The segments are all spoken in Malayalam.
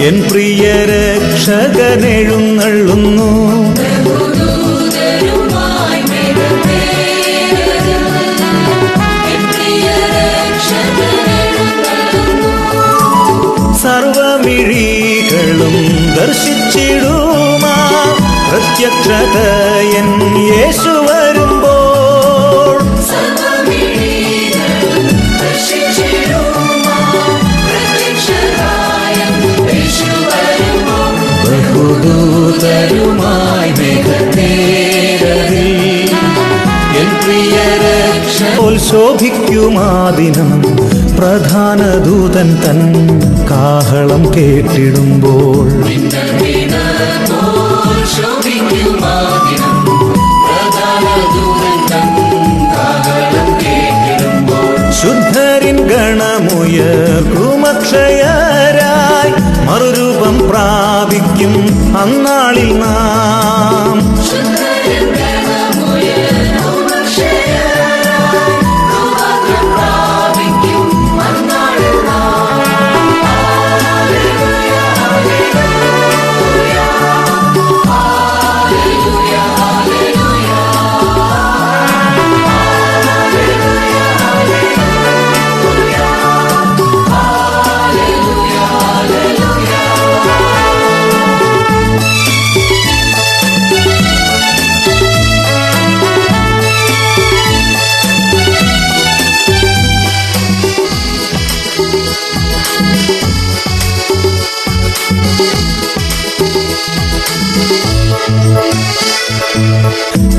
എൻ പ്രിയ രക്ഷകനെഴുന്നള്ളുന്നു. സർവമിഴികളും ദർശിച്ചിടുമാ പ്രത്യക്ഷത എൻ യേശു വരുമ്പോൾ. ബഹുദൂതരുമായി മേഘത്തേരതിൽ എൻ പ്രിയ രക്ഷകൻ ശോഭിക്കുമാദിനം പ്രധാന ദൂതൻ തൻ കാഹളം കേട്ടിടുമ്പോൾ. ശുദ്ധരിൻ ഗണമുയർക്കുമക്ഷയരായി മറുരൂപം പ്രാപിക്കും അന്നാളിൽ നാം.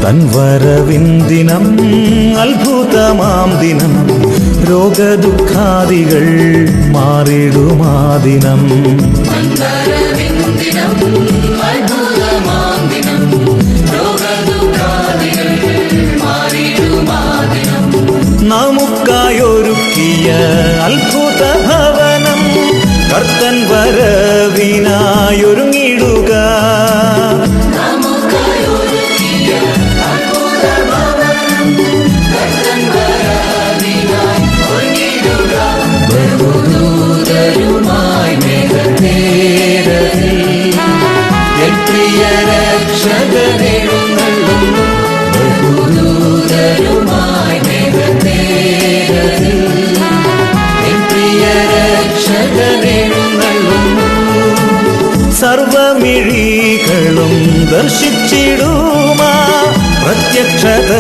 തൻ വരവിൻ ദിനം അത്ഭുതമാം ദിനം രോഗദുഃഖാദികൾ മാറിടുമാദിനം. നമുക്കായൊരുക്കിയ അത്ഭുത ഭവനം കർത്തൻ വരവിനായൊരുങ്ങിടുക. ബഹുദൂതരുമായി മേഘത്തേരതിൽ എൻ പ്രിയ രക്ഷകനെഴുന്നള്ളുന്നു. ബഹുദൂതരുമായി മേഘത്തേരതിൽ എൻ പ്രിയ രക്ഷകനെഴുന്നള്ളുന്നു. സർവമിഴികളും ദർശിച്ചിടുമാ പ്രത്യക്ഷത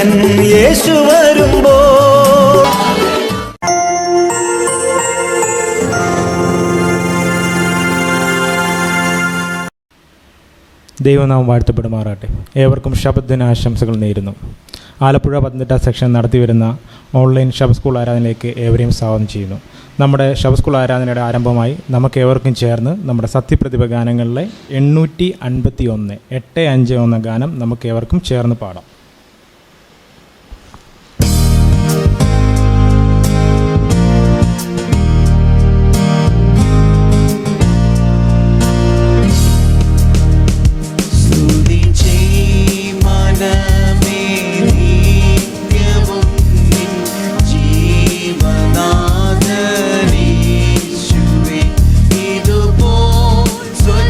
എൻ യേശു വരുമ്പോൾ. ദൈവനാമം വാഴ്ത്തപ്പെടുമാറാട്ടെ. ഏവർക്കും ശബത്ത് ദിന ആശംസകൾ നേരുന്നു. ആലപ്പുഴ പത്തനംതിട്ട സെക്ഷൻ നടത്തിവരുന്ന ഓൺലൈൻ ശബത്ത് സ്കൂൾ ആരാധനയിലേക്ക് ഏവരെയും സ്വാഗതം ചെയ്യുന്നു. നമ്മുടെ ശബത്ത് സ്കൂൾ ആരാധനയുടെ ആരംഭമായി നമുക്ക് ഏവർക്കും ചേർന്ന് നമ്മുടെ സത്യപ്രതിഭ ഗാനങ്ങളിലെ 851 851 ഗാനം നമുക്ക് ഏവർക്കും ചേർന്ന് പാടാം.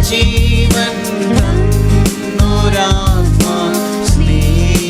ജീവൻ തന്നൊരാത്മാ സ്നേഹ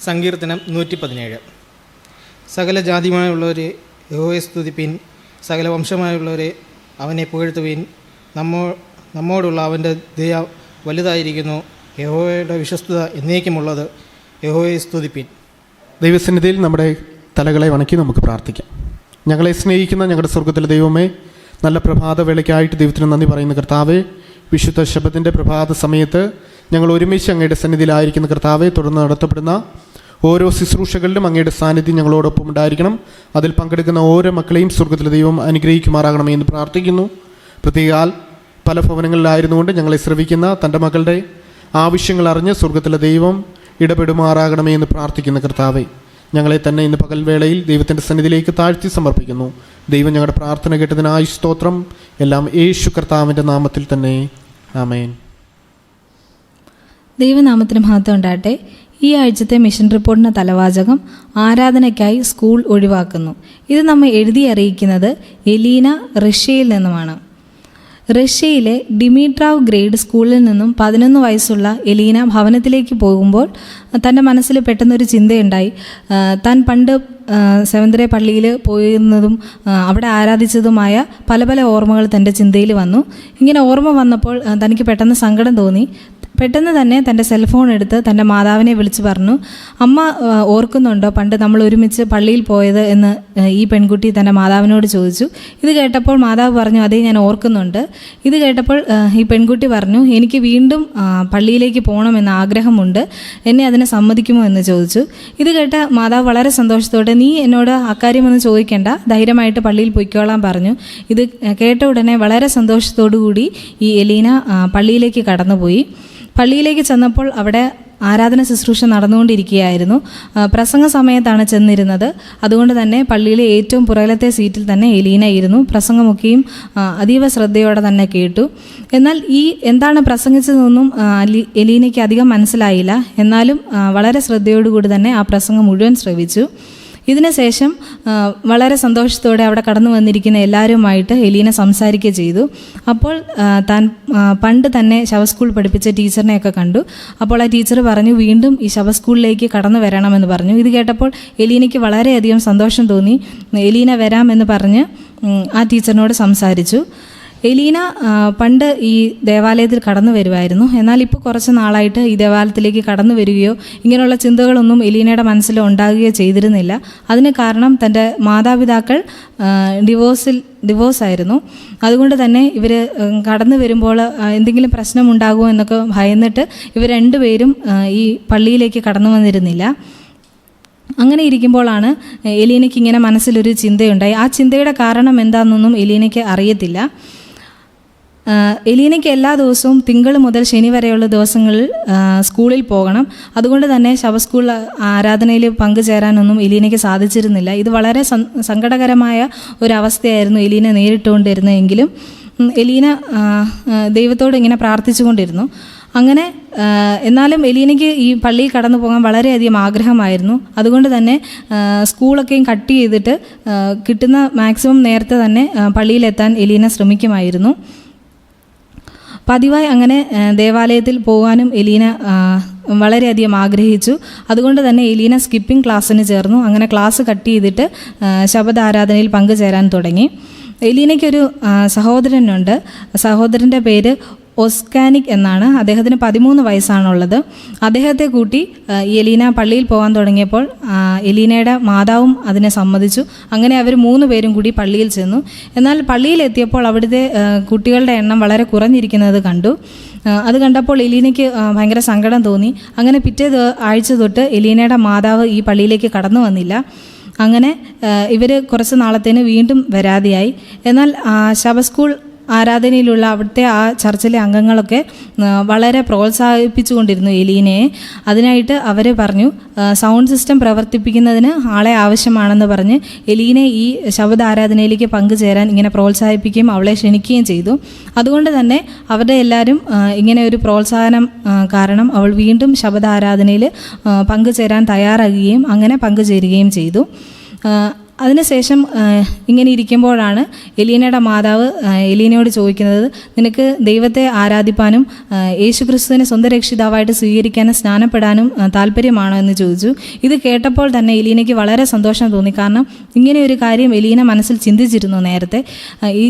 സങ്കീർത്തനം 117. സകല ജാതിയുമായുള്ളവരെ യഹോവയെ സ്തുതിപ്പിൻ, സകല വംശമായുള്ളവരെ അവനെ പുകഴ്ത്തുവിൻ. നമ്മോടുള്ള അവൻ്റെ ദയ വലുതായിരിക്കുന്നു. യഹോവയുടെ വിശ്വസ്തത എന്നേക്കുമുള്ളത്. യഹോവയെ സ്തുതിപ്പിൻ. ദൈവസന്നിധിയിൽ നമ്മുടെ തലകളെ വണക്കി നമുക്ക് പ്രാർത്ഥിക്കാം. ഞങ്ങളെ സ്നേഹിക്കുന്ന ഞങ്ങളുടെ സ്വർഗ്ഗത്തിലെ ദൈവമേ, നല്ല പ്രഭാതവേളയ്ക്കായിട്ട് ദൈവത്തിന് നന്ദി പറയുന്ന കർത്താവേ, വിശുദ്ധ ശബ്ദത്തിൻ്റെ പ്രഭാത സമയത്ത് ഞങ്ങൾ ഒരുമിച്ച് അങ്ങയുടെ സന്നിധിയിലായിരിക്കുന്ന കർത്താവെ, തുടർന്ന് നടത്തപ്പെടുന്ന ഓരോ ശുശ്രൂഷകളിലും അങ്ങയുടെ സാന്നിധ്യം ഞങ്ങളോടൊപ്പം ഉണ്ടായിരിക്കണം. അതിൽ പങ്കെടുക്കുന്ന ഓരോ മക്കളെയും സ്വർഗ്ഗത്തിലെ ദൈവം അനുഗ്രഹിക്കുമാറാകണമേ എന്ന് പ്രാർത്ഥിക്കുന്നു. പ്രത്യേകാൽ പല ഭവനങ്ങളിലായിരുന്നുകൊണ്ട് ഞങ്ങളെ ശ്രവിക്കുന്ന തൻ്റെ മക്കളുടെ ആവശ്യങ്ങൾ അറിഞ്ഞ് സ്വർഗ്ഗത്തിലെ ദൈവം ഇടപെടുമാറാകണമേ എന്ന് പ്രാർത്ഥിക്കുന്ന കർത്താവെ, ഞങ്ങളെ തന്നെ ഇന്ന് പകൽവേളയിൽ ദൈവത്തിൻ്റെ സന്നിധിയിലേക്ക് താഴ്ത്തി സമർപ്പിക്കുന്നു. ദൈവം ഞങ്ങളുടെ പ്രാർത്ഥന കേട്ടതിനായി സ്തോത്രം. എല്ലാം യേശു കർത്താവിൻ്റെ നാമത്തിൽ തന്നെ, ആമേൻ. ദൈവനാമത്തിന് മഹത്വം ഉണ്ടാകട്ടെ. ഈ ആഴ്ചത്തെ മിഷൻ റിപ്പോർട്ടിൻ്റെ തലവാചകം ആരാധനയ്ക്കായി സ്കൂൾ ഒഴിവാക്കുന്നു. ഇത് നമ്മെ എഴുതി അറിയിക്കുന്നത് എലീന റഷ്യയിൽ നിന്നുമാണ്. റഷ്യയിലെ ഡിമിട്രാവ് ഗ്രേഡ് സ്കൂളിൽ നിന്നും 11 വയസ്സുള്ള എലീന ഭവനത്തിലേക്ക് പോകുമ്പോൾ തൻ്റെ മനസ്സിൽ പെട്ടെന്നൊരു ചിന്തയുണ്ടായി. താൻ പണ്ട് സെവന്തരെ പള്ളിയിൽ പോയിരുന്നതും അവിടെ ആരാധിച്ചതുമായ പല പല ഓർമ്മകൾ തൻ്റെ ചിന്തയിൽ വന്നു. ഇങ്ങനെ ഓർമ്മ വന്നപ്പോൾ തനിക്ക് പെട്ടെന്ന് സങ്കടം തോന്നി. പെട്ടെന്ന് തന്നെ തൻ്റെ സെൽഫോൺ എടുത്ത് തൻ്റെ മാതാവിനെ വിളിച്ച് പറഞ്ഞു, അമ്മ ഓർക്കുന്നുണ്ടോ പണ്ട് നമ്മൾ ഒരുമിച്ച് പള്ളിയിൽ പോയത് എന്ന് ഈ പെൺകുട്ടി തൻ്റെ മാതാവിനോട് ചോദിച്ചു. ഇത് കേട്ടപ്പോൾ മാതാവ് പറഞ്ഞു, അതേ ഞാൻ ഓർക്കുന്നുണ്ട്. ഇത് കേട്ടപ്പോൾ ഈ പെൺകുട്ടി പറഞ്ഞു, എനിക്ക് വീണ്ടും പള്ളിയിലേക്ക് പോകണമെന്ന് ആഗ്രഹമുണ്ട്, എന്നെ അതിനെ സമ്മതിക്കുമോ എന്ന് ചോദിച്ചു. ഇത് കേട്ട മാതാവ് വളരെ സന്തോഷത്തോടെ, നീ എന്നോട് അക്കാര്യമൊന്നും ചോദിക്കേണ്ട, ധൈര്യമായിട്ട് പള്ളിയിൽ പൊയ്ക്കോളാൻ പറഞ്ഞു. ഇത് കേട്ട ഉടനെ വളരെ സന്തോഷത്തോടു കൂടി ഈ എലീന പള്ളിയിലേക്ക് കടന്നുപോയി. പള്ളിയിലേക്ക് ചെന്നപ്പോൾ അവിടെ ആരാധന ശുശ്രൂഷ നടന്നുകൊണ്ടിരിക്കുകയായിരുന്നു. പ്രസംഗ സമയത്താണ് ചെന്നിരുന്നത്. അതുകൊണ്ട് തന്നെ പള്ളിയിലെ ഏറ്റവും പുറകിലത്തെ സീറ്റിൽ തന്നെ എലീന ഇരുന്നു. പ്രസംഗമൊക്കെയും അതീവ ശ്രദ്ധയോടെ തന്നെ കേട്ടു. എന്നാൽ ഈ എന്താണ് പ്രസംഗിച്ചതെന്നൊന്നും എലീനയ്ക്ക് അധികം മനസ്സിലായില്ല. എന്നാലും വളരെ ശ്രദ്ധയോടുകൂടി തന്നെ ആ പ്രസംഗം മുഴുവൻ ശ്രവിച്ചു. ഇതിനുശേഷം വളരെ സന്തോഷത്തോടെ അവിടെ കടന്നു വന്നിരിക്കുന്ന എല്ലാവരുമായിട്ട് എലീന സംസാരിക്കുകയും ചെയ്തു. അപ്പോൾ താൻ പണ്ട് തന്നെ ശവസ്കൂൾ പഠിപ്പിച്ച ടീച്ചറിനെയൊക്കെ കണ്ടു. അപ്പോൾ ആ ടീച്ചർ പറഞ്ഞു, വീണ്ടും ഈ ശവസ്കൂളിലേക്ക് കടന്നു വരണമെന്ന് പറഞ്ഞു. ഇത് കേട്ടപ്പോൾ എലീനയ്ക്ക് വളരെയധികം സന്തോഷം തോന്നി. എലീന വരാമെന്ന് പറഞ്ഞ് ആ ടീച്ചറിനോട് സംസാരിച്ചു. എലീന പണ്ട് ഈ ദേവാലയത്തിൽ കടന്നു വരുമായിരുന്നു. എന്നാൽ ഇപ്പോൾ കുറച്ച് നാളായിട്ട് ഈ ദേവാലയത്തിലേക്ക് കടന്നു വരികയോ ഇങ്ങനെയുള്ള ചിന്തകളൊന്നും എലീനയുടെ മനസ്സിൽ ഉണ്ടാകുകയോ ചെയ്തിരുന്നില്ല. അതിന് കാരണം തൻ്റെ മാതാപിതാക്കൾ ഡിവോഴ്സായിരുന്നു. അതുകൊണ്ട് തന്നെ ഇവർ കടന്നു വരുമ്പോൾ എന്തെങ്കിലും പ്രശ്നമുണ്ടാകുമോ എന്നൊക്കെ ഭയന്നിട്ട് ഇവർ രണ്ടുപേരും ഈ പള്ളിയിലേക്ക് കടന്നു വന്നിരുന്നില്ല. അങ്ങനെ ഇരിക്കുമ്പോഴാണ് എലീനയ്ക്ക് ഇങ്ങനെ മനസ്സിലൊരു ചിന്തയുണ്ടായി. ആ ചിന്തയുടെ കാരണം എന്താണെന്നൊന്നും എലീനയ്ക്ക് അറിയത്തില്ല. എലീനയ്ക്ക് എല്ലാ ദിവസവും തിങ്കൾ മുതൽ ശനി വരെയുള്ള ദിവസങ്ങളിൽ സ്കൂളിൽ പോകണം. അതുകൊണ്ട് തന്നെ ശവസ്കൂൾ ആരാധനയിൽ പങ്കുചേരാനൊന്നും എലീനയ്ക്ക് സാധിച്ചിരുന്നില്ല. ഇത് വളരെ സങ്കടകരമായ ഒരവസ്ഥയായിരുന്നു എലീന നേരിട്ടുകൊണ്ടിരുന്നതെങ്കിലും എലീന ദൈവത്തോട് ഇങ്ങനെ പ്രാർത്ഥിച്ചുകൊണ്ടിരുന്നു. അങ്ങനെ എന്നാലും എലീനയ്ക്ക് ഈ പള്ളിയിൽ കടന്നു പോകാൻ വളരെയധികം ആഗ്രഹമായിരുന്നു. അതുകൊണ്ട് തന്നെ സ്കൂളൊക്കെയും കട്ട് ചെയ്തിട്ട് കിട്ടുന്ന മാക്സിമം നേരത്തെ തന്നെ പള്ളിയിലെത്താൻ എലീന ശ്രമിക്കുമായിരുന്നു. പതിവായി അങ്ങനെ ദേവാലയത്തിൽ പോകാനും എലീന വളരെയധികം ആഗ്രഹിച്ചു. അതുകൊണ്ട് തന്നെ എലീന സ്കിപ്പിംഗ് ക്ലാസ്സിന് ചേർന്നു. അങ്ങനെ ക്ലാസ് കട്ട് ചെയ്തിട്ട് ശബദാരാധനയിൽ പങ്കുചേരാൻ തുടങ്ങി. എലീനയ്ക്കൊരു സഹോദരനുണ്ട്. സഹോദരൻ്റെ പേര് ഒസ്കാനിക് എന്നാണ്. അദ്ദേഹത്തിന് 13 വയസ്സാണുള്ളത്. അദ്ദേഹത്തെ കൂട്ടി എലീന പള്ളിയിൽ പോകാൻ തുടങ്ങിയപ്പോൾ എലീനയുടെ മാതാവും അതിനെ സമ്മതിച്ചു. അങ്ങനെ അവർ 3 പേരും കൂടി പള്ളിയിൽ ചെന്നു. എന്നാൽ പള്ളിയിലെത്തിയപ്പോൾ അവിടുത്തെ കുട്ടികളുടെ എണ്ണം വളരെ കുറഞ്ഞിരിക്കുന്നത് കണ്ടു. അത് കണ്ടപ്പോൾ എലീനയ്ക്ക് ഭയങ്കര സങ്കടം തോന്നി. അങ്ങനെ പിറ്റേ ആഴ്ച തൊട്ട് എലീനയുടെ മാതാവ് ഈ പള്ളിയിലേക്ക് കടന്നു വന്നില്ല. അങ്ങനെ ഇവർ കുറച്ച് നാളത്തേന് വീണ്ടും വരാതെയായി. എന്നാൽ ശവസ്കൂൾ ആരാധനയിലുള്ള അവിടുത്തെ ആ ചർച്ചിലെ അംഗങ്ങളൊക്കെ വളരെ പ്രോത്സാഹിപ്പിച്ചുകൊണ്ടിരുന്നു എലീനയെ. അതിനായിട്ട് അവർ പറഞ്ഞു, സൗണ്ട് സിസ്റ്റം പ്രവർത്തിപ്പിക്കുന്നതിന് ആളെ ആവശ്യമാണെന്ന് പറഞ്ഞ് എലീനെ ഈ ശബദാരാധനയിലേക്ക് പങ്കുചേരാൻ ഇങ്ങനെ പ്രോത്സാഹിപ്പിക്കുകയും അവളെ ക്ഷണിക്കുകയും ചെയ്തു. അതുകൊണ്ട് തന്നെ അവരുടെ എല്ലാവരും ഇങ്ങനെ ഒരു പ്രോത്സാഹനം കാരണം അവൾ വീണ്ടും ശബദാരാധനയിൽ പങ്കുചേരാൻ തയ്യാറാകുകയും അങ്ങനെ പങ്കുചേരുകയും ചെയ്തു. അതിനുശേഷം ഇങ്ങനെ ഇരിക്കുമ്പോഴാണ് എലീനയുടെ മാതാവ് എലീനയോട് ചോദിക്കുന്നത്, നിനക്ക് ദൈവത്തെ ആരാധിപ്പാനും യേശുക്രിസ്തുവിനെ സ്വന്തം രക്ഷിതാവായിട്ട് സ്വീകരിക്കാനും സ്നാനപ്പെടാനും താല്പര്യമാണോ എന്ന് ചോദിച്ചു. ഇത് കേട്ടപ്പോൾ തന്നെ എലീനയ്ക്ക് വളരെ സന്തോഷം തോന്നി. കാരണം ഇങ്ങനെ ഒരു കാര്യം എലീന മനസ്സിൽ ചിന്തിച്ചിരുന്നു നേരത്തെ.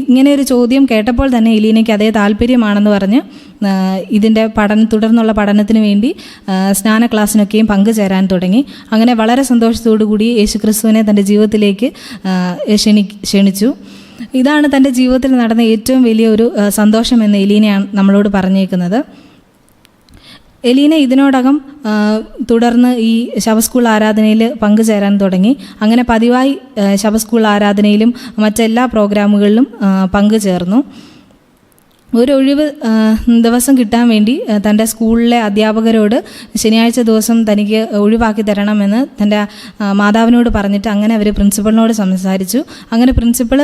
ഇങ്ങനെ ഒരു ചോദ്യം കേട്ടപ്പോൾ തന്നെ എലീനയ്ക്ക് അതേ താല്പര്യമാണെന്ന് പറഞ്ഞ് ഇതിൻ്റെ തുടർന്നുള്ള പഠനത്തിന് വേണ്ടി സ്നാന ക്ലാസ്സിനൊക്കെയും പങ്കുചേരാൻ തുടങ്ങി. അങ്ങനെ വളരെ സന്തോഷത്തോടു കൂടി യേശുക്രിസ്തുവിനെ തൻ്റെ ജീവിതത്തിലേക്ക് ക്ഷണിച്ചു. ഇതാണ് തൻ്റെ ജീവിതത്തിൽ നടന്ന ഏറ്റവും വലിയ ഒരു സന്തോഷമെന്ന് എലീനയാണ് നമ്മളോട് പറഞ്ഞേക്കുന്നത്. എലീന ഇതിനോടകം തുടർന്ന് ഈ ശവസ്കൂൾ ആരാധനയിൽ പങ്കുചേരാൻ തുടങ്ങി. അങ്ങനെ പതിവായി ശവസ്കൂൾ ആരാധനയിലും മറ്റെല്ലാ പ്രോഗ്രാമുകളിലും പങ്കുചേർന്നു. ഒരു ഒഴിവ് ദിവസം കിട്ടാൻ വേണ്ടി തൻ്റെ സ്കൂളിലെ അധ്യാപകരോട് ശനിയാഴ്ച ദിവസം തനിക്ക് ഒഴിവാക്കി തരണമെന്ന് തൻ്റെ മാതാവിനോട് പറഞ്ഞിട്ട് അങ്ങനെ അവർ പ്രിൻസിപ്പളിനോട് സംസാരിച്ചു. അങ്ങനെ പ്രിൻസിപ്പൾ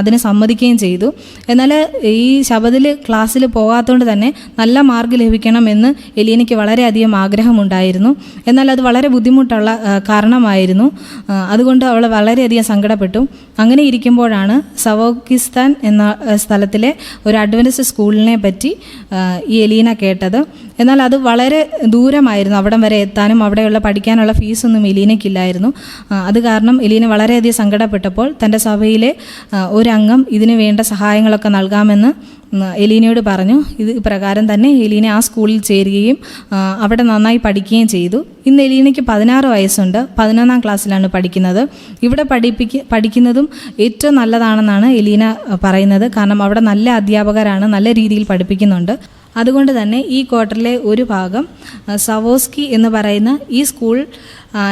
അതിന് സമ്മതിക്കുകയും ചെയ്തു. എന്നാൽ ഈ ശബദിൽ ക്ലാസ്സിൽ പോകാത്തതുകൊണ്ട് തന്നെ നല്ല മാർക്ക് ലഭിക്കണമെന്ന് എലീനയ്ക്ക് വളരെയധികം ആഗ്രഹമുണ്ടായിരുന്നു. എന്നാൽ അത് വളരെ ബുദ്ധിമുട്ടുള്ള കാരണമായിരുന്നു. അതുകൊണ്ട് അവൾ വളരെയധികം സങ്കടപ്പെട്ടു. അങ്ങനെ ഇരിക്കുമ്പോഴാണ് സവോക്കിസ്ഥാൻ എന്ന സ്ഥലത്തിലെ ഒരു അഡ്വൻറ്റിസ്റ്റ് സ്കൂളിനെ പറ്റി ഈ എലീന കേട്ടത്. എന്നാൽ അത് വളരെ ദൂരമായിരുന്നു, അവിടം വരെ എത്താനും അവിടെയുള്ള പഠിക്കാനുള്ള ഫീസൊന്നും എലീനയ്ക്കില്ലായിരുന്നു. അത് കാരണം എലീന വളരെയധികം സങ്കടപ്പെട്ടപ്പോൾ തൻ്റെ സഭയിലെ ഒരംഗം ഇതിനു വേണ്ട സഹായങ്ങളൊക്കെ നൽകാമെന്ന് എലീനയോട് പറഞ്ഞു. ഇത് പ്രകാരം തന്നെ എലീന ആ സ്കൂളിൽ ചേരുകയും അവിടെ നന്നായി പഠിക്കുകയും ചെയ്തു. ഇന്ന് എലീനയ്ക്ക് 16 വയസ്സുണ്ട്. 11ാം ക്ലാസ്സിലാണ് പഠിക്കുന്നത്. ഇവിടെ പഠിക്കുന്നതും ഏറ്റവും നല്ലതാണെന്നാണ് എലീന പറയുന്നത്. കാരണം അവിടെ നല്ല അധ്യാപകരാണ്, നല്ല രീതിയിൽ പഠിപ്പിക്കുന്നുണ്ട്. അതുകൊണ്ട് തന്നെ ഈ ക്വാർട്ടറിലെ ഒരു ഭാഗം സവോസ്കി എന്ന് പറയുന്ന ഈ സ്കൂൾ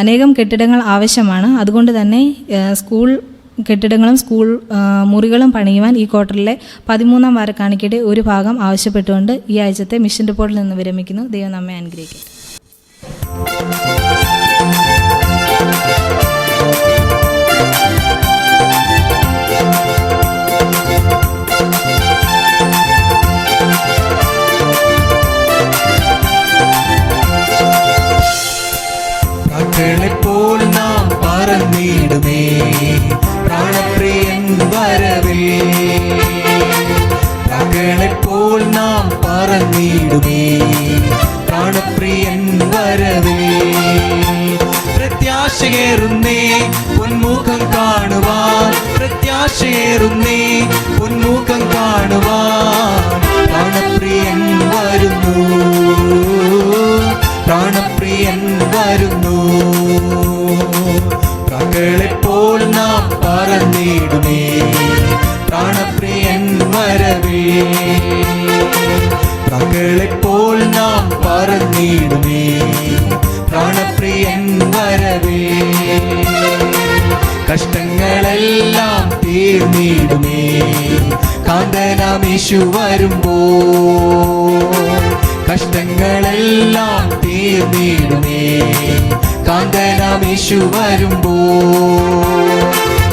അനേകം കെട്ടിടങ്ങൾ ആവശ്യമാണ്. അതുകൊണ്ട് തന്നെ സ്കൂൾ കെട്ടിടങ്ങളും സ്കൂൾ മുറികളും പണിയുവാൻ ഈ ക്വാർട്ടറിലെ 13ാം വാരക്കാണിക്കയുടെ ഒരു ഭാഗം ആവശ്യപ്പെട്ടുകൊണ്ട് ഈ ആഴ്ചത്തെ മിഷൻ റിപ്പോർട്ടിൽ നിന്ന് വിരമിക്കുന്നു. ദൈവം നമ്മെ അനുഗ്രഹിക്കട്ടെ. പ്പോൾ നാം പറന്നിടുമേ പ്രാണപ്രിയൻ വരവിൽ. പ്പോൾ നാം പറന്നിടുമേ പ്രാണപ്രിയൻ വരവിൽ. പ്രത്യാശയേറുന്നേ പൊന്മുഖം കാണുവാൻ, പ്രത്യാശയേറുന്നേ പൊന്മുഖം കാണുവാൻ. പ്രാണപ്രിയൻ വരുന്നു, പ്രാണപ്രിയൻ വരുന്നു. കാക്കകളെപ്പോൾ നാം പറന്നിടുമേ പ്രാണപ്രിയൻ വരവേ. കാക്കകളെപ്പോൾ നാം പറന്നിടുമേ പ്രാണപ്രിയൻ വരവേ. കഷ്ടങ്ങളെല്ലാം തീർന്നിടുമേ കാന്തനാമേശു വരുമ്പോൾ. കഷ്ടങ്ങളെല്ലാം തീർന്നിടുമേ കാന്തനാമേശു വരുമ്പോൾ.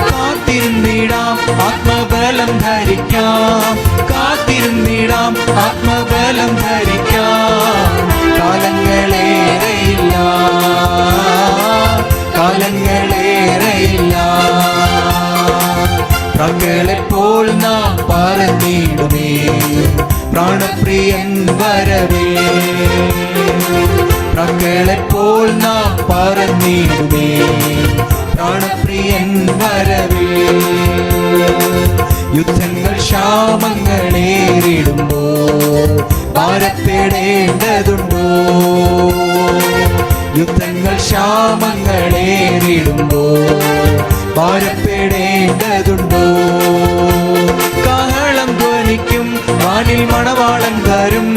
കാത്തിരുന്നിടാം ആത്മബലം ധരിക്കാം, കാത്തിരുന്നിടാം ആത്മബലം ധരിക്കാം. കാലങ്ങളേറെയില്ല, കാലങ്ങളേറെയില്ല. പ്രാക്കളെപ്പോൾ നാം പറന്നിടുമേ പ്രാണപ്രിയൻ വരവേ. പ്രാക്കളെപ്പോൾ നാം പറന്നിടുമേ പ്രാണപ്രിയൻ വരവേ. യുദ്ധങ്ങൾ ക്ഷാമങ്ങളേറിടുമ്പോ ഭാരപ്പെടേണ്ടതുണ്ടോ? യുദ്ധങ്ങൾ ക്ഷാമങ്ങളേറിടുമ്പോ ഭാരപ്പെടേണ്ടതുണ്ടോ? കാഹളം ധ്വനിക്കും വാനിൽ മണവാളൻ വരും,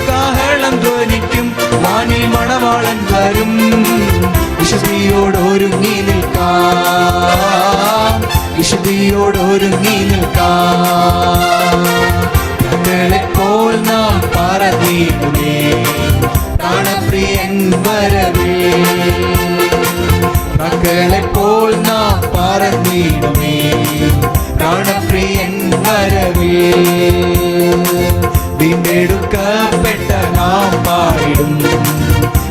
കാഹളം ധ്വനിക്കും വാനിൽ മണവാളൻ വരും. വിശുദ്ധിയോടൊരുങ്ങി നിൽക്കാം, വിശുദ്ധിയോടൊരുങ്ങി നിൽക്കാം. ഞങ്ങളെപ്പോൾ നാം പറന്നിടുമേ പ്രാണപ്രിയൻ വരവേ. മക്കളെപ്പോൾ നാം പറന്നിടുമേ പ്രാണപ്രിയൻ വരവേ. വീണ്ടെടുക്കപ്പെട്ട നാം പാടിടും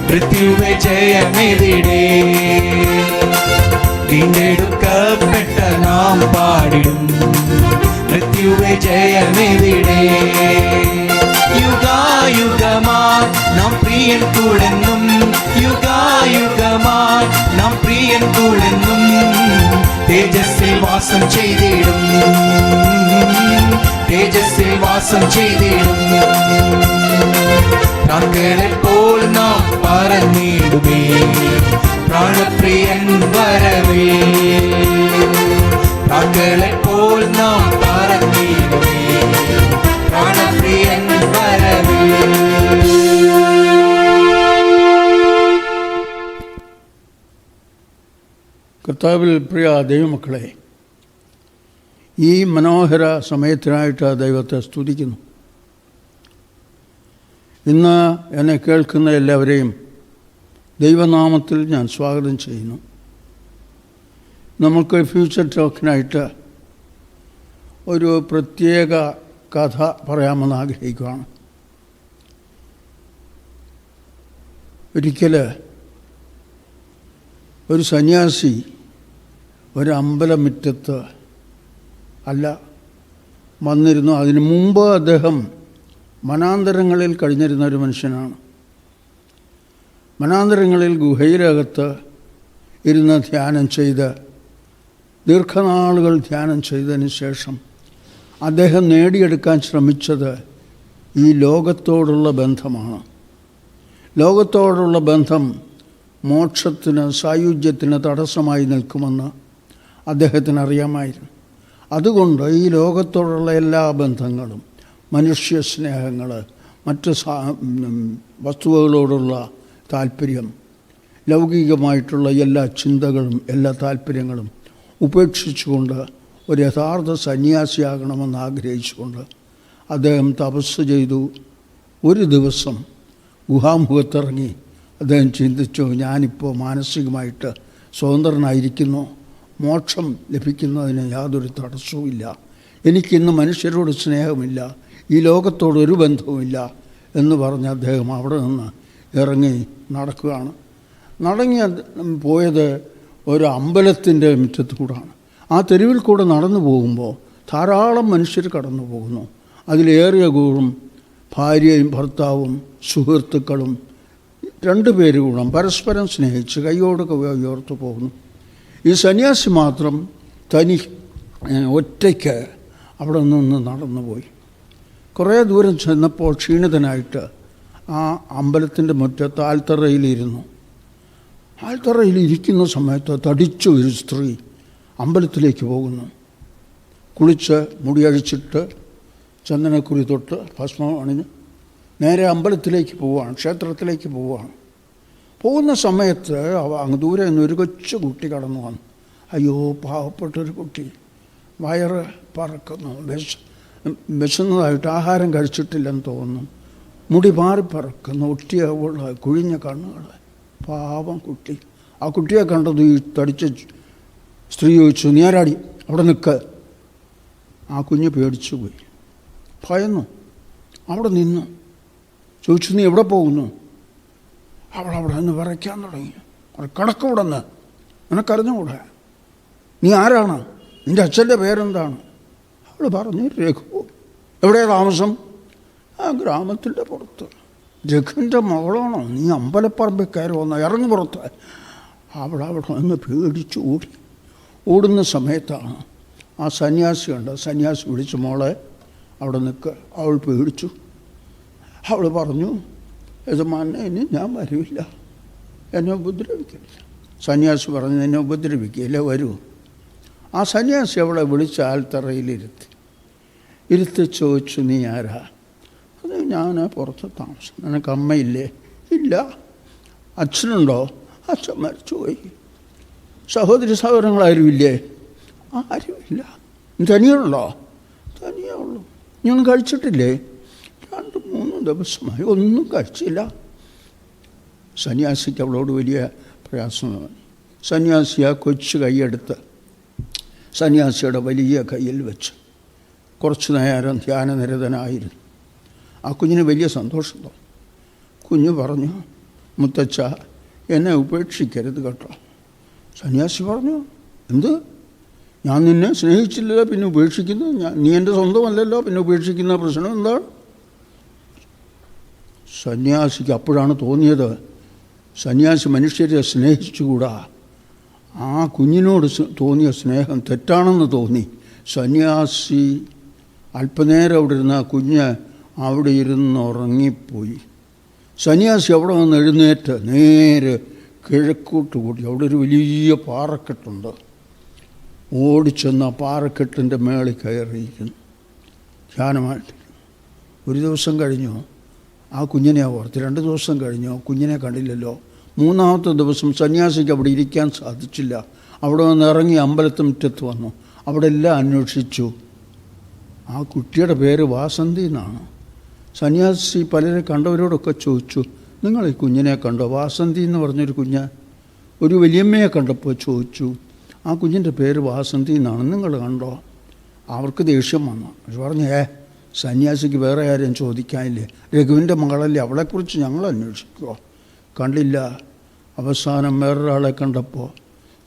മൃത്യുവെ ജയമെവിടെ. വീണ്ടെടുക്കപ്പെട്ട നാം പാടിടും മൃത്യുവെ ജയമെവിടെ. യുഗായുഗമായി നാം പ്രിയൻ കൂടെന്നും, യുഗായുഗമായി നാം പ്രിയൻ കൂടെന്നും തേജസ്സിൽ വാസം ചെയ്തിടും, തേജസ്സിൽ വാസം ചെയ്തിടും. പ്രാക്കളെപ്പോൾ നാം പറന്നിടുമേ പ്രാണപ്രിയൻ വരവേ. പ്രാക്കളെപ്പോൾ നാം പറന്നിടുമേ പ്രാണപ്രിയൻ വരവേ. കർത്താവിൽ പ്രിയ ദൈവമക്കളെ, ഈ മനോഹര സമയത്തിനായിട്ട് ദൈവത്തെ സ്തുതിക്കുന്നു. ഇന്ന് എന്നെ കേൾക്കുന്ന എല്ലാവരെയും ദൈവനാമത്തിൽ ഞാൻ സ്വാഗതം ചെയ്യുന്നു. നമുക്ക് ഫ്യൂച്ചർ ടോക്കിനായിട്ട് ഒരു പ്രത്യേക കഥ പറയാമെന്ന് ആഗ്രഹിക്കുകയാണ്. ഒരിക്കൽ ഒരു സന്യാസി ഒരു അമ്പലമുറ്റത്ത് വന്നിരുന്നു. അതിനു മുമ്പ് അദ്ദേഹം വനാന്തരങ്ങളിൽ കഴിഞ്ഞിരുന്ന ഒരു മനുഷ്യനാണ്. വനാന്തരങ്ങളിൽ ഗുഹയിലകത്ത് ഇരുന്ന് ധ്യാനം ചെയ്ത് ദീർഘനാളുകൾ ധ്യാനം ചെയ്തതിന് ശേഷം അദ്ദേഹം നേടിയെടുക്കാൻ ശ്രമിച്ചത് ഈ ലോകത്തോടുള്ള ബന്ധമാണ്. ലോകത്തോടുള്ള ബന്ധം മോക്ഷത്തിന്, സായുജ്യത്തിന് തടസ്സമായി നിൽക്കുമെന്ന് അദ്ദേഹത്തിന് അറിയാമായിരുന്നു. അതുകൊണ്ട് ഈ ലോകത്തോടുള്ള എല്ലാ ബന്ധങ്ങളും, മനുഷ്യ സ്നേഹങ്ങൾ, മറ്റ് വസ്തുവകളോടുള്ള താല്പര്യം, ലൗകികമായിട്ടുള്ള എല്ലാ ചിന്തകളും എല്ലാ താല്പര്യങ്ങളും ഉപേക്ഷിച്ചുകൊണ്ട് ഒരു യഥാർത്ഥ സന്യാസിയാകണമെന്ന് ആഗ്രഹിച്ചുകൊണ്ട് അദ്ദേഹം തപസ് ചെയ്തു. ഒരു ദിവസം ഗുഹാമുഖത്തിറങ്ങി അദ്ദേഹം ചിന്തിച്ചു, ഞാനിപ്പോൾ മാനസികമായിട്ട് സ്വതന്ത്രനായിരിക്കുന്നു, മോക്ഷം ലഭിക്കുന്നതിന് യാതൊരു തടസ്സവുമില്ല, എനിക്കിന്ന് മനുഷ്യരോട് സ്നേഹമില്ല, ഈ ലോകത്തോടൊരു ബന്ധവുമില്ല എന്ന് പറഞ്ഞ് അദ്ദേഹം അവിടെ നിന്ന് ഇറങ്ങി നടക്കുകയാണ്. പോയത് ഒരു അമ്പലത്തിൻ്റെ മുറ്റത്ത് കൂടാണ്. ആ തെരുവിൽ കൂടെ നടന്നു പോകുമ്പോൾ ധാരാളം മനുഷ്യർ കടന്നു പോകുന്നു. അതിലേറിയ കൂറും ഭാര്യയും ഭർത്താവും സുഹൃത്തുക്കളും 2 പേര് കൂടെ പരസ്പരം സ്നേഹിച്ച് കൈയോട് ഉയർത്തു പോകുന്നു. ഈ സന്യാസി മാത്രം ഒറ്റയ്ക്ക് അവിടെ നിന്ന് നടന്നുപോയി. കുറേ ദൂരം ചെന്നപ്പോൾ ക്ഷീണിതനായിട്ട് ആ അമ്പലത്തിൻ്റെ മുറ്റത്ത് ആൽത്തറയിലിരുന്നു. ആൽത്തറയിലിരിക്കുന്ന സമയത്ത് തടിച്ച ഒരു സ്ത്രീ അമ്പലത്തിലേക്ക് പോകുന്നു. കുളിച്ച് മുടിയഴിച്ചിട്ട് ചന്ദനക്കുറി തൊട്ട് ഭസ്മം അണിഞ്ഞ് നേരെ അമ്പലത്തിലേക്ക് പോവുകയാണ്, ക്ഷേത്രത്തിലേക്ക് പോവുകയാണ്. പോകുന്ന സമയത്ത് അങ്ങ് ദൂരെ നിന്ന് ഒരു കൊച്ചു കുട്ടി കടന്നു വന്നു. അയ്യോ, പാവപ്പെട്ടൊരു കുട്ടി, വയറ് പറക്കുന്നു, വിശന്നതായിട്ട് ആഹാരം കഴിച്ചിട്ടില്ലെന്ന് തോന്നുന്നു, മുടി മാറിപ്പറക്കുന്നു, ഒട്ടിയ കുഴിഞ്ഞ കണ്ണുകൾ, പാവം കുട്ടി. ആ കുട്ടിയെ കണ്ടത് ഈ തടിച്ച സ്ത്രീ ചോദിച്ചു, നീ ആരാടി, അവിടെ നിൽക്ക്. ആ കുഞ്ഞ് പേടിച്ചു പോയി, ഭയന്നു, അവിടെ നിന്നു. ചോദിച്ചു, നീ എവിടെ പോകുന്നു? അവളവിടെ നിന്ന് വിറയ്ക്കാൻ തുടങ്ങി. കിടക്കൂടെ നിന്ന്, നിനക്കറിഞ്ഞുകൂടെ, നീ ആരാണ്, നിൻ്റെ അച്ഛൻ്റെ പേരെന്താണ്? അവൾ പറഞ്ഞു, രഘു. എവിടെയാണ് താമസം? ആ ഗ്രാമത്തിൻ്റെ പുറത്ത്. രഘുവിൻ്റെ മകളാണോ? നീ അമ്പലപ്പറമ്പിൽ കയറി വന്ന, ഇറങ്ങി പുറത്ത്. അവിടെ നിന്ന് പേടിച്ചു ഓടി. ഓടുന്ന സമയത്താണ് ആ സന്യാസി ഉണ്ട്. സന്യാസി വിളിച്ചു, മോളെ അവിടെ നിൽക്കുക. അവൾ പേടിച്ചു. അവൾ പറഞ്ഞു, യജമാനെ, ഇനി ഞാൻ വരില്ല, എന്നെ ഉപദ്രവിക്കില്ല. സന്യാസി പറഞ്ഞു, എന്നെ ഉപദ്രവിക്കില്ല, വരൂ. ആ സന്യാസി അവളെ വിളിച്ച് ഇരുത്തി ചോദിച്ചു, നീ ആരാ? അത് ഞാൻ പുറത്ത് താമസം. നിനക്ക് അമ്മയില്ലേ? ഇല്ല. അച്ഛനുണ്ടോ? അച്ഛൻ മരിച്ചുപോയി. സഹോദരി സഹോദരങ്ങളാരുമില്ലേ? ആരുമില്ല. തനിയുള്ളോ? തനിയേ ഉള്ളൂ. ഞാൻ കഴിച്ചിട്ടില്ലേ? 2-3 ദിവസമായി ഒന്നും കഴിച്ചില്ല. സന്യാസിക്ക് അവളോട് വലിയ പ്രയാസമാണ്. സന്യാസി ആ കൊച്ചു കൈയെടുത്ത് സന്യാസിയുടെ വലിയ കയ്യിൽ വെച്ച് കുറച്ചു നേരം ധ്യാനനിരതനായിരുന്നു. ആ കുഞ്ഞിന് വലിയ സന്തോഷം തോന്നി. കുഞ്ഞ് പറഞ്ഞു, മുത്തച്ഛ, എന്നെ ഉപേക്ഷിക്കരുത് കേട്ടോ. സന്യാസി പറഞ്ഞു, എന്ത്? ഞാൻ നിന്നെ സ്നേഹിച്ചില്ലല്ലോ, പിന്നെ ഉപേക്ഷിക്കുന്നു? നീ എൻ്റെ സ്വന്തമല്ലല്ലോ, പിന്നെ ഉപേക്ഷിക്കുന്ന പ്രശ്നം എന്താണ്? സന്യാസിക്ക് അപ്പോഴാണ് തോന്നിയത്, സന്യാസി മനുഷ്യരെ സ്നേഹിച്ചുകൂടാ. ആ കുഞ്ഞിനോട് തോന്നിയ സ്നേഹം തെറ്റാണെന്ന് തോന്നി. സന്യാസി അല്പനേരം അവിടെ ഇരുന്ന് ആ കുഞ്ഞ് അവിടെ ഇരുന്ന് ഉറങ്ങിപ്പോയി. സന്യാസി അവിടെ വന്ന് എഴുന്നേറ്റ് നേരെ കിഴക്കോട്ട് കൂടി. അവിടെ ഒരു വലിയ പാറക്കെട്ടുണ്ട്. ഓടിച്ചെന്ന് ആ പാറക്കെട്ടിൻ്റെ മേളിൽ കയറിയിരിക്കുന്നു ധ്യാനമായിട്ട്. ഒരു ദിവസം കഴിഞ്ഞു, ആ കുഞ്ഞിനെ ഓർത്ത്. 2 ദിവസം കഴിഞ്ഞു, കുഞ്ഞിനെ കണ്ടില്ലല്ലോ. 3-ാമത്തെ ദിവസം സന്യാസിക്ക് അവിടെ ഇരിക്കാൻ സാധിച്ചില്ല. അവിടെ വന്ന് ഇറങ്ങി അമ്പലത്തിന് മുറ്റത്ത് വന്നു. അവിടെ എല്ലാം അന്വേഷിച്ചു. ആ കുട്ടിയുടെ പേര് വാസന്തി എന്നാണ്. സന്യാസി പലരെ കണ്ടവരോടൊക്കെ ചോദിച്ചു, നിങ്ങൾ ഈ കുഞ്ഞിനെ കണ്ടോ? വാസന്തി എന്ന് പറഞ്ഞൊരു കുഞ്ഞ് ഒരു വലിയമ്മയെ കണ്ടപ്പോൾ ചോദിച്ചു, ആ കുഞ്ഞിൻ്റെ പേര് വാസന്തി എന്നാണ്, നിങ്ങൾ കണ്ടോ? അവർക്ക് ദേഷ്യം വന്നു. അവർ പറഞ്ഞു, സന്യാസിക്ക് വേറെ ആരും ചോദിക്കാനില്ലേ? രഘുവിൻ്റെ മകളല്ലേ, അവളെക്കുറിച്ച് ഞങ്ങൾ അന്വേഷിക്കുമോ? കണ്ടില്ല. അവസാനം വേറൊരാളെ കണ്ടപ്പോൾ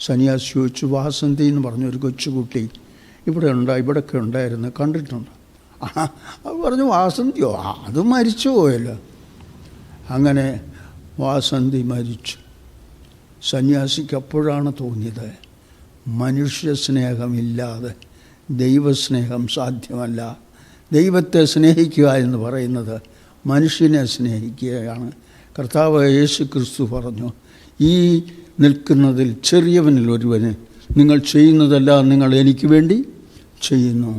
സന്യാസി ചോദിച്ചു, വാസന്തി എന്ന് പറഞ്ഞൊരു കൊച്ചുകുട്ടി ഇവിടെയൊക്കെ ഉണ്ടായിരുന്നു, കണ്ടിട്ടുണ്ട്? അത് പറഞ്ഞു, വാസന്തിയോ? അത് മരിച്ചു പോയല്ലോ. അങ്ങനെ വാസന്തി മരിച്ചു. സന്യാസിക്ക് അപ്പോഴാണ് തോന്നിയത്, മനുഷ്യ സ്നേഹമില്ലാതെ ദൈവസ്നേഹം സാധ്യമല്ല. ദൈവത്തെ സ്നേഹിക്കുക എന്ന് പറയുന്നത് മനുഷ്യനെ സ്നേഹിക്കുകയാണ്. കർത്താവ് യേശു ക്രിസ്തു പറഞ്ഞു, ഈ നിൽക്കുന്നതിൽ ചെറിയവനിൽ ഒരുവന് നിങ്ങൾ ചെയ്യുന്നതെല്ലാം നിങ്ങൾ എനിക്ക് വേണ്ടി ചെയ്യുന്നു.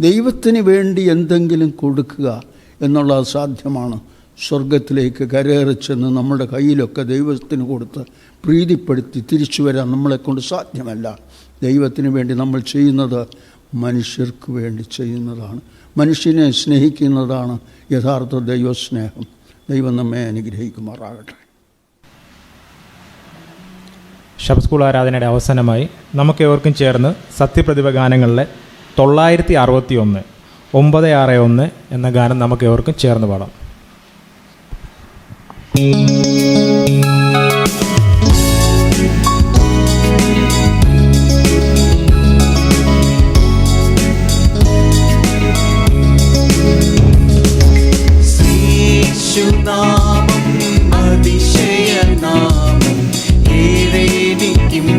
ദൈവത്തിന് വേണ്ടി എന്തെങ്കിലും കൊടുക്കുക എന്നുള്ളത് സാധ്യമാണ്. സ്വർഗത്തിലേക്ക് കരയേറിച്ചെന്ന് നമ്മുടെ കയ്യിലൊക്കെ ദൈവത്തിന് കൊടുത്ത് പ്രീതിപ്പെടുത്തി തിരിച്ചു വരാൻ നമ്മളെക്കൊണ്ട് സാധ്യമല്ല. ദൈവത്തിന് വേണ്ടി നമ്മൾ ചെയ്യുന്നത് മനുഷ്യർക്ക് വേണ്ടി ചെയ്യുന്നതാണ്. മനുഷ്യനെ സ്നേഹിക്കുന്നതാണ് യഥാർത്ഥ ദൈവസ്നേഹം. ദൈവം നമ്മെ അനുഗ്രഹിക്കുമാറാകട്ടെ. ശബത്ത് സ്കൂൾ ആരാധനയുടെ അവസാനമായി നമുക്കേവർക്കും ചേർന്ന് സത്യപ്രതിഭ ഗാനങ്ങളിലെ 961 961 എന്ന ഗാനം നമുക്കേവർക്കും ചേർന്ന് പാടാം. നാമം അതിശയനാമം ഏഴേനിക്കുംബനാമം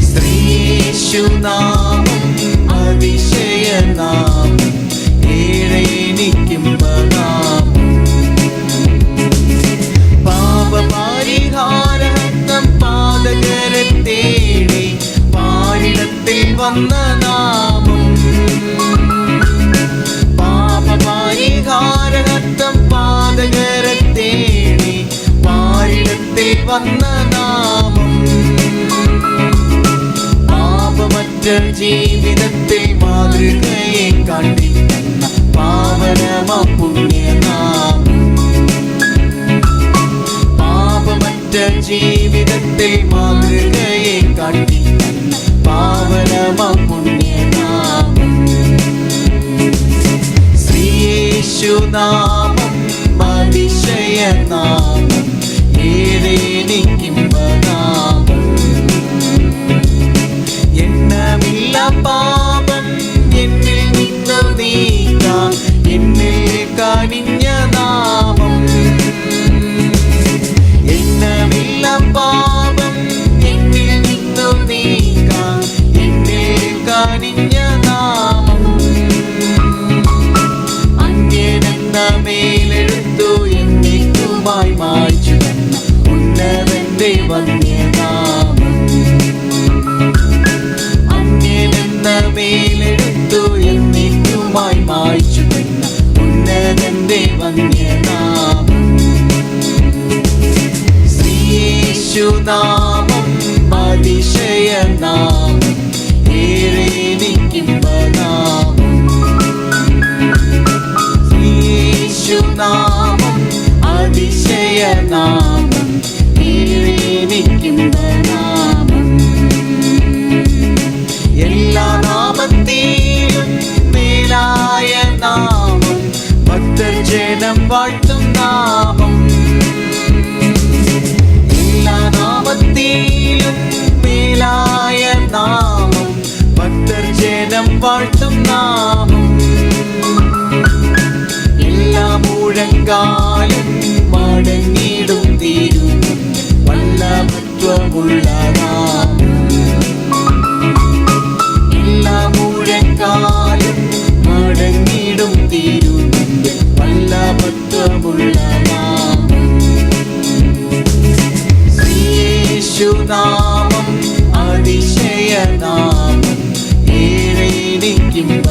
ശ്രീയേശുനാമം അതിശയനാമം ഏഴേനിക്കുംബനാമം പാപപരിഹാരാർത്ഥം പാദകരെ തേടി പാരിടത്തിൽ വന്ന നാമം പരിഹാരഹത്തം പാദകരെ തേടി പാരിടത്തിൽ വന്ന നാമം പാപമറ്റ ജീവിതത്തിൽ മാതൃകയെ കാട്ടിത്തന്ന പാവനമ പുണ്യനാമം പാപമറ്റ ജീവിതത്തിൽ മാതൃകയെ കാട്ടിത്തന്ന പാവനമ പുണ്യനാമം യേശുനാമം അതിശയനാമം ഏഴേനിക്കുംബനാമം എണ്ണമില്ല പാപം എന്നിൽ നിന്നു നീക്കാം എന്നിൽ കനിഞ്ഞ നാമം എണ്ണമില്ല പാപം എന്നിൽ നിന്നു നീക്കാം എന്നിൽ കനിഞ്ഞ നാമം മേലെടുത്തു എന്നേക്കുമായി മായ്ച്ചു തന്ന ഉന്നതന്റെ വന്യനാമം അന്യനെന്ന മേലെടുത്തു എന്നേക്കുമായി മായ്ച്ചു തന്ന ഉന്നതന്റെ വന്യനാമം ശ്രീയേശുനാമം അതിശയനാമം ഏഴേനിക്കുംബനാമം യേശുനാമം അതിശയനാമം ഏഴേനിക്കുംബനാമം എല്ലാ നാമത്തിലും മേലായ നാമം ഭക്തജനം വാഴ്ത്തും നാമം എല്ലാ നാമത്തിലും വാഴ്ത്തും നാമം, എല്ലാ മുഴങ്കാലും മടങ്ങിടും തിരുമുൻപിൽ വല്ലഭത്വമുള്ള നാമം, എല്ലാ മുഴങ്കാലും മടങ്ങിടും തിരുമുൻപിൽ വല്ലഭത്വമുള്ള നാമം, ശ്രീയേശുനാമം അതിശയനാമം, ഏഴെനിക്കിമ്പനാമം,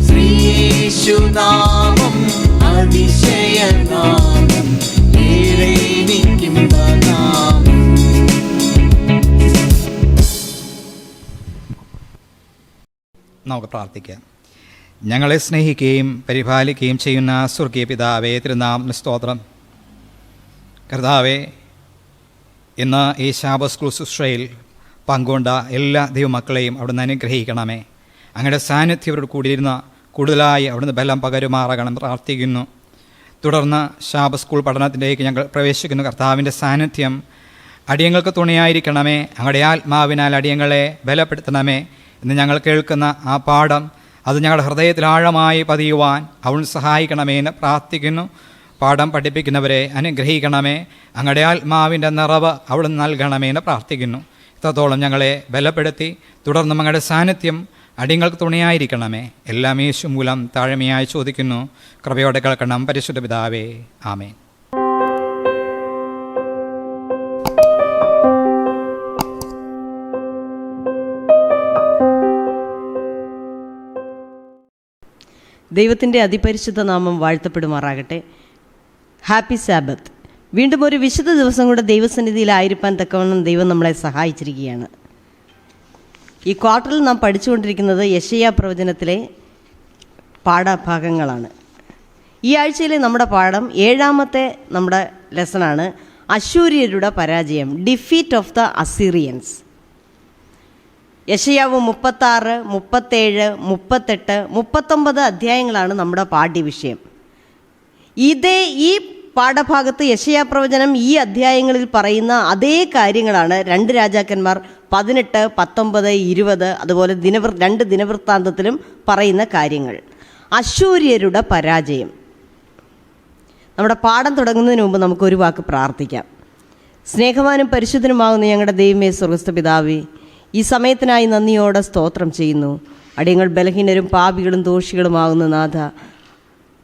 ശ്രീയേശുനാമം അതിശയനാമം, ഏഴെനിക്കിമ്പനാമം. നമുക്ക് പ്രാർത്ഥിക്കാം. ഞങ്ങളെ സ്നേഹിക്കുകയും പരിപാലിക്കുകയും ചെയ്യുന്ന സ്വർഗീയ പിതാവേ, തിരുനാമത്തിന് സ്തോത്രം. കർത്താവേ, ഇന്ന് ഈ ശാബത്ത് സ്കൂൾ ശുശ്രൂഷയിൽ പങ്കുകൊണ്ട എല്ലാ ദൈവമക്കളെയും അവിടുന്ന് അനുഗ്രഹിക്കണമേ. അങ്ങയുടെ സാന്നിധ്യവരോട് കൂടിയിരുന്ന കൂടുതലായി അവിടുന്ന് ബലം പകരുമാറാകണം പ്രാർത്ഥിക്കുന്നു. തുടർന്ന് ശാബത്ത് സ്കൂൾ പഠനത്തിലേക്ക് ഞങ്ങൾ പ്രവേശിക്കുന്നു. കർത്താവിൻ്റെ സാന്നിധ്യം അടിയങ്ങൾക്ക് തുണയായിരിക്കണമേ. അങ്ങയുടെ ആത്മാവിനാൽ അടിയങ്ങളെ ബലപ്പെടുത്തണമേ. ഇന്ന് ഞങ്ങൾ കേൾക്കുന്ന ആ പാഠം അത് ഞങ്ങളുടെ ഹൃദയത്തിൽ ആഴമായി പതിയുവാൻ അവിടുന്ന് സഹായിക്കണമേ എന്ന് പ്രാർത്ഥിക്കുന്നു. പാഠം പഠിപ്പിക്കുന്നവരെ അനുഗ്രഹിക്കണമേ. അങ്ങയുടെ ആത്മാവിൻ്റെ നിറവ് അവിടുന്ന് നൽകണമേ എന്ന് പ്രാർത്ഥിക്കുന്നു. ഇത്രത്തോളം ഞങ്ങളെ ബലപ്പെടുത്തി തുടർന്നും അങ്ങയുടെ സാന്നിധ്യം അടിയങ്ങൾക്ക് തുണയായിരിക്കണമേ. എല്ലാം യേശു മൂലം താഴ്മയായി ചോദിക്കുന്നു. കൃപയോടെ കേൾക്കണം പരിശുദ്ധ പിതാവേ. ആമേൻ. ദൈവത്തിൻ്റെ അതിപരിശുദ്ധ നാമം വാഴ്ത്തപ്പെടുമാറാകട്ടെ. Happy Sabbath. വീണ്ടും ഒരു വിശുദ്ധ ദിവസം കൂടെ ദൈവസന്നിധിയിലായിരിക്കാൻ തക്കവണ്ണം ദൈവം നമ്മളെ സഹായിച്ചിരിക്കുകയാണ്. ഈ ക്വാർട്ടറിൽ നാം പഠിച്ചുകൊണ്ടിരിക്കുന്നത് യെശയ്യാ പ്രവചനത്തിലെ പാഠഭാഗങ്ങളാണ്. ഈ ആഴ്ചയിലെ നമ്മുടെ പാഠം 7ാമത്തെ നമ്മുടെ ലെസണാണ്. അശൂര്യരുടെ പരാജയം, ഡിഫീറ്റ് ഓഫ് ദ അസീറിയൻസ്. യെശയ്യാവ് 36, 37, 38, 39 അധ്യായങ്ങളാണ് നമ്മുടെ പാഠ്യവിഷയം. ഈ പാഠഭാഗത്ത് യെശയ്യാ പ്രവചനം ഈ അധ്യായങ്ങളിൽ പറയുന്ന അതേ കാര്യങ്ങളാണ് 2 രാജാക്കന്മാർ 18, 19, 20 അതുപോലെ 2 ദിനവൃത്താന്തത്തിലും പറയുന്ന കാര്യങ്ങൾ. അശൂര്യരുടെ പരാജയം. നമ്മുടെ പാഠം തുടങ്ങുന്നതിന് മുമ്പ് നമുക്കൊരു വാക്ക് പ്രാർത്ഥിക്കാം. സ്നേഹവാനും പരിശുദ്ധനുമാകുന്ന ഞങ്ങളുടെ ദൈവമേ, സ്വർഗ്ഗസ്ഥ പിതാവേ, ഈ സമയത്തിനായി നന്ദിയോടെ സ്തോത്രം ചെയ്യുന്നു. അടിയങ്ങൾ ബലഹീനരും പാപികളും ദോഷികളുമാകുന്ന നാഥ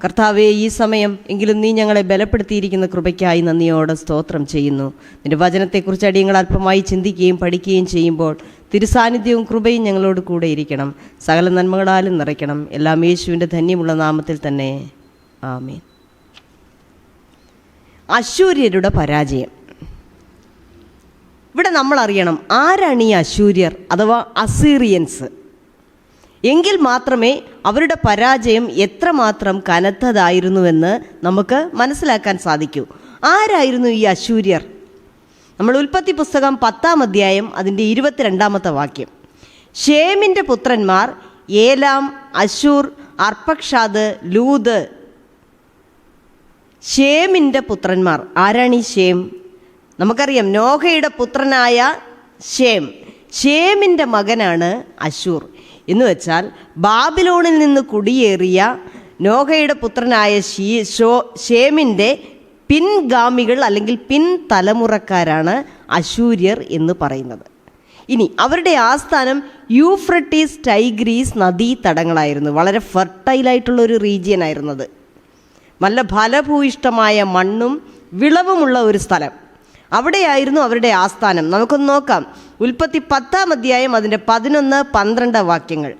കർത്താവേ, ഈ സമയം എങ്കിലും നീ ഞങ്ങളെ ബലപ്പെടുത്തിയിരിക്കുന്ന കൃപയ്ക്കായി നന്ദിയോടെ സ്തോത്രം ചെയ്യുന്നു. നിൻ്റെ വചനത്തെക്കുറിച്ച് അടിയങ്ങൾ അല്പമായി ചിന്തിക്കുകയും പഠിക്കുകയും ചെയ്യുമ്പോൾ തിരുസാന്നിധ്യവും കൃപയും ഞങ്ങളോട് കൂടെ ഇരിക്കണം. സകല നന്മകളാലും നിറയ്ക്കണം. എല്ലാം യേശുവിൻ്റെ ധന്യമുള്ള നാമത്തിൽ തന്നെ ആമേൻ. അശൂര്യരുടെ പരാജയം. ഇവിടെ നമ്മൾ അറിയണം ആരാണ് ഈ അശൂര്യർ അഥവാ അസീറിയൻസ്. എങ്കിൽ മാത്രമേ അവരുടെ പരാജയം എത്രമാത്രം കനത്തതായിരുന്നുവെന്ന് നമുക്ക് മനസ്സിലാക്കാൻ സാധിക്കൂ. ആരായിരുന്നു ഈ അശൂര്യർ? നമ്മൾ ഉൽപ്പത്തി പുസ്തകം 10-ാം അധ്യായം അതിൻ്റെ 22-ാമത്തെ വാക്യം. ഷേമിൻ്റെ പുത്രന്മാർ ഏലാം, അശൂർ, അർപ്പക്ഷാദ്, ലൂദ്. ഷേമിൻ്റെ പുത്രന്മാർ. ആരാണ് ഈ ഷേം? നമുക്കറിയാം, നോഹയുടെ പുത്രനായ ഷേം. ഷേമിൻ്റെ മകനാണ് അശൂർ. എന്ന് വെച്ചാൽ ബാബിലോണിൽ നിന്ന് കുടിയേറിയ നോഹയുടെ പുത്രനായ ഷേമിൻ്റെ പിൻഗാമികൾ അല്ലെങ്കിൽ പിൻതലമുറക്കാരാണ് അശൂര്യർ എന്ന് പറയുന്നത്. ഇനി അവരുടെ ആസ്ഥാനം യൂഫ്രട്ടീസ് ടൈഗ്രീസ് നദീതടങ്ങളായിരുന്നു. വളരെ ഫെർട്ടൈലായിട്ടുള്ളൊരു റീജിയൻ ആയിരുന്നത്. നല്ല ഫലഭൂയിഷ്ടമായ മണ്ണും വിളവുമുള്ള ഒരു സ്ഥലം. അവിടെയായിരുന്നു അവരുടെ ആസ്ഥാനം. നമുക്കൊന്ന് നോക്കാം. ഉൽപ്പത്തി 10-ാം അധ്യായം അതിൻ്റെ 11, 12 വാക്യങ്ങൾ.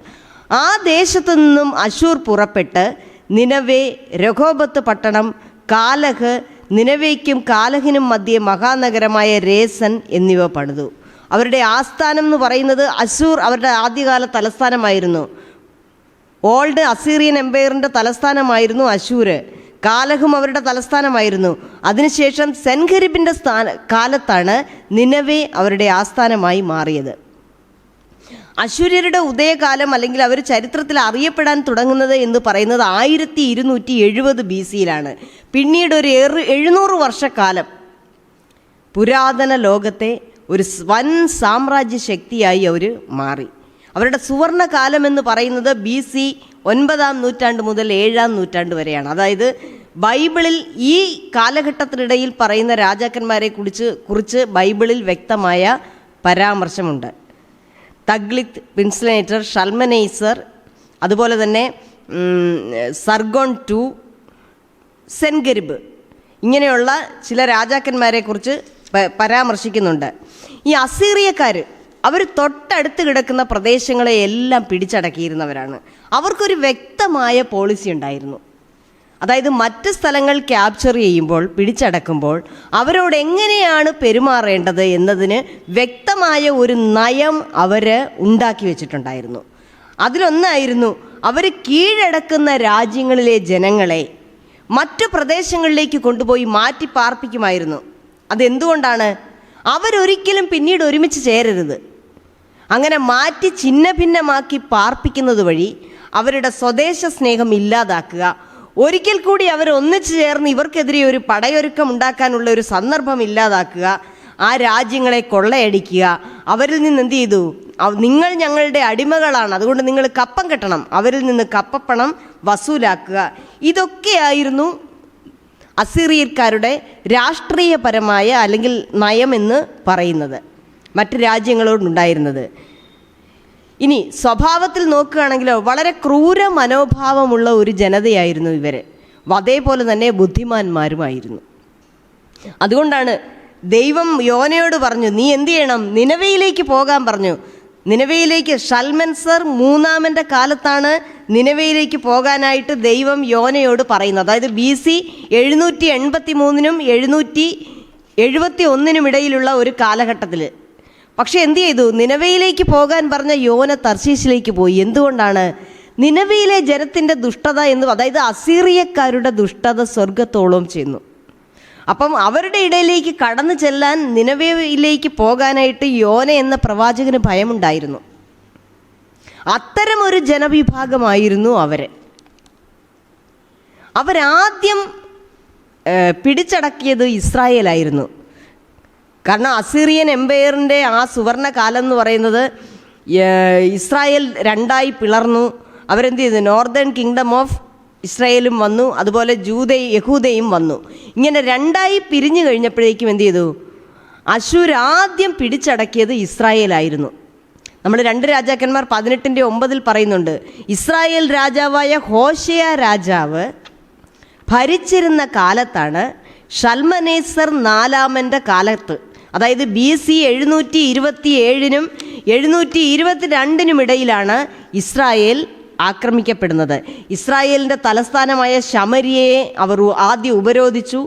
ആ ദേശത്തു നിന്നും അശൂർ പുറപ്പെട്ട് നിനവേ, രഹോബത്ത് പട്ടണം, കാലഹ്, നിനവേയ്ക്കും കാലഹിനും മധ്യേ മഹാനഗരമായ രേസൻ എന്നിവ പണിതു. അവരുടെ ആസ്ഥാനം എന്ന് പറയുന്നത് അശൂർ അവരുടെ ആദ്യകാല തലസ്ഥാനമായിരുന്നു. Old Assyrian എംപയറിൻ്റെ തലസ്ഥാനമായിരുന്നു അശൂര്. കാലഹും അവരുടെ തലസ്ഥാനമായിരുന്നു. അതിനുശേഷം സെൻഖെരിബിൻ്റെ കാലത്താണ് നിനവേ അവരുടെ ആസ്ഥാനമായി മാറിയത്. അശൂര്യരുടെ ഉദയകാലം അല്ലെങ്കിൽ അവർ ചരിത്രത്തിൽ അറിയപ്പെടാൻ തുടങ്ങുന്നത് എന്ന് പറയുന്നത് 1270 BC-യിലാണ്. പിന്നീട് ഒരു 700 വർഷക്കാലം പുരാതന ലോകത്തെ ഒരു വൻ സാമ്രാജ്യ ശക്തിയായി അവർ മാറി. അവരുടെ സുവർണ കാലമെന്ന് പറയുന്നത് BC 9-ാം നൂറ്റാണ്ട് മുതൽ 7-ാം നൂറ്റാണ്ട് വരെയാണ്. അതായത് ബൈബിളിൽ ഈ കാലഘട്ടത്തിനിടയിൽ പറയുന്ന രാജാക്കന്മാരെ കുറിച്ച് ബൈബിളിൽ വ്യക്തമായ പരാമർശമുണ്ട്. തഗ്ലിത്ത് പിൻസ്ലേറ്റർ, ഷൽമനൈസർ, അതുപോലെ തന്നെ സർഗോൺ II, സെൻഗരിബ്, ഇങ്ങനെയുള്ള ചില രാജാക്കന്മാരെക്കുറിച്ച് പരാമർശിക്കുന്നുണ്ട്. ഈ അസീറിയക്കാർ അവർ തൊട്ടടുത്ത് കിടക്കുന്ന പ്രദേശങ്ങളെ എല്ലാം പിടിച്ചടക്കിയിരുന്നവരാണ്. അവർക്കൊരു വ്യക്തമായ പോളിസി ഉണ്ടായിരുന്നു. അതായത് മറ്റ് സ്ഥലങ്ങൾ ക്യാപ്ചർ ചെയ്യുമ്പോൾ, പിടിച്ചടക്കുമ്പോൾ അവരോട് എങ്ങനെയാണ് പെരുമാറേണ്ടത് എന്നതിന് വ്യക്തമായ ഒരു നയം അവർ ഉണ്ടാക്കി വെച്ചിട്ടുണ്ടായിരുന്നു. അതിലൊന്നായിരുന്നു അവർ കീഴടക്കുന്ന രാജ്യങ്ങളിലെ ജനങ്ങളെ മറ്റു പ്രദേശങ്ങളിലേക്ക് കൊണ്ടുപോയി മാറ്റി പാർപ്പിക്കുമായിരുന്നു. അതെന്തുകൊണ്ടാണ്? അവരൊരിക്കലും പിന്നീട് ഒരുമിച്ച് ചേരരുത്. അങ്ങനെ മാറ്റി ഛിന്ന ഭിന്നമാക്കി പാർപ്പിക്കുന്നത് വഴി അവരുടെ സ്വദേശ സ്നേഹം ഇല്ലാതാക്കുക, ഒരിക്കൽ കൂടി അവർ ഒന്നിച്ചു ചേർന്ന് ഇവർക്കെതിരെ ഒരു പടയൊരുക്കം ഉണ്ടാക്കാനുള്ള ഒരു സന്ദർഭം ഇല്ലാതാക്കുക, ആ രാജ്യങ്ങളെ കൊള്ളയടിക്കുക, അവരിൽ നിന്ന് എന്ത് ചെയ്തു? നിങ്ങൾ ഞങ്ങളുടെ അടിമകളാണ്, അതുകൊണ്ട് നിങ്ങൾ കപ്പം കെട്ടണം, അവരിൽ നിന്ന് കപ്പപ്പണം വസൂലാക്കുക. ഇതൊക്കെയായിരുന്നു അസീറിയക്കാരുടെ രാഷ്ട്രീയപരമായ അല്ലെങ്കിൽ നയമെന്ന് പറയുന്നത്, മറ്റ് രാജ്യങ്ങളോടുണ്ടായിരുന്നത്. ഇനി സ്വഭാവത്തിൽ നോക്കുകയാണെങ്കിലോ വളരെ ക്രൂര മനോഭാവമുള്ള ഒരു ജനതയായിരുന്നു ഇവർ. അതേപോലെ തന്നെ ബുദ്ധിമാന്മാരുമായിരുന്നു. അതുകൊണ്ടാണ് ദൈവം യോനയോട് പറഞ്ഞു, നീ എന്ത് ചെയ്യണം? നിനവയിലേക്ക് പോകാൻ പറഞ്ഞു. നിനവയിലേക്ക് ഷൽമൻസർ 3-ാമൻ്റെ കാലത്താണ് നിനവയിലേക്ക് പോകാനായിട്ട് ദൈവം യോനയോട് പറയുന്നത്. അതായത് BC 783-നും 771-നും ഇടയിലുള്ള ഒരു കാലഘട്ടത്തിൽ. പക്ഷെ എന്ത് ചെയ്തു? നിനവയിലേക്ക് പോകാൻ പറഞ്ഞ യോന തർശീശിലേക്ക് പോയി. എന്തുകൊണ്ടാണ്? നിനവയിലെ ജനത്തിൻ്റെ ദുഷ്ടത അതായത് അസീറിയക്കാരുടെ ദുഷ്ടത സ്വർഗത്തോളം ചെന്നു. അപ്പം അവരുടെ ഇടയിലേക്ക് കടന്നു ചെല്ലാൻ, നിനവയിലേക്ക് പോകാനായിട്ട് യോന എന്ന പ്രവാചകന് ഭയമുണ്ടായിരുന്നു. അത്തരമൊരു ജനവിഭാഗമായിരുന്നു അവരാദ്യം പിടിച്ചടക്കിയത് ഇസ്രായേലായിരുന്നു. കാരണം അസീറിയൻ എംപയറിൻ്റെ ആ സുവർണ കാലം എന്ന് പറയുന്നത് ഇസ്രായേൽ 2ആയി പിളർന്നു. അവരെന്ത് ചെയ്തു? നോർത്തേൺ കിങ്ഡം ഓഫ് ഇസ്രായേലും വന്നു, അതുപോലെ യഹൂദയും വന്നു. ഇങ്ങനെ 2ആയി പിരിഞ്ഞു കഴിഞ്ഞപ്പോഴേക്കും എന്ത് ചെയ്തു? അശൂർ ആദ്യം പിടിച്ചടക്കിയത് ഇസ്രായേലായിരുന്നു. നമ്മൾ 2 രാജാക്കന്മാർ 18:9 പറയുന്നുണ്ട്, ഇസ്രായേൽ രാജാവായ ഹോശേയ രാജാവ് ഭരിച്ചിരുന്ന കാലത്താണ് ഷൽമനേസർ 4-ാമൻ്റെ കാലത്ത്, അതായത് BC 727-നും 722-നും ഇടയിലാണ് ഇസ്രായേൽ ആക്രമിക്കപ്പെടുന്നത്. ഇസ്രായേലിൻ്റെ തലസ്ഥാനമായ ശമരിയയെ അവർ ആദ്യം ഉപരോധിച്ചു.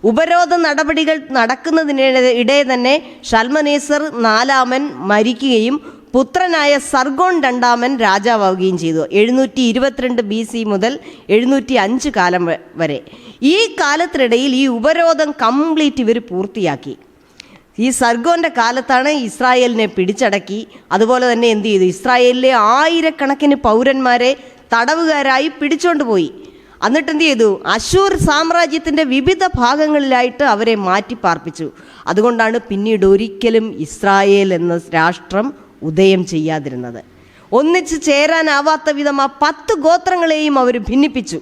ഉപരോധ നടപടികൾ നടക്കുന്നതിനിടെ തന്നെ ഷൽമനേസർ 4-ാമൻ മരിക്കുകയും പുത്രനായ സർഗോൺ 2-ാമൻ രാജാവാവുകയും ചെയ്തു. 722 BC മുതൽ 705 കാലം വരെ. ഈ കാലത്തിനിടയിൽ ഈ ഉപരോധം കംപ്ലീറ്റ് ഇവർ പൂർത്തിയാക്കി. ഈ സർഗോൻ്റെ കാലത്താണ് ഇസ്രായേലിനെ പിടിച്ചടക്കി. അതുപോലെ തന്നെ എന്ത് ചെയ്തു? ഇസ്രായേലിലെ ആയിരക്കണക്കിന് പൗരന്മാരെ തടവുകാരായി പിടിച്ചോണ്ട് പോയി. എന്നിട്ട് എന്ത് ചെയ്തു? അശൂർ സാമ്രാജ്യത്തിൻ്റെ വിവിധ ഭാഗങ്ങളിലായിട്ട് അവരെ മാറ്റി പാർപ്പിച്ചു. അതുകൊണ്ടാണ് പിന്നീട് ഒരിക്കലും ഇസ്രായേൽ എന്ന രാഷ്ട്രം ഉദയം ചെയ്യാതിരുന്നത്. ഒന്നിച്ച് ചേരാനാവാത്ത വിധം ആ 10 ഗോത്രങ്ങളെയും അവർ ഭിന്നിപ്പിച്ചു.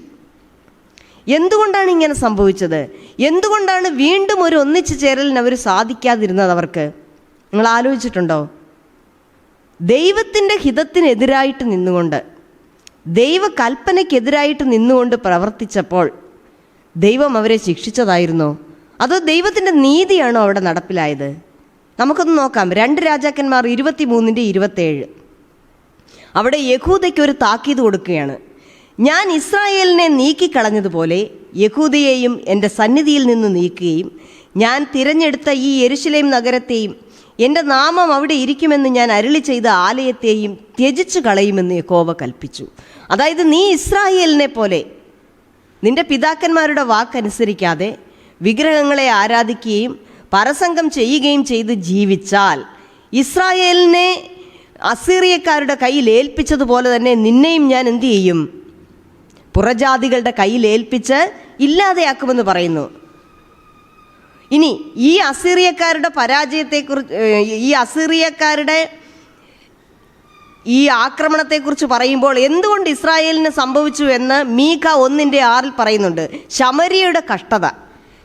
എന്തുകൊണ്ടാണ് ഇങ്ങനെ സംഭവിച്ചത്? എന്തുകൊണ്ടാണ് വീണ്ടും ഒരു ഒന്നിച്ചു ചേരലിന് അവർ സാധിക്കാതിരുന്നത്? അവർക്ക് നിങ്ങൾ ആലോചിച്ചിട്ടുണ്ടോ? ദൈവത്തിൻ്റെ ഹിതത്തിനെതിരായിട്ട് നിന്നുകൊണ്ട്, ദൈവകൽപ്പനയ്ക്കെതിരായിട്ട് നിന്നുകൊണ്ട് പ്രവർത്തിച്ചപ്പോൾ ദൈവം അവരെ ശിക്ഷിച്ചതായിരുന്നോ? അതോ ദൈവത്തിൻ്റെ നീതിയാണോ അവിടെ നടപ്പിലായത്? നമുക്കൊന്ന് നോക്കാം. 2 രാജാക്കന്മാർ 23-27. അവിടെ യഹൂദയ്ക്കൊരു താക്കീത് കൊടുക്കുകയാണ്. ഞാൻ ഇസ്രായേലിനെ നീക്കിക്കളഞ്ഞതുപോലെ യഹൂദയെയും എൻ്റെ സന്നിധിയിൽ നിന്ന് നീക്കുകയും ഞാൻ തിരഞ്ഞെടുത്ത ഈ യെരുശലേം നഗരത്തെയും എൻ്റെ നാമം അവിടെ ഇരിക്കുമെന്ന് ഞാൻ അരുളി ചെയ്ത ആലയത്തെയും ത്യജിച്ചു കളയുമെന്ന് യഹോവ കൽപ്പിച്ചു. അതായത് നീ ഇസ്രായേലിനെ പോലെ നിൻ്റെ പിതാക്കന്മാരുടെ വാക്കനുസരിക്കാതെ വിഗ്രഹങ്ങളെ ആരാധിക്കുകയും പരസംഗം ചെയ്യുകയും ചെയ്ത് ജീവിച്ചാൽ ഇസ്രായേലിനെ അസീറിയക്കാരുടെ കയ്യിൽ ഏൽപ്പിച്ചതുപോലെ തന്നെ നിന്നെയും ഞാൻ എന്തു ചെയ്യും? പുറജാതികളുടെ കയ്യിൽ ഏൽപ്പിച്ച് ഇല്ലാതെയാക്കുമെന്ന് പറയുന്നു. ഇനി ഈ അസീറിയക്കാരുടെ പരാജയത്തെക്കുറിച്ച്, ഈ അസീറിയക്കാരുടെ ഈ ആക്രമണത്തെക്കുറിച്ച് പറയുമ്പോൾ എന്തുകൊണ്ട് ഇസ്രായേലിന് സംഭവിച്ചു എന്ന് മീഖ 1:6 പറയുന്നുണ്ട്. ശമര്യയുടെ കഷ്ടത,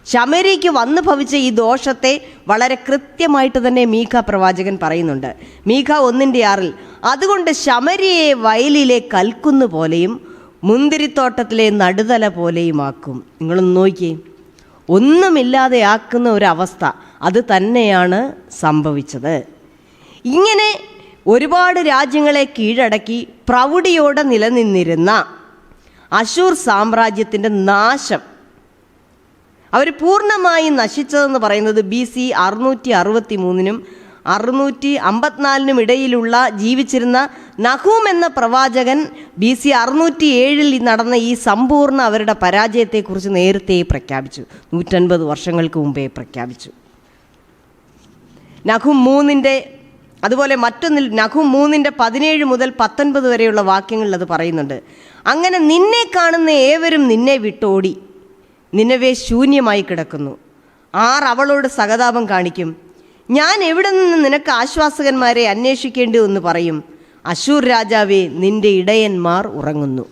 ശമര്യയ്ക്ക് വന്നു ഭവിച്ച ഈ ദോഷത്തെ വളരെ കൃത്യമായിട്ട് തന്നെ മീഖ പ്രവാചകൻ പറയുന്നുണ്ട്. മീഖ 1:6 അതുകൊണ്ട് ശമര്യയെ വയലിലെ കൽക്കുന്ന് പോലെയും മുന്തിരിത്തോട്ടത്തിലെ നടുതല പോലെയുമാക്കും. നിങ്ങളൊന്ന് നോക്കിയേ, ഒന്നുമില്ലാതെ ആക്കുന്ന ഒരവസ്ഥ, അത് തന്നെയാണ് സംഭവിച്ചത്. ഇങ്ങനെ ഒരുപാട് രാജ്യങ്ങളെ കീഴടക്കി പ്രൗഢിയോടെ നിലനിന്നിരുന്ന അശൂർ സാമ്രാജ്യത്തിൻ്റെ നാശം, അവർ പൂർണ്ണമായി നശിച്ചതെന്ന് പറയുന്നത് BC 663 654 ഇടയിലുള്ള ജീവിച്ചിരുന്ന നഹൂം എന്ന പ്രവാചകൻ BC 607 നടന്ന ഈ സമ്പൂർണ്ണ അവരുടെ പരാജയത്തെക്കുറിച്ച് നേരത്തെ പ്രഖ്യാപിച്ചു. 150 വർഷങ്ങൾക്ക് മുമ്പേ പ്രഖ്യാപിച്ചു. നഹൂം 3 അതുപോലെ മറ്റൊന്നിൽ നഹൂം 3 17 മുതൽ 19 വരെയുള്ള വാക്യങ്ങളിൽ അത് പറയുന്നുണ്ട്. അങ്ങനെ നിന്നെ കാണുന്ന ഏവരും നിന്നെ വിട്ടോടി, നിന്നവേ ശൂന്യമായി കിടക്കുന്നു. അവളോട് സഹതാപം കാണിക്കും. ഞാൻ എവിടെ നിന്ന് നിനക്ക് ആശ്വാസകന്മാരെ അന്വേഷിക്കേണ്ടു എന്ന് പറയും. അശൂർ രാജാവേ, നിന്റെ ഇടയന്മാർ ഉറങ്ങുന്നു,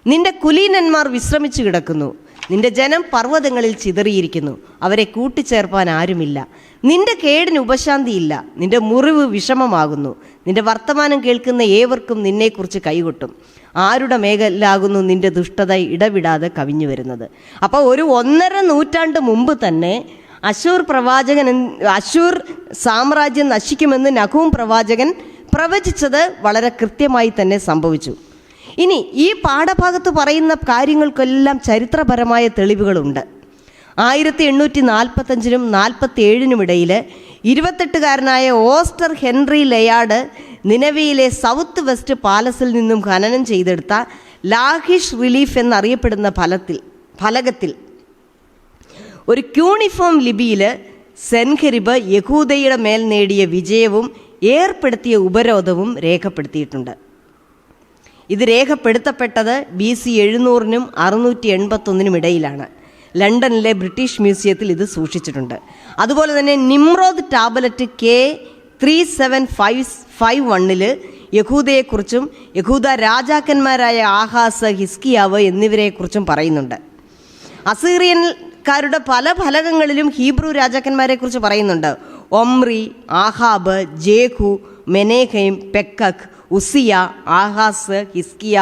നിന്റെ കുലീനന്മാർ വിശ്രമിച്ചു കിടക്കുന്നു. നിന്റെ ജനം പർവ്വതങ്ങളിൽ ചിതറിയിരിക്കുന്നു, അവരെ കൂട്ടിച്ചേർപ്പാൻ ആരുമില്ല. നിന്റെ കേടിന് ഉപശാന്തിയില്ല, നിന്റെ മുറിവ് വിഷമമാകുന്നു. നിന്റെ വർത്തമാനം കേൾക്കുന്ന ഏവർക്കും നിന്നെക്കുറിച്ച് കൈകൊട്ടും. ആരുടെ മേഖലാകുന്നു നിന്റെ ദുഷ്ടത ഇടവിടാതെ കവിഞ്ഞു വരുന്നത്. അപ്പോൾ ഒരു 1.5 നൂറ്റാണ്ട് മുമ്പ് തന്നെ അശൂർ സാമ്രാജ്യം നശിക്കുമെന്ന് നഹൂം പ്രവാചകൻ പ്രവചിച്ചത് വളരെ കൃത്യമായി തന്നെ സംഭവിച്ചു. ഇനി ഈ പാഠഭാഗത്ത് പറയുന്ന കാര്യങ്ങൾക്കെല്ലാം ചരിത്രപരമായ തെളിവുകളുണ്ട്. 1845 47 ഇടയിൽ 28-കാരനായ ഓസ്റ്റർ ഹെൻറി ലെയാർഡ് നിനവയിലെ സൗത്ത് വെസ്റ്റ് പാലസിൽ നിന്നും ഖനനം ചെയ്തെടുത്ത ലാഹിഷ് റിലീഫ് എന്നറിയപ്പെടുന്ന ഫലകത്തിൽ ഒരു ക്യൂണിഫോം ലിപിയിൽ സെൻഖെരിബ് യഹൂദയുടെ മേൽ നേടിയ വിജയവും ഏർപ്പെടുത്തിയ ഉപരോധവും രേഖപ്പെടുത്തിയിട്ടുണ്ട്. ഇത് രേഖപ്പെടുത്തപ്പെട്ടത് BC 700 681 ഇടയിലാണ്. ലണ്ടനിലെ ബ്രിട്ടീഷ് മ്യൂസിയത്തിൽ ഇത് സൂക്ഷിച്ചിട്ടുണ്ട്. അതുപോലെ തന്നെ നിമ്രോദ് ടാബ്ലറ്റ് K 3751 യഹൂദയെക്കുറിച്ചും യഹൂദ രാജാക്കന്മാരായ ആഹാസ്, ഹിസ്കിയാവ് എന്നിവരെക്കുറിച്ചും പറയുന്നുണ്ട്. അസീറിയൻകാരുടെ പല ഫലകങ്ങളിലും ഹീബ്രു രാജാക്കന്മാരെക്കുറിച്ച് പറയുന്നുണ്ട്. ഒമ്രി, ആഹാബ്, ജേഹു, മെനേഹൈം, പെക്കക്, ഉസിയ, ആഹാസ്, ഹിസ്കിയ,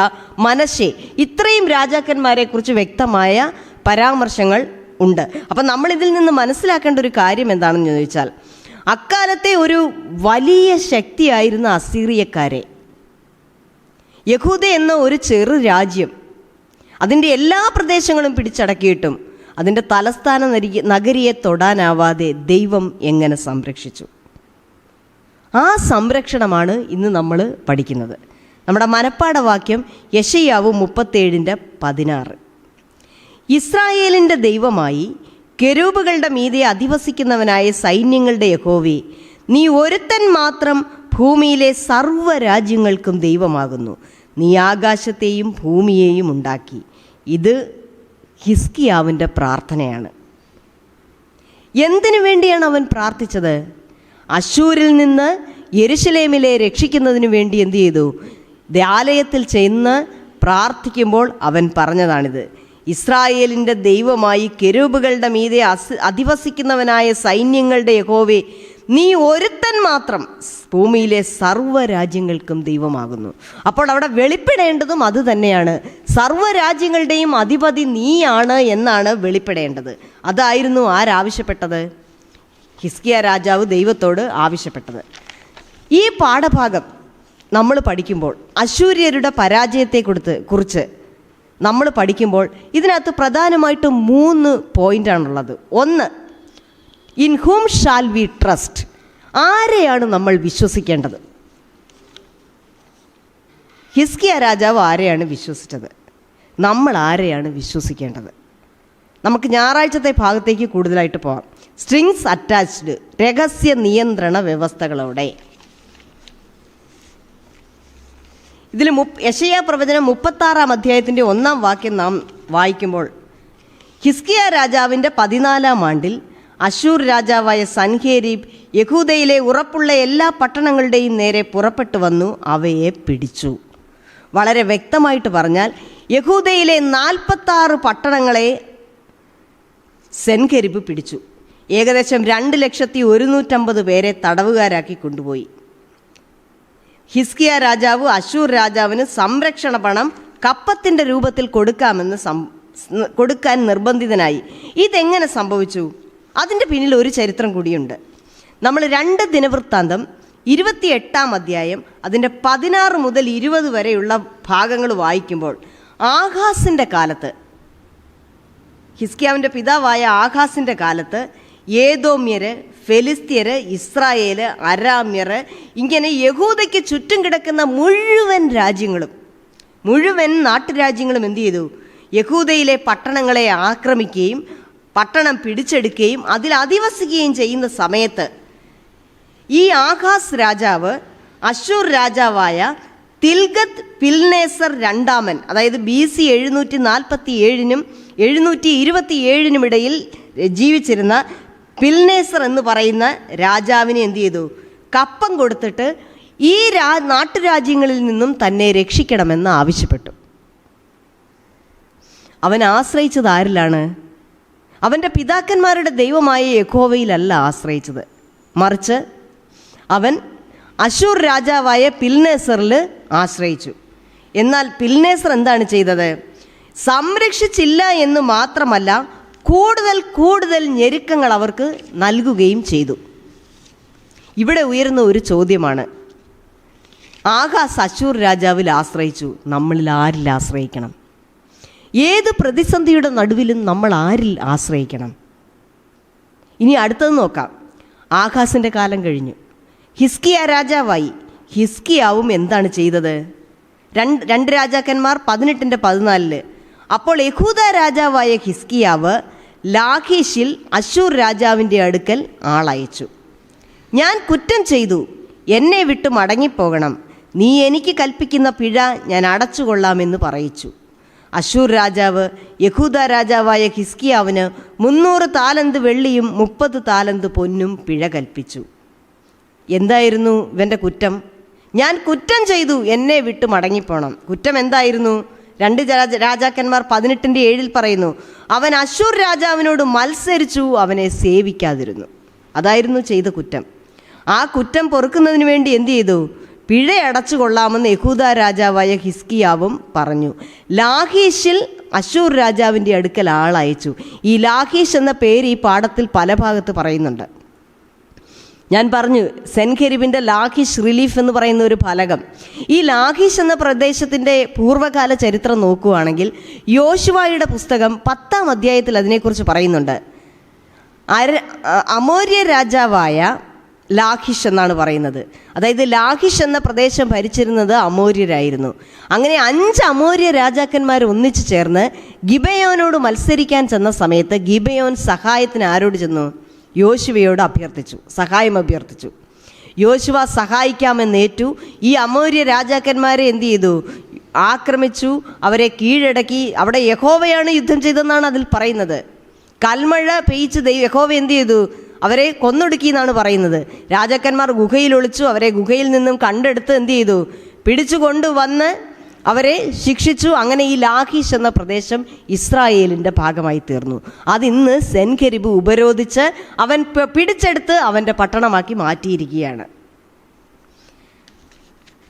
മനശ്ശെ, ഇത്രയും രാജാക്കന്മാരെക്കുറിച്ച് വ്യക്തമായ പരാമർശങ്ങൾ ഉണ്ട്. അപ്പം നമ്മളിതിൽ നിന്ന് മനസ്സിലാക്കേണ്ട ഒരു കാര്യം എന്താണെന്ന് ചോദിച്ചാൽ, അക്കാലത്തെ ഒരു വലിയ ശക്തിയായിരുന്ന അസീറിയക്കാരെ യഹൂദ എന്ന ഒരു ചെറു രാജ്യം അതിൻ്റെ എല്ലാ പ്രദേശങ്ങളും പിടിച്ചടക്കിയിട്ടും അതിൻ്റെ തലസ്ഥാന നഗരിയെ തൊടാനാവാതെ ദൈവം എങ്ങനെ സംരക്ഷിച്ചു? ആ സംരക്ഷണമാണ് ഇന്ന് നമ്മൾ പഠിക്കുന്നത്. നമ്മുടെ മനപ്പാഠവാക്യം യെശയ്യാവ് 37:16. ഇസ്രായേലിൻ്റെ ദൈവമായി കെരൂബുകളുടെ മീതെ അധിവസിക്കുന്നവനായ സൈന്യങ്ങളുടെ യഹോവേ, നീ ഒരുത്തൻ മാത്രം ഭൂമിയിലെ സർവ്വരാജ്യങ്ങൾക്കും ദൈവമാകുന്നു. നീ ആകാശത്തെയും ഭൂമിയെയും ഉണ്ടാക്കി. ഇത് ഹിസ്കിയാവിൻ്റെ പ്രാർത്ഥനയാണ്. എന്തിനു വേണ്ടിയാണ് അവൻ പ്രാർത്ഥിച്ചത്? അശൂരിൽ നിന്ന് യെരുശലേമിലെ രക്ഷിക്കുന്നതിന് വേണ്ടി എന്തു ചെയ്തു? ആലയത്തിൽ ചെന്ന് പ്രാർത്ഥിക്കുമ്പോൾ അവൻ പറഞ്ഞതാണിത്. ഇസ്രായേലിൻ്റെ ദൈവമായി കെരൂബുകളുടെ മീതെ അധിവസിക്കുന്നവനായ സൈന്യങ്ങളുടെ യഹോവേ, നീ ഒരുത്തൻ മാത്രം ഭൂമിയിലെ സർവ്വരാജ്യങ്ങൾക്കും ദൈവമാകുന്നു. അപ്പോൾ അവിടെ വെളിപ്പെടേണ്ടതും അത് തന്നെയാണ്. സർവ്വരാജ്യങ്ങളുടെയും അധിപതി നീയാണ് എന്നാണ് വെളിപ്പെടേണ്ടത്. അതായിരുന്നു ആരാവശ്യപ്പെട്ടത്? ഹിസ്കിയ രാജാവ് ദൈവത്തോട് ആവശ്യപ്പെട്ടത്. ഈ പാഠഭാഗം നമ്മൾ പഠിക്കുമ്പോൾ അശൂര്യരുടെ പരാജയത്തെക്കുറിച്ച് നമ്മൾ പഠിക്കുമ്പോൾ ഇതിനകത്ത് പ്രധാനമായിട്ടും 3 പോയിൻ്റാണുള്ളത്. ഒന്ന്, ഇൻ ഹൂം ഷാൽ വി ട്രസ്റ്റ്? ആരെയാണ് നമ്മൾ വിശ്വസിക്കേണ്ടത്? ഹിസ്കിയ രാജാവ് ആരെയാണ് വിശ്വസിച്ചത്? നമ്മൾ ആരെയാണ് വിശ്വസിക്കേണ്ടത്? നമുക്ക് ഞായറാഴ്ചത്തെ ഭാഗത്തേക്ക് കൂടുതലായിട്ട് പോകാം. സ്ട്രിങ്സ് അറ്റാച്ച്ഡ്, രഹസ്യ നിയന്ത്രണ വ്യവസ്ഥകളോടെ. ഇതിൽ യെശയ്യാ പ്രവചനം 36-ാം അധ്യായത്തിൻ്റെ 1-ാം വാക്യം നാം വായിക്കുമ്പോൾ, ഹിസ്കിയ രാജാവിൻ്റെ 14-ാം ആണ്ടിൽ അശൂർ രാജാവായ സൻഹേരീബ് യഹൂദയിലെ ഉറപ്പുള്ള എല്ലാ പട്ടണങ്ങളുടെയും നേരെ പുറപ്പെട്ടു വന്നു അവയെ പിടിച്ചു. വളരെ വ്യക്തമായിട്ട് പറഞ്ഞാൽ യഹൂദയിലെ 46 പട്ടണങ്ങളെ സെൻഹെരീബ് പിടിച്ചു. ഏകദേശം 2,150,000 പേരെ തടവുകാരാക്കി കൊണ്ടുപോയി. ഹിസ്കിയ രാജാവ് അശൂർ രാജാവിന് സംരക്ഷണ പണം കപ്പത്തിൻ്റെ രൂപത്തിൽ കൊടുക്കാൻ നിർബന്ധിതനായി. ഇതെങ്ങനെ സംഭവിച്ചു? അതിൻ്റെ പിന്നിൽ ഒരു ചരിത്രം കൂടിയുണ്ട്. നമ്മൾ 2 ദിനവൃത്താന്തം 28-ാം അധ്യായം അതിൻ്റെ 16 മുതൽ 20 വരെയുള്ള ഭാഗങ്ങൾ വായിക്കുമ്പോൾ ആഹാസിൻ്റെ കാലത്ത്, ഹിസ്കിയാവിൻ്റെ പിതാവായ ആഹാസിൻ്റെ കാലത്ത് ഏദോമ്യര്, ഫെലിസ്ത്യര്, ഇസ്രായേല്, അരാമ്യര്, ഇങ്ങനെ യഹൂദയ്ക്ക് ചുറ്റും കിടക്കുന്ന മുഴുവൻ നാട്ടുരാജ്യങ്ങളും എന്തു ചെയ്തു? യഹൂദയിലെ പട്ടണങ്ങളെ ആക്രമിക്കുകയും പട്ടണം പിടിച്ചെടുക്കുകയും അതിൽ അധിവസിക്കുകയും ചെയ്യുന്ന സമയത്ത് ഈ ആഹാസ് രാജാവ് അശൂർ രാജാവായ തിൽഗത് പിൽനേസർ രണ്ടാമൻ, അതായത് BC 747-നും 727-നും ഇടയിൽ ജീവിച്ചിരുന്ന പിൽനേസർ എന്ന് പറയുന്ന രാജാവിനെ എന്തു ചെയ്തു? കപ്പം കൊടുത്തിട്ട് ഈ നാട്ടുരാജ്യങ്ങളിൽ നിന്നും തന്നെ രക്ഷിക്കണമെന്ന് ആവശ്യപ്പെട്ടു. അവൻ ആശ്രയിച്ചത് ആരിലാണ്? അവൻ്റെ പിതാക്കന്മാരുടെ ദൈവമായ യഹോവയിലല്ല ആശ്രയിച്ചത്, മറിച്ച് അവൻ അശൂർ രാജാവായ പിൽനേസറിൽ ആശ്രയിച്ചു. എന്നാൽ പിൽനേസർ എന്താണ് ചെയ്തത്? സംരക്ഷിച്ചില്ല എന്ന് മാത്രമല്ല, കൂടുതൽ ഞെരുക്കങ്ങൾ അവർക്ക് നൽകുകയും ചെയ്തു. ഇവിടെ ഉയരുന്ന ഒരു ചോദ്യമാണ്, ആഹാസ് അശൂർ രാജാവിൽ ആശ്രയിച്ചു, നമ്മളിൽ ആരിൽ ആശ്രയിക്കണം? ഏത് പ്രതിസന്ധിയുടെ നടുവിലും നമ്മൾ ആരിൽ ആശ്രയിക്കണം? ഇനി അടുത്തത് നോക്കാം. ആഹാസിൻ്റെ കാലം കഴിഞ്ഞു, ഹിസ്കിയ രാജാവായി. ഹിസ്കിയാവും എന്താണ് ചെയ്തത്? 2 രാജാക്കന്മാർ 18-14. അപ്പോൾ യഹൂദ രാജാവായ ഹിസ്കിയാവ് ലാഖീഷിൽ അശൂർ രാജാവിൻ്റെ അടുക്കൽ ആളയച്ചു. ഞാൻ കുറ്റം ചെയ്തു, എന്നെ വിട്ട് മടങ്ങിപ്പോകണം, നീ എനിക്ക് കൽപ്പിക്കുന്ന പിഴ ഞാൻ അടച്ചുകൊള്ളാമെന്ന് പറയിച്ചു. അശൂർ രാജാവ് യഹൂദ രാജാവായ ഹിസ്കിയാവിന് 300 താലന്ത് വെള്ളിയും 30 താലന്ത് പൊന്നും പിഴ കൽപ്പിച്ചു. എന്തായിരുന്നു ഇവൻ്റെ കുറ്റം? ഞാൻ കുറ്റം ചെയ്തു, എന്നെ വിട്ട് മടങ്ങിപ്പോണം. കുറ്റം എന്തായിരുന്നു? 2 രാജാക്കന്മാർ 18-7 പറയുന്നു, അവൻ അശൂർ രാജാവിനോട് മത്സരിച്ചു, അവനെ സേവിക്കാതിരുന്നു. അതായിരുന്നു ചെയ്ത കുറ്റം. ആ കുറ്റം പൊറുക്കുന്നതിന് വേണ്ടി എന്തു ചെയ്തു? പിഴ അടച്ചു കൊള്ളാമെന്ന് യഹൂദ രാജാവായ ഹിസ്കിയാവും പറഞ്ഞു. ലാഖീഷിൽ അശൂർ രാജാവിൻ്റെ അടുക്കൽ ആളയച്ചു. ഈ ലാഖീഷ് എന്ന പേര് ഈ പാഠത്തിൽ പല ഭാഗത്ത് പറയുന്നുണ്ട്. ഞാൻ പറഞ്ഞു, സെൻഹെരീബിൻ്റെ ലാഖീഷ് റിലീഫ് എന്ന് പറയുന്ന ഒരു ഫലകം. ഈ ലാഖീഷ് എന്ന പ്രദേശത്തിൻ്റെ പൂർവ്വകാല ചരിത്രം നോക്കുകയാണെങ്കിൽ യോശുവായുടെ പുസ്തകം 10-ാം അധ്യായത്തിൽ അതിനെക്കുറിച്ച് പറയുന്നുണ്ട്. അമോര്യ രാജാവായ ലാഖീഷ് എന്നാണ് പറയുന്നത്. അതായത് ലാഖീഷ് എന്ന പ്രദേശം ഭരിച്ചിരുന്നത് അമോര്യരായിരുന്നു. അങ്ങനെ 5 അമോര്യ രാജാക്കന്മാർ ഒന്നിച്ചു ചേർന്ന് ഗിബയോനോട് മത്സരിക്കാൻ ചെന്ന സമയത്ത് ഗിബയോൻ സഹായത്തിന് ആരോട് ചെന്നു? യോശുവയോട് സഹായം അഭ്യർത്ഥിച്ചു. യോശുവ സഹായിക്കാമെന്നേറ്റു. ഈ അമോര്യ രാജാക്കന്മാരെ എന്തു ചെയ്തു? ആക്രമിച്ചു, അവരെ കീഴടക്കി. അവിടെ യഹോവയാണ് യുദ്ധം ചെയ്തതെന്നാണ് അതിൽ പറയുന്നത്. കൽമഴ പെയ്ച്ച് യഹോവ എന്തു ചെയ്തു? അവരെ കൊന്നൊടുക്കി എന്നാണ് പറയുന്നത്. രാജാക്കന്മാർ ഗുഹയിൽ ഒളിച്ചു. അവരെ ഗുഹയിൽ നിന്നും കണ്ടെടുത്ത് എന്തു ചെയ്തു? പിടിച്ചു കൊണ്ടുവന്ന് അവരെ ശിക്ഷിച്ചു. അങ്ങനെ ഈ ലാഖീഷ് എന്ന പ്രദേശം ഇസ്രായേലിൻ്റെ ഭാഗമായി തീർന്നു. അതിന്ന് സെൻഹെരീബ് ഉപരോധിച്ച് അവൻ പിടിച്ചെടുത്ത് അവൻ്റെ പട്ടണമാക്കി മാറ്റിയിരിക്കുകയാണ്.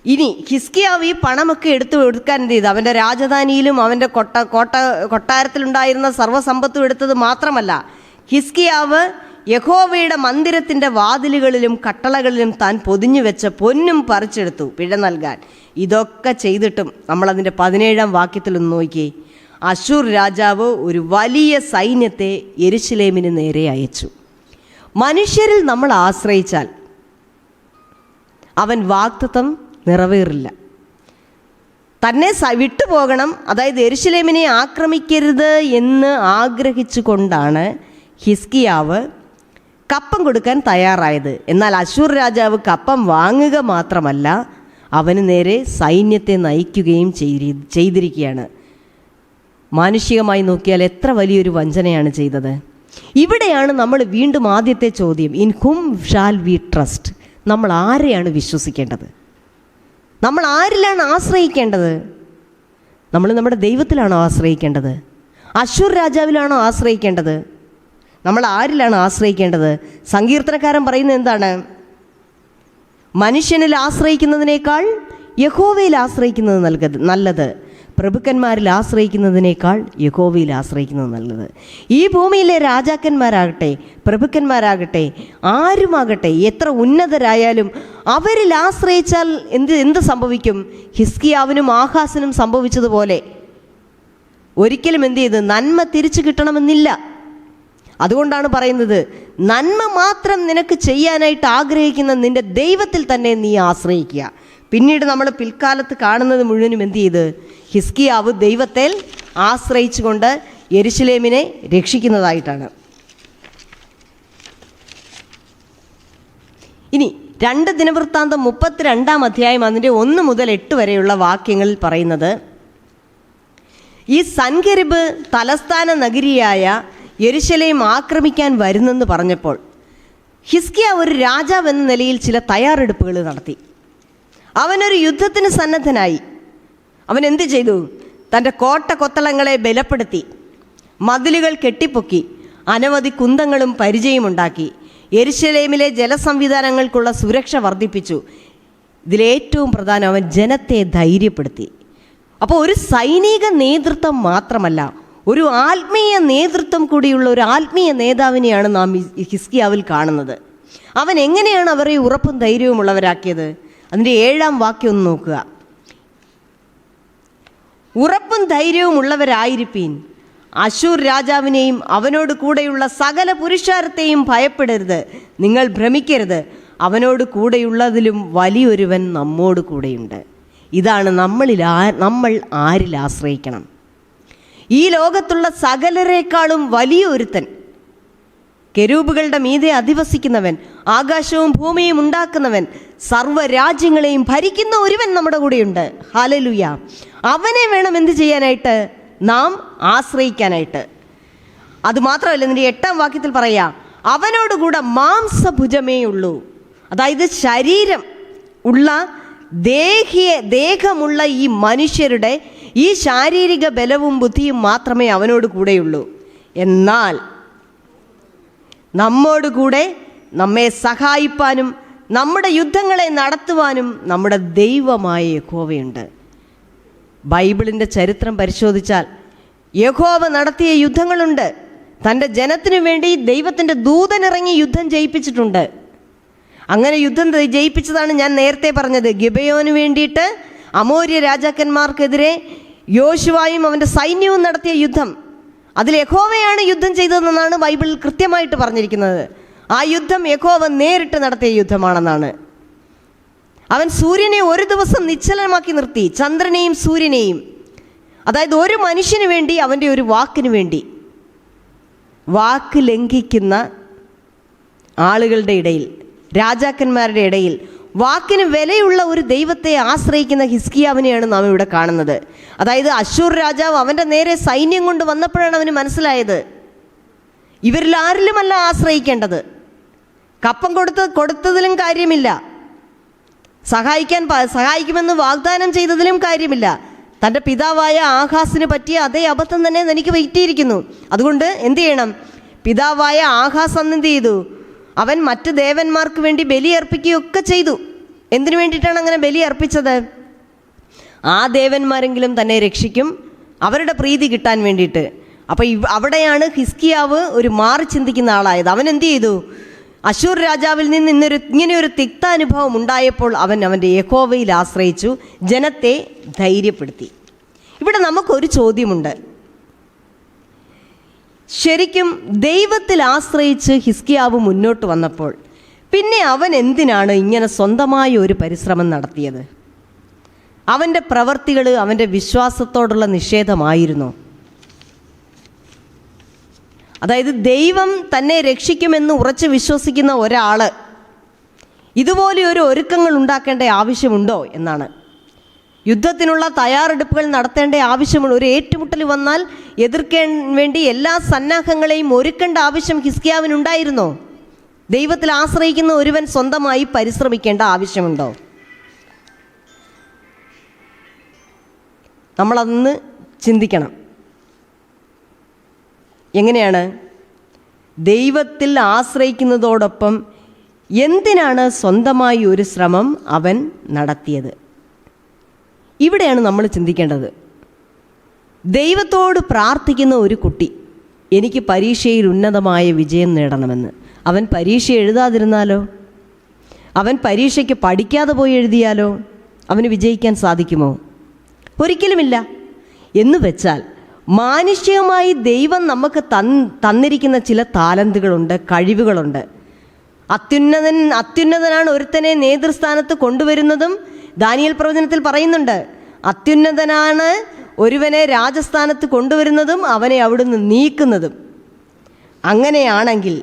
ഇനി ഹിസ്കിയാവ് ഈ പണമൊക്കെ എടുക്കാൻ എന്ത് ചെയ്തു? അവൻ്റെ രാജധാനിയിലും അവൻ്റെ കൊട്ടാരത്തിലുണ്ടായിരുന്ന സർവ്വസമ്പത്തും എടുത്തത് മാത്രമല്ല, ഹിസ്കിയാവ് യഹോവയുടെ മന്ദിരത്തിൻ്റെ വാതിലുകളിലും കട്ടളകളിലും താൻ പൊതിഞ്ഞു വെച്ച പൊന്നും പറിച്ചെടുത്തു പിഴ നൽകാൻ. ഇതൊക്കെ ചെയ്തിട്ടും നമ്മളതിൻ്റെ 17-ാം വാക്യത്തിലൊന്ന് നോക്കി. അശൂർ രാജാവ് ഒരു വലിയ സൈന്യത്തെ യെരുശലേമിന് നേരെ അയച്ചു. മനുഷ്യരിൽ നമ്മൾ ആശ്രയിച്ചാൽ അവൻ വാഗ്ദത്തം നിറവേറില്ല. തന്നെ വിട്ടുപോകണം, അതായത് യെരുശലേമിനെ ആക്രമിക്കരുത് എന്ന് ആഗ്രഹിച്ചു കൊണ്ടാണ് ഹിസ്കിയാവ് കപ്പം കൊടുക്കാൻ തയ്യാറായത്. എന്നാൽ അശൂർ രാജാവ് കപ്പം വാങ്ങുക മാത്രമല്ല, അവന് നേരെ സൈന്യത്തെ നയിക്കുകയും ചെയ്തിരിക്കുകയാണ്. മാനുഷികമായി നോക്കിയാൽ എത്ര വലിയൊരു വഞ്ചനയാണ് ചെയ്തത്. ഇവിടെയാണ് നമ്മൾ വീണ്ടും ആദ്യത്തെ ചോദ്യം, in whom shall we trust? നമ്മൾ ആരെയാണ് വിശ്വസിക്കേണ്ടത്? നമ്മൾ ആരിലാണ് ആശ്രയിക്കേണ്ടത്? നമ്മൾ നമ്മുടെ ദൈവത്തിലാണോ ആശ്രയിക്കേണ്ടത്? അശ്ശൂർ രാജാവിലാണോ ആശ്രയിക്കേണ്ടത്? നമ്മൾ ആരിലാണ് ആശ്രയിക്കേണ്ടത്? സങ്കീർത്തനക്കാരൻ പറയുന്നത് എന്താണ്? മനുഷ്യനിൽ ആശ്രയിക്കുന്നതിനേക്കാൾ യഹോവയിൽ ആശ്രയിക്കുന്നത് നല്ലത്, പ്രഭുക്കന്മാരിൽ ആശ്രയിക്കുന്നതിനേക്കാൾ യഹോവയിൽ ആശ്രയിക്കുന്നത് നല്ലത്. ഈ ഭൂമിയിലെ രാജാക്കന്മാരാകട്ടെ, പ്രഭുക്കന്മാരാകട്ടെ, ആരുമാകട്ടെ, എത്ര ഉന്നതരായാലും അവരിൽ ആശ്രയിച്ചാൽ എന്ത് സംഭവിക്കും? ഹിസ്കിയാവിനും ആഹാസിനും സംഭവിച്ചതുപോലെ ഒരിക്കലും എന്ത് ചെയ്ത് നന്മ തിരിച്ചു കിട്ടണമെന്നില്ല. അതുകൊണ്ടാണ് പറയുന്നത്, നന്മ മാത്രം നിനക്ക് ചെയ്യാനായിട്ട് ആഗ്രഹിക്കുന്ന നിൻ്റെ ദൈവത്തിൽ തന്നെ നീ ആശ്രയിക്കുക. പിന്നീട് നമ്മൾ പിൽക്കാലത്ത് കാണുന്നത് മുഴുവനും എന്ത് ചെയ്ത്, ഹിസ്കിയാവ് ദൈവത്തിൽ ആശ്രയിച്ചുകൊണ്ട് യെരുശലേമിനെ രക്ഷിക്കുന്നതായിട്ടാണ്. ഇനി 2 ദിനവൃത്താന്തം 32-ാം അധ്യായം അതിൻ്റെ 1 മുതൽ 8 വരെയുള്ള വാക്യങ്ങളിൽ പറയുന്നത്, ഈ സൻകെരിബ് തലസ്ഥാന നഗരിയായ യെരുശലേം ആക്രമിക്കാൻ വരുന്നെന്ന് പറഞ്ഞപ്പോൾ ഹിസ്കിയാവ് ഒരു രാജാവ് എന്ന നിലയിൽ ചില തയ്യാറെടുപ്പുകൾ നടത്തി. അവനൊരു യുദ്ധത്തിന് സന്നദ്ധനായി. അവൻ എന്ത് ചെയ്തു? തൻ്റെ കോട്ട കൊത്തളങ്ങളെ ബലപ്പെടുത്തി, മതിലുകൾ കെട്ടിപ്പൊക്കി, അനവധി കുന്തങ്ങളും പരിചയമുണ്ടാക്കി, യെരുശലേമിലെ ജലസംവിധാനങ്ങൾക്കുള്ള സുരക്ഷ വർദ്ധിപ്പിച്ചു. ഇതിലേറ്റവും പ്രധാനം, അവൻ ജനത്തെ ധൈര്യപ്പെടുത്തി. അപ്പോൾ ഒരു സൈനിക നേതൃത്വം മാത്രമല്ല, ഒരു ആത്മീയ നേതൃത്വം കൂടിയുള്ള ഒരു ആത്മീയ നേതാവിനെയാണ് നാം ഹിസ്കിയാവിൽ കാണുന്നത്. അവൻ എങ്ങനെയാണ് അവരെ ഉറപ്പും ധൈര്യവും ഉള്ളവരാക്കിയത്? അതിൻ്റെ 7-ാം വാക്യം ഒന്ന് നോക്കുക. ഉറപ്പും ധൈര്യവും ഉള്ളവരായിരിപ്പീൻ, അശ്ശൂർ രാജാവിനെയും അവനോട് കൂടെയുള്ള സകല പുരുഷാരത്തെയും ഭയപ്പെടരുത്, നിങ്ങൾ ഭ്രമിക്കരുത്, അവനോട് കൂടെയുള്ളതിലും വലിയൊരുവൻ നമ്മോട് കൂടെയുണ്ട്. ഇതാണ് നമ്മൾ ആരിൽ ആശ്രയിക്കണം? ഈ ലോകത്തുള്ള സകലരെക്കാളും വലിയ ഒരുത്തൻ, കെരൂബുകളുടെ മീതെ അധിവസിക്കുന്നവൻ, ആകാശവും ഭൂമിയും ഉണ്ടാക്കുന്നവൻ, സർവ്വരാജ്യങ്ങളെയും ഭരിക്കുന്ന ഒരുവൻ നമ്മുടെ കൂടെയുണ്ട്. ഹല്ലേലൂയ! അവനെ വേണം എന്ത് ചെയ്യാനായിട്ട്? നാം ആശ്രയിക്കാനായിട്ട്. അതുമാത്രമല്ല, ഇതിൻ്റെ 8-ാം വാക്യത്തിൽ പറയാം, അവനോടുകൂടെ മാംസഭുജമേ ഉള്ളൂ. അതായത് ശരീരം ഉള്ള ദേഹമുള്ള ഈ മനുഷ്യരുടെ ഈ ശാരീരിക ബലവും ബുദ്ധിയും മാത്രമേ അവനോട് കൂടെയുള്ളൂ. എന്നാൽ നമ്മോടുകൂടെ നമ്മെ സഹായിപ്പാനും നമ്മുടെ യുദ്ധങ്ങളെ നടത്തുവാനും നമ്മുടെ ദൈവമായ യഹോവയുണ്ട്. ബൈബിളിൻ്റെ ചരിത്രം പരിശോധിച്ചാൽ യഹോവ നടത്തിയ യുദ്ധങ്ങളുണ്ട്. തൻ്റെ ജനത്തിനു വേണ്ടി ദൈവത്തിൻ്റെ ദൂതനിറങ്ങി യുദ്ധം ജയിപ്പിച്ചിട്ടുണ്ട്. അങ്ങനെ യുദ്ധം ജയിപ്പിച്ചതാണ് ഞാൻ നേരത്തെ പറഞ്ഞത്. ഗിബെയോന് വേണ്ടിയിട്ട് അമോര്യ രാജാക്കന്മാർക്കെതിരെ യോശുവായും അവൻ്റെ സൈന്യവും നടത്തിയ യുദ്ധം, അതിൽ യഹോവയാണ് യുദ്ധം ചെയ്തതെന്നാണ് ബൈബിളിൽ കൃത്യമായിട്ട് പറഞ്ഞിരിക്കുന്നത്. ആ യുദ്ധം യഹോവ നേരിട്ട് നടത്തിയ യുദ്ധമാണെന്നാണ്. അവൻ സൂര്യനെ ഒരു ദിവസം നിശ്ചലമാക്കി നിർത്തി, ചന്ദ്രനെയും സൂര്യനെയും. അതായത് ഒരു മനുഷ്യന് വേണ്ടി, അവൻ്റെ ഒരു വാക്കിന് വേണ്ടി. വാക്ക് ലംഘിക്കുന്ന ആളുകളുടെ ഇടയിൽ, രാജാക്കന്മാരുടെ ഇടയിൽ വാക്കിന് വിലയുള്ള ഒരു ദൈവത്തെ ആശ്രയിക്കുന്ന ഹിസ്കിയാവിനെയാണ് നാം ഇവിടെ കാണുന്നത്. അതായത് അശ്ശൂർ രാജാവ് അവൻ്റെ നേരെ സൈന്യം കൊണ്ട് വന്നപ്പോഴാണ് അവന് മനസ്സിലായത്, ഇവരിൽ ആരിലുമല്ല ആശ്രയിക്കേണ്ടത്. കപ്പം കൊടുത്തതിലും കാര്യമില്ല, സഹായിക്കുമെന്ന് വാഗ്ദാനം ചെയ്തതിലും കാര്യമില്ല. തൻ്റെ പിതാവായ ആഹാസിന് പറ്റിയ അതേ അബദ്ധം തന്നെ തനിക്ക് പറ്റിയിരിക്കുന്നു. അതുകൊണ്ട് എന്ത് ചെയ്യണം? പിതാവായ ആഹാസ് അന്ന് എന്ത് ചെയ്തു? അവൻ മറ്റ് ദേവന്മാർക്ക് വേണ്ടി ബലി അർപ്പിക്കുകയൊക്കെ ചെയ്തു. എന്തിനു വേണ്ടിയിട്ടാണ് അങ്ങനെ ബലി അർപ്പിച്ചത്? ആ ദേവന്മാരെങ്കിലും തന്നെ രക്ഷിക്കും, അവരുടെ പ്രീതി കിട്ടാൻ വേണ്ടിയിട്ട്. അപ്പോൾ അവിടെയാണ് ഹിസ്കിയാവ് ഒരു മാറി ചിന്തിക്കുന്ന ആളായത്. അവൻ എന്ത് ചെയ്തു? അശ്ശൂർ രാജാവിൽ നിന്ന് ഇങ്ങനെയൊരു തിക്താനുഭവം ഉണ്ടായപ്പോൾ അവൻ്റെ യഹോവയിൽ ആശ്രയിച്ചു, ജനത്തെ ധൈര്യപ്പെടുത്തി. ഇവിടെ നമുക്കൊരു ചോദ്യമുണ്ട്. ശരിക്കും ദൈവത്തിൽ ആശ്രയിച്ച് ഹിസ്കിയാവ് മുന്നോട്ട് വന്നപ്പോൾ പിന്നെ അവൻ എന്തിനാണ് ഇങ്ങനെ സ്വന്തമായ ഒരു പരിശ്രമം നടത്തിയത്? അവൻ്റെ പ്രവർത്തികൾ അവൻ്റെ വിശ്വാസത്തോടുള്ള നിഷേധമായിരുന്നു. അതായത് ദൈവം തന്നെ രക്ഷിക്കുമെന്ന് ഉറച്ചു വിശ്വസിക്കുന്ന ഒരാൾ ഇതുപോലെ ഒരു ഒരുക്കങ്ങൾ ഉണ്ടാക്കേണ്ട ആവശ്യമുണ്ടോ എന്നാണ്. യുദ്ധത്തിനുള്ള തയ്യാറെടുപ്പുകൾ നടത്തേണ്ട ആവശ്യമുള്ള ഒരു ഏറ്റുമുട്ടൽ വന്നാൽ എതിർക്കാൻ വേണ്ടി എല്ലാ സന്നാഹങ്ങളെയും ഒരുക്കേണ്ട ആവശ്യം ഹിസ്കിയാവിനുണ്ടായിരുന്നോ? ദൈവത്തിൽ ആശ്രയിക്കുന്ന ഒരുവൻ സ്വന്തമായി പരിശ്രമിക്കേണ്ട ആവശ്യമുണ്ടോ? നമ്മളതൊന്ന് ചിന്തിക്കണം. എങ്ങനെയാണ് ദൈവത്തിൽ ആശ്രയിക്കുന്നതോടൊപ്പം എന്തിനാണ് സ്വന്തമായി ഒരു ശ്രമം അവൻ നടത്തിയത്? ഇവിടെയാണ് നമ്മൾ ചിന്തിക്കേണ്ടത്. ദൈവത്തോട് പ്രാർത്ഥിക്കുന്ന ഒരു കുട്ടി, എനിക്ക് പരീക്ഷയിൽ ഉന്നതമായ വിജയം നേടണമെന്ന്. അവൻ പരീക്ഷ എഴുതാതിരുന്നാലോ? അവൻ പരീക്ഷയ്ക്ക് പഠിക്കാതെ പോയി എഴുതിയാലോ അവന് വിജയിക്കാൻ സാധിക്കുമോ? ഒരിക്കലുമില്ല. എന്ന് വെച്ചാൽ മാനുഷികമായി ദൈവം നമുക്ക് തന്നിരിക്കുന്ന ചില താലന്തുകളുണ്ട്, കഴിവുകളുണ്ട്. അത്യുന്നതനാണ് ഒരുത്തനെ നേതൃസ്ഥാനത്ത് കൊണ്ടുവരുന്നതും ദാനിയേൽ പ്രവചനത്തിൽ പറയുന്നുണ്ട്. അത്യുന്നതനാണ് ഒരുവനെ രാജസ്ഥാനത്ത് കൊണ്ടുവരുന്നതും അവനെ അവിടുന്ന് നീക്കുന്നതും. അങ്ങനെയാണെങ്കിൽ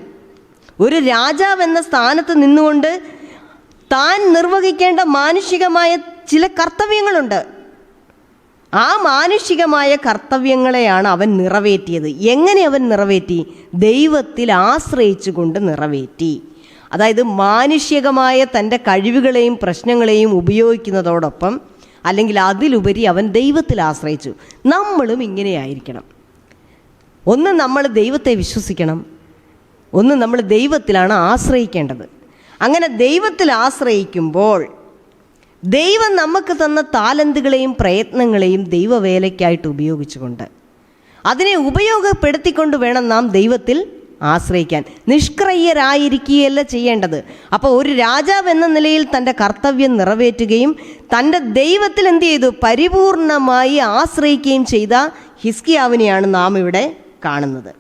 ഒരു രാജാവ് എന്ന സ്ഥാനത്ത് നിന്നുകൊണ്ട് താൻ നിർവഹിക്കേണ്ട മാനുഷികമായ ചില കർത്തവ്യങ്ങളുണ്ട്. ആ മാനുഷികമായ കർത്തവ്യങ്ങളെയാണ് അവൻ നിറവേറ്റിയത്. എങ്ങനെ അവൻ നിറവേറ്റി? ദൈവത്തിൽ ആശ്രയിച്ചുകൊണ്ട് നിറവേറ്റി. അതായത് മാനുഷികമായ തൻ്റെ കഴിവുകളെയും പ്രശ്നങ്ങളെയും ഉപയോഗിക്കുന്നതോടൊപ്പം, അല്ലെങ്കിൽ അതിലുപരി അവൻ ദൈവത്തിൽ ആശ്രയിച്ചു. നമ്മളും ഇങ്ങനെയായിരിക്കണം. ഒന്ന് നമ്മൾ ദൈവത്തെ വിശ്വസിക്കണം, ഒന്ന് നമ്മൾ ദൈവത്തിലാണ് ആശ്രയിക്കേണ്ടത്. അങ്ങനെ ദൈവത്തിൽ ആശ്രയിക്കുമ്പോൾ ദൈവം നമുക്ക് തന്ന താലന്തുകളെയും പ്രയത്നങ്ങളെയും ദൈവവേലയ്ക്കായിട്ട് ഉപയോഗിച്ചുകൊണ്ട് അതിനെ ഉപയോഗപ്പെടുത്തിക്കൊണ്ട് വേണം നാം ദൈവത്തിൽ ആശ്രയിക്കാൻ. നിഷ്ക്രിയരായിരിക്കുകയല്ല ചെയ്യേണ്ടത്. അപ്പോൾ ഒരു രാജാവ് എന്ന നിലയിൽ തൻ്റെ കർത്തവ്യം നിറവേറ്റുകയും തൻ്റെ ദൈവത്തിൽ എന്ത് ചെയ്തു? പരിപൂർണമായി ആശ്രയിക്കുകയും ചെയ്ത ഹിസ്കിയാവിനെയാണ് നാം ഇവിടെ കാണുന്നത്.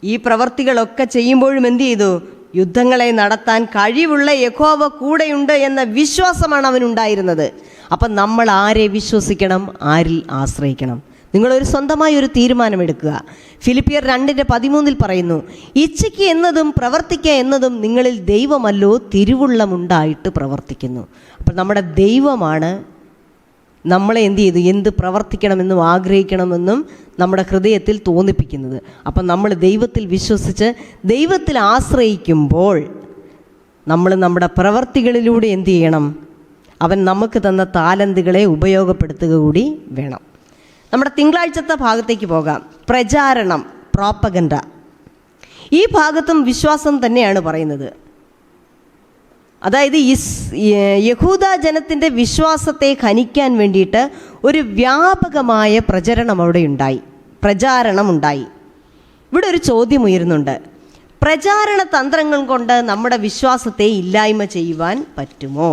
ഈ പ്രവർത്തികളൊക്കെ ചെയ്യുമ്പോഴും എന്ത് ചെയ്തു? യുദ്ധങ്ങളെ നടത്താൻ കഴിവുള്ള യഹോവ കൂടെയുണ്ട് എന്ന വിശ്വാസമാണ് അവനുണ്ടായിരുന്നത്. അപ്പം നമ്മൾ ആരെ വിശ്വസിക്കണം? ആരിൽ ആശ്രയിക്കണം? നിങ്ങളൊരു സ്വന്തമായി ഒരു തീരുമാനമെടുക്കുക. ഫിലിപ്പിയർ 2:13 പറയുന്നു, ഇച്ഛയ്ക്ക് എന്നതും പ്രവർത്തിക്കുക എന്നതും നിങ്ങളിൽ ദൈവമല്ലോ തിരുവുള്ളമുണ്ടായിട്ട് പ്രവർത്തിക്കുന്നു. അപ്പം നമ്മുടെ ദൈവമാണ് നമ്മളെ എന്ത് ചെയ്തു? എന്ത് പ്രവർത്തിക്കണമെന്നും ആഗ്രഹിക്കണമെന്നും നമ്മുടെ ഹൃദയത്തിൽ തോന്നിപ്പിക്കുന്നത്. അപ്പം നമ്മൾ ദൈവത്തിൽ വിശ്വസിച്ച് ദൈവത്തിൽ ആശ്രയിക്കുമ്പോൾ നമ്മൾ നമ്മുടെ പ്രവർത്തികളിലൂടെ എന്ത് ചെയ്യണം? അവൻ നമുക്ക് തന്ന താലന്തുകളെ ഉപയോഗപ്പെടുത്തുക കൂടി വേണം. നമ്മുടെ തിങ്കളാഴ്ചത്തെ ഭാഗത്തേക്ക് പോകാം. പ്രചാരണം, പ്രോപ്പഗൻഡ. ഈ ഭാഗത്തും വിശ്വാസം തന്നെയാണ് പറയുന്നത്. അതായത് യഹൂദ ജനത്തിൻ്റെ വിശ്വാസത്തെ ഖനിക്കാൻ വേണ്ടിയിട്ട് ഒരു വ്യാപകമായ പ്രചാരണം ഉണ്ടായി. ഇവിടെ ഒരു ചോദ്യം ഉയരുന്നുണ്ട്. പ്രചാരണ തന്ത്രങ്ങൾ കൊണ്ട് നമ്മുടെ വിശ്വാസത്തെ ഇല്ലായ്മ ചെയ്യുവാൻ പറ്റുമോ?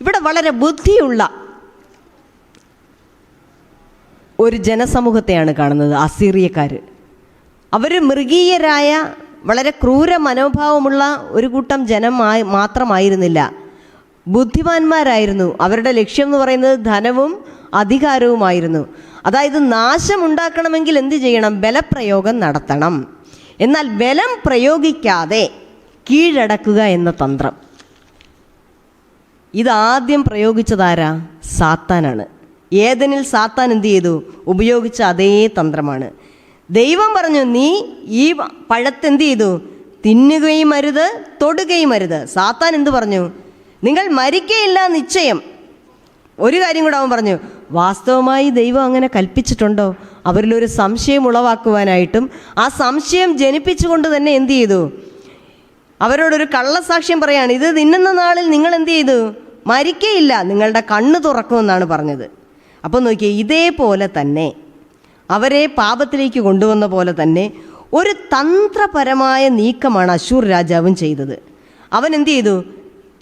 ഇവിടെ വളരെ ബുദ്ധിയുള്ള ഒരു ജനസമൂഹത്തെയാണ് കാണുന്നത്. അസീറിയക്കാർ. അവർ മൃഗീയരായ വളരെ ക്രൂര മനോഭാവമുള്ള ഒരു കൂട്ടം ജനം മാത്രമായിരുന്നില്ല, ബുദ്ധിമാന്മാരായിരുന്നു. അവരുടെ ലക്ഷ്യം എന്ന് പറയുന്നത് ധനവും അധികാരവുമായിരുന്നു. അതായത് നാശമുണ്ടാക്കണമെങ്കിൽ എന്ത് ചെയ്യണം? ബലപ്രയോഗം നടത്തണം. എന്നാൽ ബലം പ്രയോഗിക്കാതെ കീഴടക്കുക എന്ന തന്ത്രം ഇതാദ്യം പ്രയോഗിച്ചതാരാ? സാത്താനാണ്. ഏദനിൽ സാത്താൻ എന്ത് ചെയ്തു? ഉപയോഗിച്ച അതേ തന്ത്രമാണ്. ദൈവം പറഞ്ഞു, നീ ഈ പഴത്തെന്ത് ചെയ്തു? തിന്നുകയും അരുത്, തൊടുകയും അരുത്. സാത്താൻ എന്ത് പറഞ്ഞു? നിങ്ങൾ മരിക്കയില്ല നിശ്ചയം. ഒരു കാര്യം കൂടെ അവൻ പറഞ്ഞു, വാസ്തവമായി ദൈവം അങ്ങനെ കൽപ്പിച്ചിട്ടുണ്ടോ? അവരിലൊരു സംശയം ഉളവാക്കുവാനായിട്ടും ആ സംശയം ജനിപ്പിച്ചുകൊണ്ട് തന്നെ എന്ത് ചെയ്തു? അവരോടൊരു കള്ളസാക്ഷ്യം പറയാണ്, ഇത് തിന്നുന്ന നാളിൽ നിങ്ങൾ എന്ത് ചെയ്തു? മരിക്കയില്ല, നിങ്ങളുടെ കണ്ണ് തുറക്കുമെന്നാണ് പറഞ്ഞത്. അപ്പം നോക്കിയേ, ഇതേപോലെ തന്നെ അവരെ പാപത്തിലേക്ക് കൊണ്ടുവന്ന പോലെ തന്നെ ഒരു തന്ത്രപരമായ നീക്കമാണ് അശൂർ രാജാവും ചെയ്തത്. അവൻ എന്ത് ചെയ്തു?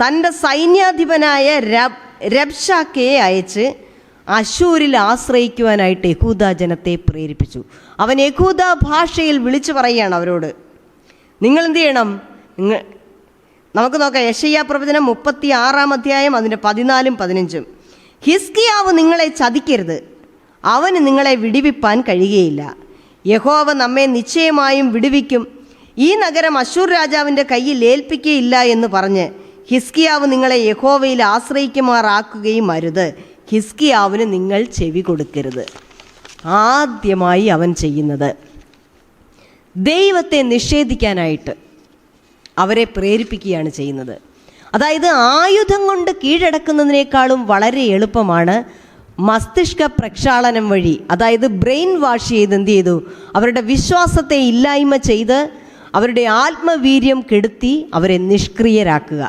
തൻ്റെ സൈന്യാധിപനായ രബ്ഷാക്കയെ അയച്ച് അശൂരിൽ ആശ്രയിക്കുവാനായിട്ട് യഹൂദ ജനത്തെ പ്രേരിപ്പിച്ചു. അവൻ യഹൂദ ഭാഷയിൽ വിളിച്ചു പറയുകയാണ് അവരോട്, നിങ്ങൾ എന്ത് ചെയ്യണം? നമുക്ക് നോക്കാം, യെശയ്യാ പ്രവചനം 36-ാം അധ്യായം അതിൻ്റെ 14-ഉം 15-ഉം. ഹിസ്കിയാവ് നിങ്ങളെ ചതിക്കരുത്, അവന് നിങ്ങളെ വിടിവിപ്പാൻ കഴിയുകയില്ല. യഹോവ നമ്മെ നിശ്ചയമായും വിടുവിക്കും, ഈ നഗരം അശൂർ രാജാവിൻ്റെ കയ്യിൽ ഏൽപ്പിക്കുകയില്ല എന്ന് പറഞ്ഞ് ഹിസ്കിയാവ് നിങ്ങളെ യഹോവയിൽ ആശ്രയിക്കുമാറാക്കുകയും അരുത്. ഹിസ്കിയാവിന് നിങ്ങൾ ചെവി കൊടുക്കരുത്. ആദ്യമായി അവൻ ചെയ്യുന്നത് ദൈവത്തെ നിഷേധിക്കാനായിട്ട് അവരെ പ്രേരിപ്പിക്കുകയാണ് ചെയ്യുന്നത്. അതായത് ആയുധം കൊണ്ട് കീഴടക്കുന്നതിനേക്കാളും വളരെ എളുപ്പമാണ് മസ്തിഷ്ക പ്രക്ഷാളനം വഴി, അതായത് ബ്രെയിൻ വാഷ് ചെയ്ത് എന്ത് ചെയ്തു, അവരുടെ വിശ്വാസത്തെ ഇല്ലായ്മ ചെയ്ത് അവരുടെ ആത്മവീര്യം കെടുത്തി അവരെ നിഷ്ക്രിയരാക്കുക.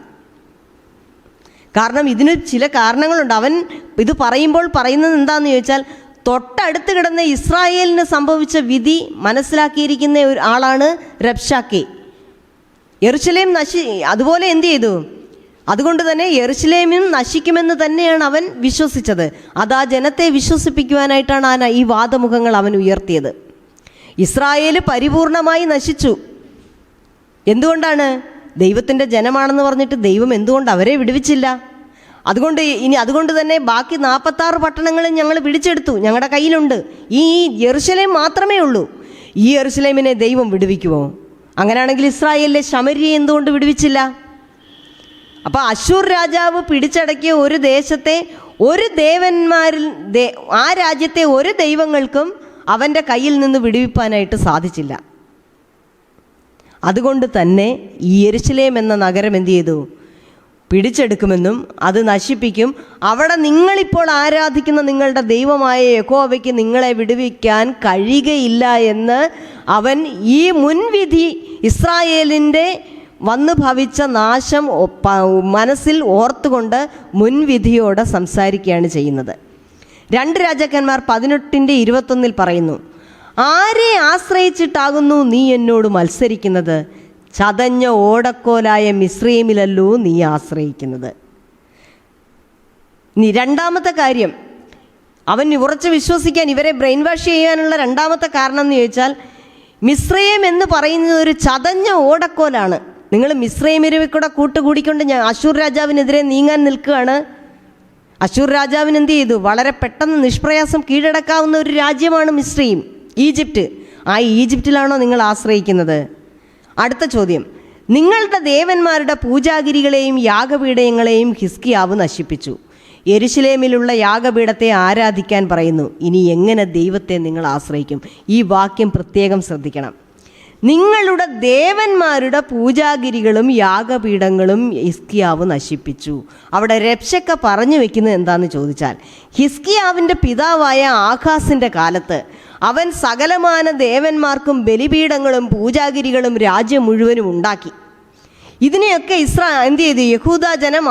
കാരണം ഇതിന് ചില കാരണങ്ങളുണ്ട്. അവൻ ഇത് പറയുമ്പോൾ പറയുന്നത് എന്താണെന്ന് ചോദിച്ചാൽ, തൊട്ടടുത്ത് കിടന്ന ഇസ്രായേലിന് സംഭവിച്ച വിധി മനസ്സിലാക്കിയിരിക്കുന്ന ഒരു ആളാണ് റബ്ശാക്കെ. യെരുശലേം അതുപോലെ എന്ത് ചെയ്തു, അതുകൊണ്ട് തന്നെ യെരുശലേമും നശിക്കുമെന്ന് തന്നെയാണ് അവൻ വിശ്വസിച്ചത്. അത് ആ ജനത്തെ വിശ്വസിപ്പിക്കുവാനായിട്ടാണ് ഈ വാദമുഖങ്ങൾ അവൻ ഉയർത്തിയത്. ഇസ്രായേൽ പരിപൂർണമായി നശിച്ചു. എന്തുകൊണ്ടാണ്? ദൈവത്തിൻ്റെ ജനമാണെന്ന് പറഞ്ഞിട്ട് ദൈവം എന്തുകൊണ്ട് അവരെ വിടുവിച്ചില്ല? അതുകൊണ്ട് തന്നെ ബാക്കി 46 പട്ടണങ്ങളും ഞങ്ങൾ പിടിച്ചെടുത്തു, ഞങ്ങളുടെ കയ്യിലുണ്ട്. ഈ യെരുശലേം മാത്രമേ ഉള്ളൂ. ഈ യെരുശലേമിനെ ദൈവം വിടുവിക്കുമോ? അങ്ങനെയാണെങ്കിൽ ഇസ്രായേലിലെ ശമര്യയെ എന്തുകൊണ്ട് വിടുവിച്ചില്ല? അപ്പോൾ അശ്ശൂർ രാജാവ് പിടിച്ചടക്കിയ ഒരു ദേശത്തെ ഒരു ദേവന്മാരിൽ ആ രാജ്യത്തെ ഒരു ദൈവങ്ങൾക്കും അവൻ്റെ കയ്യിൽ നിന്ന് വിടുവിപ്പാനായിട്ട് സാധിച്ചില്ല. അതുകൊണ്ട് തന്നെ ഈ യെരുശലേം എന്ന നഗരം എന്ത് ചെയ്തു? പിടിച്ചെടുക്കുമെന്നും അത് നശിപ്പിക്കും. അവിടെ നിങ്ങളിപ്പോൾ ആരാധിക്കുന്ന നിങ്ങളുടെ ദൈവമായ യഹോവയ്ക്ക് നിങ്ങളെ വിടുവിക്കാൻ കഴിയുകയില്ല എന്ന് അവൻ ഈ മുൻവിധി, ഇസ്രായേലിൻ്റെ വന്നു ഭവിച്ച നാശം മനസ്സിൽ ഓർത്തുകൊണ്ട് മുൻവിധിയോടെ സംസാരിക്കുകയാണ് ചെയ്യുന്നത്. 2 രാജാക്കന്മാർ 18:21 പറയുന്നു, ആരെ ആശ്രയിച്ചിട്ടാകുന്നു നീ എന്നോട് മത്സരിക്കുന്നത്? ചതഞ്ഞ ഓടക്കോലായ മിസ്രയീമിലല്ലോ നീ ആശ്രയിക്കുന്നത്. ഇനി രണ്ടാമത്തെ കാര്യം, അവൻ ഉറച്ച് വിശ്വസിക്കാൻ, ഇവരെ ബ്രെയിൻ വാഷ് ചെയ്യാനുള്ള രണ്ടാമത്തെ കാരണം എന്ന് ചോദിച്ചാൽ, മിസ്രയീം എന്ന് പറയുന്നത് ഒരു ചതഞ്ഞ ഓടക്കോലാണ്. നിങ്ങൾ മിസ്രയീമിനെ കൂടെ കൂട്ടുകൂടിക്കൊണ്ട് അശ്ശൂർ രാജാവിനെതിരെ നീങ്ങാൻ നിൽക്കുകയാണ്. അശ്ശൂർ രാജാവിന് എന്ത് ചെയ്തു? വളരെ പെട്ടെന്ന് നിഷ്പ്രയാസം കീഴടക്കാവുന്ന ഒരു രാജ്യമാണ് മിസ്രയീം, ഈജിപ്റ്റ്. ആ ഈജിപ്റ്റിലാണോ നിങ്ങൾ ആശ്രയിക്കുന്നത്? അടുത്ത ചോദ്യം, നിങ്ങളുടെ ദേവന്മാരുടെ പൂജാഗിരികളെയും യാഗപീഠങ്ങളെയും ഹിസ്കിയാവ് നശിപ്പിച്ചു. യെരുശലേമിലുള്ള യാഗപീഠത്തെ ആരാധിക്കാൻ പറയുന്നു. ഇനി എങ്ങനെ ദൈവത്തെ നിങ്ങൾ ആശ്രയിക്കും? ഈ വാക്യം പ്രത്യേകം ശ്രദ്ധിക്കണം. നിങ്ങളുടെ ദേവന്മാരുടെ പൂജാഗിരികളും യാഗപീഠങ്ങളും ഹിസ്കിയാവ് നശിപ്പിച്ചു. അവിടെ രബ്ശക്ക പറഞ്ഞു വെക്കുന്നത് എന്താണെന്ന് ചോദിച്ചാൽ, ഹിസ്കിയാവിൻ്റെ പിതാവായ ആഖാസിൻ്റെ കാലത്ത് അവൻ സകലമാന ദേവന്മാർക്കും ബലിപീഠങ്ങളും പൂജാഗിരികളും രാജ്യം മുഴുവനും ഉണ്ടാക്കി. ഇതിനെയൊക്കെ എന്ത് ചെയ്തു? യഹൂദ ജനം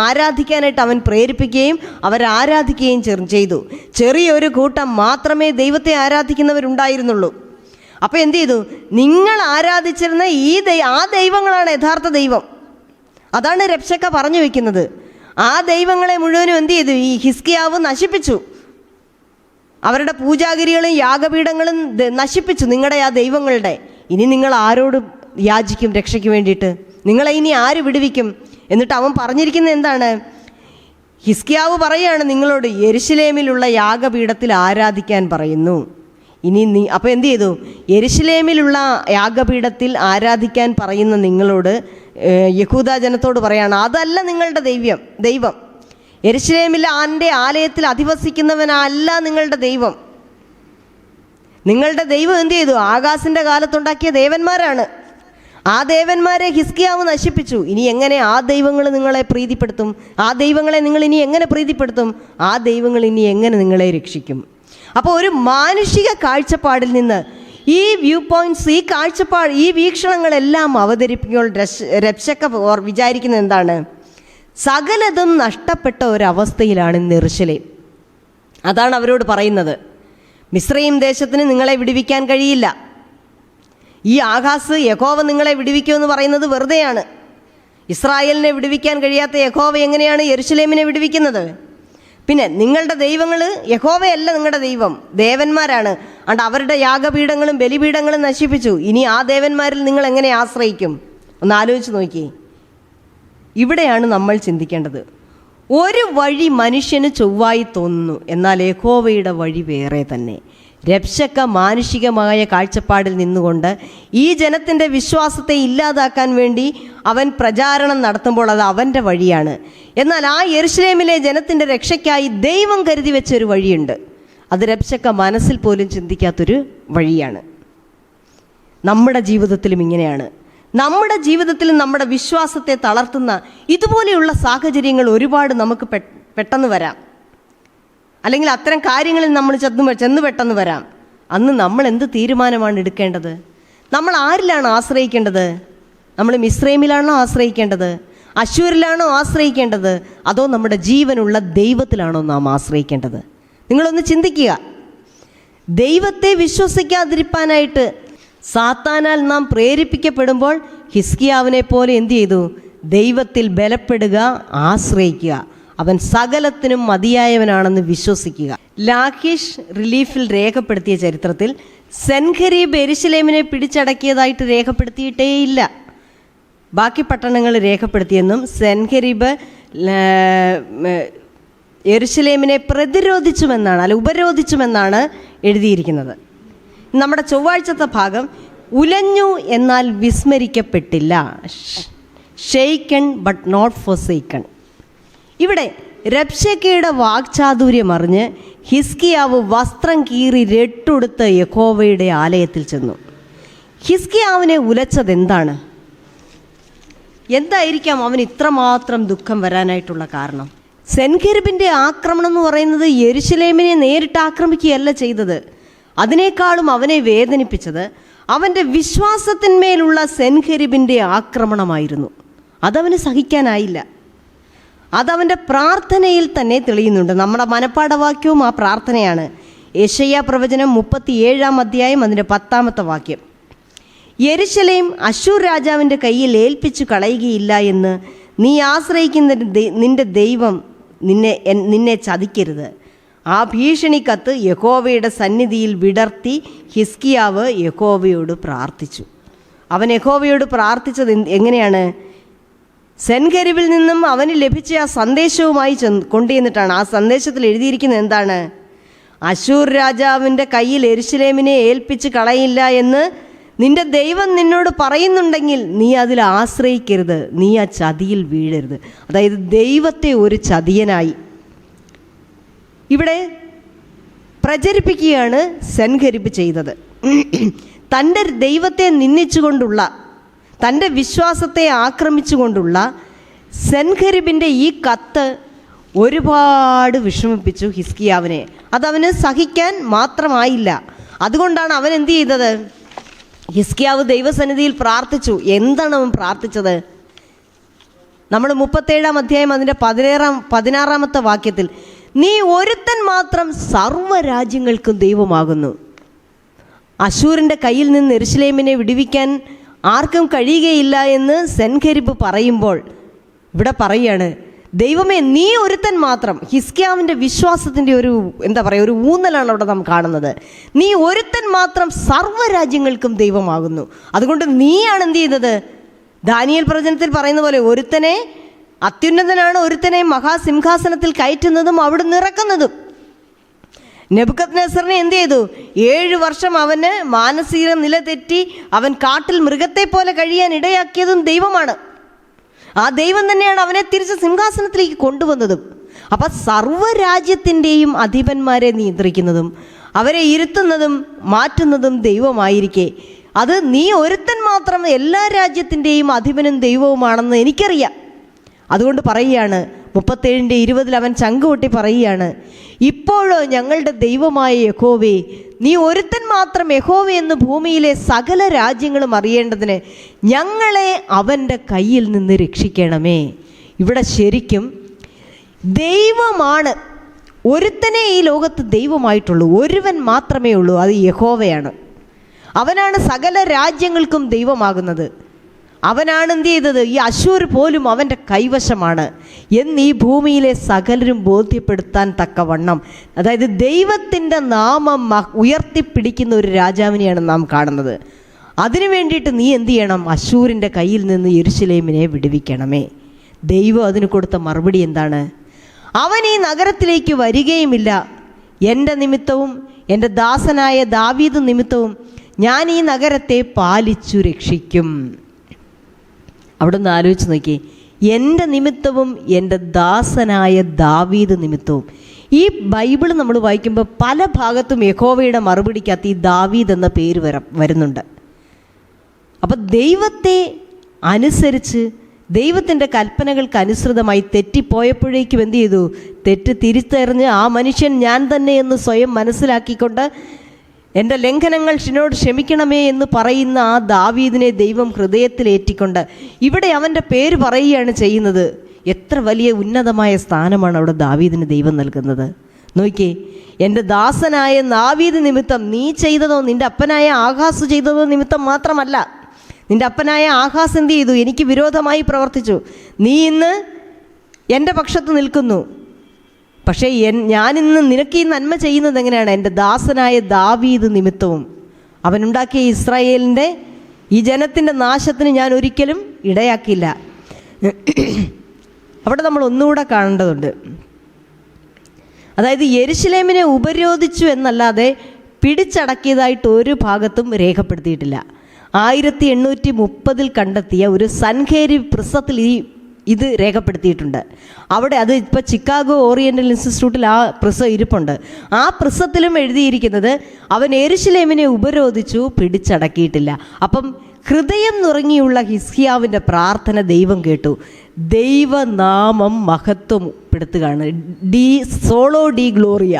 ആരാധിക്കാനായിട്ട് അവൻ പ്രേരിപ്പിക്കുകയും അവരാരാധിക്കുകയും ചെയ്തു. ചെറിയൊരു കൂട്ടം മാത്രമേ ദൈവത്തെ ആരാധിക്കുന്നവരുണ്ടായിരുന്നുള്ളൂ. അപ്പോൾ എന്ത് ചെയ്തു? നിങ്ങൾ ആരാധിച്ചിരുന്ന ആ ദൈവങ്ങളാണ് യഥാർത്ഥ ദൈവം. അതാണ് രബ്ശക്ക പറഞ്ഞു വയ്ക്കുന്നത്. ആ ദൈവങ്ങളെ മുഴുവനും എന്ത് ചെയ്തു? ഈ ഹിസ്കിയാവ് നശിപ്പിച്ചു. അവരുടെ പൂജാഗിരികളും യാഗപീഠങ്ങളും നശിപ്പിച്ചു, നിങ്ങളുടെ ആ ദൈവങ്ങളുടെ. ഇനി നിങ്ങൾ ആരോട് യാചിക്കും രക്ഷയ്ക്ക് വേണ്ടിയിട്ട്? നിങ്ങളെ ഇനി ആര് വിടുവിക്കും? എന്നിട്ട് അവൻ പറഞ്ഞിരിക്കുന്നത് എന്താണ്? ഹിസ്കിയാവ് പറയുകയാണ് നിങ്ങളോട്, യെരുശലേമിലുള്ള യാഗപീഠത്തിൽ ആരാധിക്കാൻ പറയുന്നു. ഇനി അപ്പോൾ എന്ത് ചെയ്തു? യെരുശലേമിലുള്ള യാഗപീഠത്തിൽ ആരാധിക്കാൻ പറയുന്ന നിങ്ങളോട്, യഹൂദ ജനത്തോട് പറയാണ്, അതല്ല നിങ്ങളുടെ ദൈവം. യെരുശലേമിൽ ആൻ്റെ ആലയത്തിൽ അധിവസിക്കുന്നവനല്ല നിങ്ങളുടെ ദൈവം. നിങ്ങളുടെ ദൈവം എന്ത് ചെയ്തു? ആകാശിൻ്റെ കാലത്തുണ്ടാക്കിയ ദേവന്മാരാണ്. ആ ദേവന്മാരെ ഹിസ്കിയാവ് നശിപ്പിച്ചു. ഇനി എങ്ങനെ ആ ദൈവങ്ങൾ നിങ്ങളെ പ്രീതിപ്പെടുത്തും? ആ ദൈവങ്ങളെ നിങ്ങൾ ഇനി എങ്ങനെ പ്രീതിപ്പെടുത്തും? ആ ദൈവങ്ങൾ ഇനി എങ്ങനെ നിങ്ങളെ രക്ഷിക്കും? അപ്പോൾ ഒരു മാനുഷിക കാഴ്ചപ്പാടിൽ നിന്ന് ഈ വ്യൂ പോയിൻറ്റ്സ്, ഈ വീക്ഷണങ്ങളെല്ലാം അവതരിപ്പിക്കുമ്പോൾ രബ്ശക്ക വിചാരിക്കുന്നത് എന്താണ്? സകലതും നഷ്ടപ്പെട്ട ഒരവസ്ഥയിലാണ് യെരുശലേം. അതാണ് അവരോട് പറയുന്നത്. മിസ്രയീം ദേശത്തിന് നിങ്ങളെ വിടുവിക്കാൻ കഴിയില്ല. ഈ ആഹാസ് യഹോവ നിങ്ങളെ വിടുവിക്കുമെന്ന് പറയുന്നത് വെറുതെയാണ്. ഇസ്രായേലിനെ വിടുവിക്കാൻ കഴിയാത്ത യഹോവ എങ്ങനെയാണ് യെരുശലേമിനെ വിടുവിക്കുന്നത്? പിന്നെ നിങ്ങളുടെ ദൈവങ്ങൾ യഹോവയല്ല നിങ്ങളുടെ ദൈവം, ദേവന്മാരാണ്. അതുകൊണ്ട് അവരുടെ യാഗപീഠങ്ങളും ബലിപീഠങ്ങളും നശിപ്പിച്ചു. ഇനി ആ ദേവന്മാരിൽ നിങ്ങൾ എങ്ങനെ ആശ്രയിക്കും? ഒന്ന് ആലോചിച്ച് നോക്കി. ഇവിടെയാണ് നമ്മൾ ചിന്തിക്കേണ്ടത്. ഒരു വഴി മനുഷ്യന് ചൊവ്വായി തോന്നുന്നു, എന്നാൽ യഹോവയുടെ വഴി വേറെ തന്നെ. രക്ഷക മാനുഷികമായ കാഴ്ചപ്പാടിൽ നിന്നുകൊണ്ട് ഈ ജനത്തിൻ്റെ വിശ്വാസത്തെ ഇല്ലാതാക്കാൻ വേണ്ടി അവൻ പ്രചാരണം നടത്തുമ്പോൾ അത് അവൻ്റെ വഴിയാണ്. എന്നാൽ ആ യെരുശലേമിലെ ജനത്തിൻ്റെ രക്ഷയ്ക്കായി ദൈവം കരുതി വെച്ചൊരു വഴിയുണ്ട്. അത് രക്ഷക മനസ്സിൽ പോലും ചിന്തിക്കാത്തൊരു വഴിയാണ്. നമ്മുടെ ജീവിതത്തിലും ഇങ്ങനെയാണ്. നമ്മുടെ ജീവിതത്തിലും നമ്മുടെ വിശ്വാസത്തെ തളർത്തുന്ന ഇതുപോലെയുള്ള സാഹചര്യങ്ങൾ ഒരുപാട് നമുക്ക് പെട്ടെന്ന് വരാം. അല്ലെങ്കിൽ അത്തരം കാര്യങ്ങളിൽ നമ്മൾ ചെന്ന് പെട്ടെന്ന് വരാം. അന്ന് നമ്മൾ എന്ത് തീരുമാനമാണ് എടുക്കേണ്ടത്? നമ്മൾ ആരിലാണ് ആശ്രയിക്കേണ്ടത്? നമ്മൾ മിസ്രൈമിലാണോ ആശ്രയിക്കേണ്ടത്? അശ്ശൂരിലാണോ ആശ്രയിക്കേണ്ടത്? അതോ നമ്മുടെ ജീവനുള്ള ദൈവത്തിലാണോ നാം ആശ്രയിക്കേണ്ടത്? നിങ്ങളൊന്ന് ചിന്തിക്കുക. ദൈവത്തെ വിശ്വസിക്കാതിരിക്കാനായിട്ട് സാത്താനാൽ നാം പ്രേരിപ്പിക്കപ്പെടുമ്പോൾ ഹിസ്കിയാവിനെ പോലെ എന്തു ചെയ്തു? ദൈവത്തിൽ ബലപ്പെടുക, ആശ്രയിക്കുക, അവൻ സകലത്തിനും മതിയായവനാണെന്ന് വിശ്വസിക്കുക. ലാഖീഷ് റിലീഫിൽ രേഖപ്പെടുത്തിയ ചരിത്രത്തിൽ സെൻഖരീബ് യെരുശലേമിനെ പിടിച്ചടക്കിയതായിട്ട് രേഖപ്പെടുത്തിയിട്ടേയില്ല. ബാക്കി പട്ടണങ്ങൾ രേഖപ്പെടുത്തിയെന്നും സെൻഖരീബ് യെരുശലേമിനെ പ്രതിരോധിച്ചുമെന്നാണ്, അല്ല ഉപരോധിച്ചുമെന്നാണ് എഴുതിയിരിക്കുന്നത്. നമ്മുടെ ചൊവ്വാഴ്ചത്തെ ഭാഗം ഉലഞ്ഞു എന്നാൽ വിസ്മരിക്കപ്പെട്ടില്ല, ഷെയ്ക്കൺ ബട്ട് നോട്ട് ഫോർസേക്കൺ. ഇവിടെ രബ്ശക്കേയുടെ വാക്ചാതുര്യം അറിഞ്ഞ് ഹിസ്കിയാവ് വസ്ത്രം കീറി രട്ടുടുത്ത് യഹോവയുടെ ആലയത്തിൽ ചെന്നു. ഹിസ്കിയാവിനെ ഉലച്ചതെന്താണ്? എന്തായിരിക്കാം അവന് ഇത്രമാത്രം ദുഃഖം വരാനായിട്ടുള്ള കാരണം? സെൻഖെരീബിൻ്റെ ആക്രമണം എന്ന് പറയുന്നത് യെരുശലേമിനെ നേരിട്ട് ആക്രമിക്കുകയല്ല ചെയ്തത്. അതിനേക്കാളും അവനെ വേദനിപ്പിച്ചത് അവൻ്റെ വിശ്വാസത്തിന്മേലുള്ള സെൻഖെരീബിൻ്റെ ആക്രമണമായിരുന്നു. അതവന് സഹിക്കാനായില്ല. അതവൻ്റെ പ്രാർത്ഥനയിൽ തന്നെ തെളിയുന്നുണ്ട്. നമ്മുടെ മനപ്പാഠവാക്യവും ആ പ്രാർത്ഥനയാണ്. യെശയ്യാ പ്രവചനം 37-ാം അധ്യായം അതിൻ്റെ 10-ാമത്തെ വാക്യം. യെരുശലേം അശ്ശൂർ രാജാവിൻ്റെ കയ്യിൽ ഏൽപ്പിച്ചു കളയുകയില്ല എന്ന് നീ ആശ്രയിക്കുന്ന നിൻ്റെ ദൈവം നിന്നെ ചതിക്കരുത്. ആ ഭീഷണി കത്ത് യഹോവയുടെ സന്നിധിയിൽ വിടർത്തി ഹിസ്കിയാവ് യഹോവയോട് പ്രാർത്ഥിച്ചു. അവൻ യഹോവയോട് പ്രാർത്ഥിച്ചത് എങ്ങനെയാണ്? സെൻഖെരീബിൽ നിന്നും അവന് ലഭിച്ച ആ സന്ദേശവുമായി കൊണ്ടുവന്നിട്ടാണ്. ആ സന്ദേശത്തിൽ എഴുതിയിരിക്കുന്നത് എന്താണ്? അശ്ശൂർ രാജാവിൻ്റെ കയ്യിൽ യെരുശലേമിനെ ഏൽപ്പിച്ച് കളയില്ല എന്ന് നിന്റെ ദൈവം നിന്നോട് പറയുന്നുണ്ടെങ്കിൽ നീ അതിൽ ആശ്രയിക്കരുത്, നീ ആ ചതിയിൽ വീഴരുത്. അതായത് ദൈവത്തെ ഒരു ചതിയനായി ഇവിടെ പ്രചരിപ്പിക്കുകയാണ് സെൻഖെരീബ് ചെയ്തത്. തൻ്റെ ദൈവത്തെ നിന്ദിച്ചുകൊണ്ടുള്ള, തൻ്റെ വിശ്വാസത്തെ ആക്രമിച്ചുകൊണ്ടുള്ള സെൻഖെരീബിൻ്റെ ഈ കത്ത് ഒരുപാട് വിഷമിപ്പിച്ചു ഹിസ്കിയാവിനെ. അതവന് സഹിക്കാൻ മാത്രമായില്ല. അതുകൊണ്ടാണ് അവൻ എന്ത് ചെയ്തത്? ഹിസ്കിയാവ് ദൈവസന്നിധിയിൽ പ്രാർത്ഥിച്ചു. എന്താണ് അവൻ പ്രാർത്ഥിച്ചത്? നമ്മൾ 37-ാം അധ്യായം അതിൻ്റെ 16-ാമത്തെ വാക്യത്തിൽ നീ ഒരുത്തൻ മാത്രം സർവ്വരാജ്യങ്ങൾക്കും ദൈവമാകുന്നു. അശ്ശൂരിൻ്റെ കയ്യിൽ നിന്ന് യെരുശലേമിനെ വിടുവിക്കാൻ ആർക്കും കഴിയുകയില്ല എന്ന് സെൻഖെരീബ് പറയുമ്പോൾ ഇവിടെ പറയുകയാണ്, ദൈവമേ നീ ഒരുത്തൻ മാത്രം. ഹിസ്കിയാവിൻ്റെ വിശ്വാസത്തിൻ്റെ ഒരു ഒരു ഊന്നലാണ് അവിടെ നാം കാണുന്നത്. നീ ഒരുത്തൻ മാത്രം സർവ്വരാജ്യങ്ങൾക്കും ദൈവമാകുന്നു. അതുകൊണ്ട് നീയാണ് എന്ത് ചെയ്തത്? ദാനിയേൽ പ്രവചനത്തിൽ പറയുന്ന പോലെ ഒരുത്തനെ അത്യുന്നതനാണ്, ഒരുത്തനെ മഹാസിംഹാസനത്തിൽ കയറ്റുന്നതും അവിടുന്ന് ഇറക്കുന്നതും. നെബൂഖദ്നേസറിനെ എന്ത് ചെയ്തു? 7 വർഷം അവന് മാനസിക നില തെറ്റി അവൻ കാട്ടിൽ മൃഗത്തെ പോലെ കഴിയാൻ ഇടയാക്കിയതും ദൈവമാണ്. ആ ദൈവം തന്നെയാണ് അവനെ തിരിച്ച് സിംഹാസനത്തിലേക്ക് കൊണ്ടുവന്നതും. അപ്പം സർവ്വരാജ്യത്തിൻ്റെയും അധിപന്മാരെ നിയന്ത്രിക്കുന്നതും അവരെ ഇരുത്തുന്നതും മാറ്റുന്നതും ദൈവമായിരിക്കെ അത് നീ ഒരുത്തൻ മാത്രം എല്ലാ രാജ്യത്തിൻ്റെയും അധിപനും ദൈവവുമാണെന്ന് എനിക്കറിയാം. അതുകൊണ്ട് പറയുകയാണ് 37-20 അവൻ ചങ്കുപൊട്ടി പറയുകയാണ്, ഇപ്പോഴോ ഞങ്ങളുടെ ദൈവമായ യഹോവേ, നീ ഒരുത്തൻ മാത്രം യഹോവ എന്ന് ഭൂമിയിലെ സകല രാജ്യങ്ങളും അറിയേണ്ടതിന് ഞങ്ങളെ അവൻ്റെ കയ്യിൽ നിന്ന് രക്ഷിക്കണമേ. ഇവിടെ ശരിക്കും ദൈവമാണ്, ഒരുത്തനെ ഈ ലോകത്ത് ദൈവമായിട്ടുള്ളൂ, ഒരുവൻ മാത്രമേ ഉള്ളൂ, അത് യഹോവയാണ്. അവനാണ് സകല രാജ്യങ്ങൾക്കും ദൈവമാകുന്നത്. അവനാണ് എന്ത് ചെയ്തത്? ഈ അശ്ശൂർ പോലും അവൻ്റെ കൈവശമാണ് എന്ന് ഈ ഭൂമിയിലെ സകലരും ബോധ്യപ്പെടുത്താൻ തക്കവണ്ണം, അതായത് ദൈവത്തിൻ്റെ നാമം ഉയർത്തിപ്പിടിക്കുന്ന ഒരു രാജാവിനെയാണ് നാം കാണുന്നത്. അതിനു വേണ്ടിയിട്ട് നീ എന്ത് ചെയ്യണം? അശ്ശൂരിൻ്റെ കയ്യിൽ നിന്ന് യെരുശലേമിനെ വിടുവിക്കണമേ. ദൈവം അതിന് കൊടുത്ത മറുപടി എന്താണ്? അവൻ ഈ നഗരത്തിലേക്ക് വരികയുമില്ല, എൻ്റെ നിമിത്തവും എൻ്റെ ദാസനായ ദാവീദ് നിമിത്തവും ഞാൻ ഈ നഗരത്തെ പാലിച്ചു രക്ഷിക്കും. അവിടെ നിന്ന് ആലോചിച്ച് നോക്കി, എൻ്റെ നിമിത്തവും എൻ്റെ ദാസനായ ദാവീദ് നിമിത്തവും. ഈ ബൈബിൾ നമ്മൾ വായിക്കുമ്പോൾ പല ഭാഗത്തും യഹോവയുടെ മറുപടിക്കകത്ത് ഈ ദാവീദ് എന്ന പേര് വരുന്നുണ്ട്. അപ്പം ദൈവത്തെ അനുസരിച്ച് ദൈവത്തിൻ്റെ കൽപ്പനകൾക്ക് അനുസൃതമായി തെറ്റിപ്പോയപ്പോഴേക്കും എന്ത് ചെയ്തു? തെറ്റ് തിരിച്ചറിഞ്ഞ് ആ മനുഷ്യൻ ഞാൻ തന്നെ എന്ന് സ്വയം മനസ്സിലാക്കിക്കൊണ്ട് എൻ്റെ ലംഘനങ്ങൾ എന്നോട് ക്ഷമിക്കണമേ എന്ന് പറയുന്ന ആ ദാവീദിനെ ദൈവം ഹൃദയത്തിലേറ്റിക്കൊണ്ട് ഇവിടെ അവൻ്റെ പേര് പറയുകയാണ് ചെയ്യുന്നത്. എത്ര വലിയ ഉന്നതമായ സ്ഥാനമാണ് അവിടെ ദാവീദിന് ദൈവം നൽകുന്നത്. നോക്കിയേ, എൻ്റെ ദാസനായ ദാവീദ് നിമിത്തം നീ ചെയ്തതോ നിൻ്റെ അപ്പനായ ആഹാസ് ചെയ്തതോ നിമിത്തം മാത്രമല്ല. നിൻ്റെ അപ്പനായ ആഹാസ് എന്ത് ചെയ്തു? എനിക്ക് വിരോധമായി പ്രവർത്തിച്ചു. നീ ഇന്ന് എൻ്റെ പക്ഷത്ത് നിൽക്കുന്നു. പക്ഷേ ഞാനിന്ന് നിനക്ക് ഈ നന്മ ചെയ്യുന്നത് എങ്ങനെയാണ്? എൻ്റെ ദാസനായ ദാവീദ് നിമിത്തവും. അവനുണ്ടാക്കിയ ഇസ്രായേലിൻ്റെ ഈ ജനത്തിൻ്റെ നാശത്തിന് ഞാൻ ഒരിക്കലും ഇടയാക്കില്ല. അവിടെ നമ്മൾ ഒന്നുകൂടെ കാണേണ്ടതുണ്ട്. അതായത് യെരുശലേമിനെ ഉപരോധിച്ചു എന്നല്ലാതെ പിടിച്ചടക്കിയതായിട്ട് ഒരു ഭാഗത്തും രേഖപ്പെടുത്തിയിട്ടില്ല. 1830 കണ്ടെത്തിയ ഒരു സൻഹേരിബ് പുസ്തകത്തിൽ ഇത് രേഖപ്പെടുത്തിയിട്ടുണ്ട്. അവിടെ അത് ഇപ്പോൾ ചിക്കാഗോ ഓറിയൻ്റൽ ഇൻസ്റ്റിറ്റ്യൂട്ടിൽ ആ പുസ്തകം ഇരിപ്പുണ്ട്. ആ പുസ്തകത്തിലും എഴുതിയിരിക്കുന്നത് അവൻ യെരുശലേമിനെ ഉപരോധിച്ചു, പിടിച്ചടക്കിയിട്ടില്ല. അപ്പം ഹൃദയം നുറങ്ങിയുള്ള ഹിസ്കിയാവിൻ്റെ പ്രാർത്ഥന ദൈവം കേട്ടു. ദൈവനാമം മഹത്വപ്പെടുത്തുകയാണ്. സോളോ ഡി ഗ്ലോറിയ,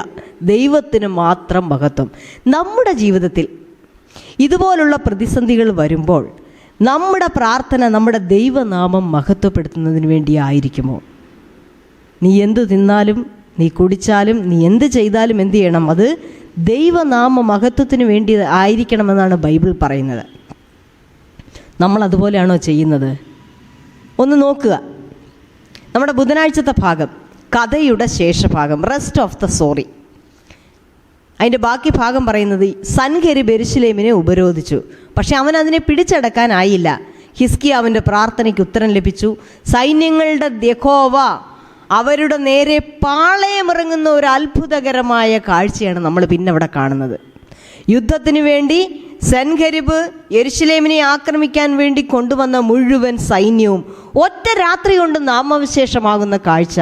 ദൈവത്തിന് മാത്രം മഹത്വം. നമ്മുടെ ജീവിതത്തിൽ ഇതുപോലുള്ള പ്രതിസന്ധികൾ വരുമ്പോൾ നമ്മുടെ പ്രാർത്ഥന നമ്മുടെ ദൈവനാമം മഹത്വപ്പെടുത്തുന്നതിന് വേണ്ടി ആയിരിക്കുമോ? നീ എന്ത് തിന്നാലും നീ കുടിച്ചാലും നീ എന്ത് ചെയ്താലും എന്ത് ചെയ്യണം? അത് ദൈവനാമ മഹത്വത്തിന് വേണ്ടി ആയിരിക്കണമെന്നാണ് ബൈബിൾ പറയുന്നത്. നമ്മൾ അതുപോലെയാണോ ചെയ്യുന്നത്? ഒന്ന് നോക്കുക. നമ്മുടെ ബുധനാഴ്ചത്തെ ഭാഗം, കഥയുടെ ശേഷഭാഗം, റെസ്റ്റ് ഓഫ് ദ സ്റ്റോറി, അതിൻ്റെ ബാക്കി ഭാഗം പറയുന്നത് സൻഹേരിബ് യെരുശലേമിനെ ഉപരോധിച്ചു. പക്ഷെ അവൻ അതിനെ പിടിച്ചടക്കാനായില്ല. ഹിസ്കിയാവിൻ്റെ പ്രാർത്ഥനയ്ക്ക് ഉത്തരം ലഭിച്ചു. സൈന്യങ്ങളുടെ യഹോവ അവരുടെ നേരെ പാളയമിറങ്ങുന്ന ഒരു അത്ഭുതകരമായ കാഴ്ചയാണ് നമ്മൾ പിന്നെ അവിടെ കാണുന്നത്. യുദ്ധത്തിന് വേണ്ടി സൻഹേരിബ് യെരുശലേമിനെ ആക്രമിക്കാൻ വേണ്ടി കൊണ്ടുവന്ന മുഴുവൻ സൈന്യവും ഒറ്റ രാത്രി കൊണ്ട് നാമാവശേഷമാകുന്ന കാഴ്ച.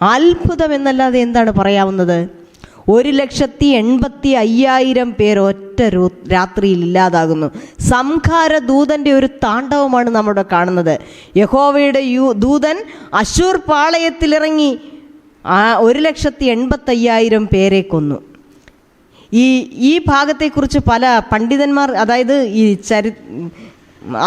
അത്ഭുതം എന്നല്ലാതെ എന്താണ് പറയാവുന്നത്? 1,85,000 പേർ ഒറ്റ രാത്രിയിൽ ഇല്ലാതാകുന്നു. സംഹാര ദൂതൻ്റെ ഒരു താണ്ഡവമാണ് നമ്മുടെ കാണുന്നത്. യഹോവയുടെ ദൂതൻ അശൂർ പാളയത്തിലിറങ്ങി 1,85,000 പേരെ കൊന്നു. ഈ ഭാഗത്തെക്കുറിച്ച് പല പണ്ഡിതന്മാർ, അതായത് ഈ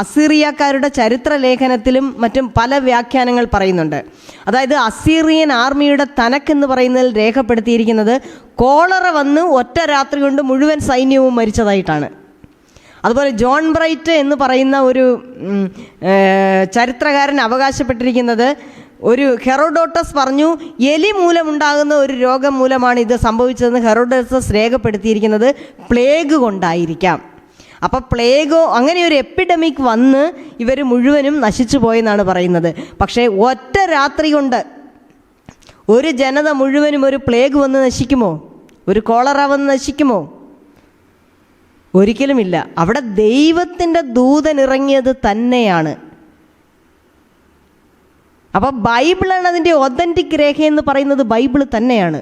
അസീറിയക്കാരുടെ ചരിത്ര ലേഖനത്തിലും മറ്റും പല വ്യാഖ്യാനങ്ങൾ പറയുന്നുണ്ട്. അതായത് അസീറിയൻ ആർമിയുടെ തനക്കെന്ന് പറയുന്നതിൽ രേഖപ്പെടുത്തിയിരിക്കുന്നത് കോളറ വന്ന് ഒറ്റ രാത്രി കൊണ്ട് മുഴുവൻ സൈന്യവും മരിച്ചതായിട്ടാണ്. അതുപോലെ ജോൺ ബ്രൈറ്റ് എന്ന് പറയുന്ന ഒരു ചരിത്രകാരൻ അവകാശപ്പെട്ടിരിക്കുന്നത്, ഒരു ഹെറോഡോട്ടസ് പറഞ്ഞു എലി മൂലമുണ്ടാകുന്ന ഒരു രോഗം മൂലമാണ് ഇത് സംഭവിച്ചതെന്ന് ഹെറോഡോട്ടസ് രേഖപ്പെടുത്തിയിരിക്കുന്നത് പ്ലേഗ് കൊണ്ടായിരിക്കാം. അപ്പോൾ പ്ലേഗോ അങ്ങനെ ഒരു എപ്പിഡമിക് വന്ന് ഇവർ മുഴുവനും നശിച്ചു പോയെന്നാണ് പറയുന്നത്. പക്ഷേ ഒറ്റ രാത്രി കൊണ്ട് ഒരു ജനത മുഴുവനും ഒരു പ്ലേഗ് വന്ന് നശിക്കുമോ? ഒരു കോളറ വന്ന് നശിക്കുമോ? ഒരിക്കലുമില്ല. അവിടെ ദൈവത്തിൻ്റെ ദൂതൻ ഇറങ്ങിയത് തന്നെയാണ്. അപ്പോൾ ബൈബിളാണ് അതിൻ്റെ ഒതൻറ്റിക് രേഖയെന്ന് പറയുന്നത് ബൈബിൾ തന്നെയാണ്.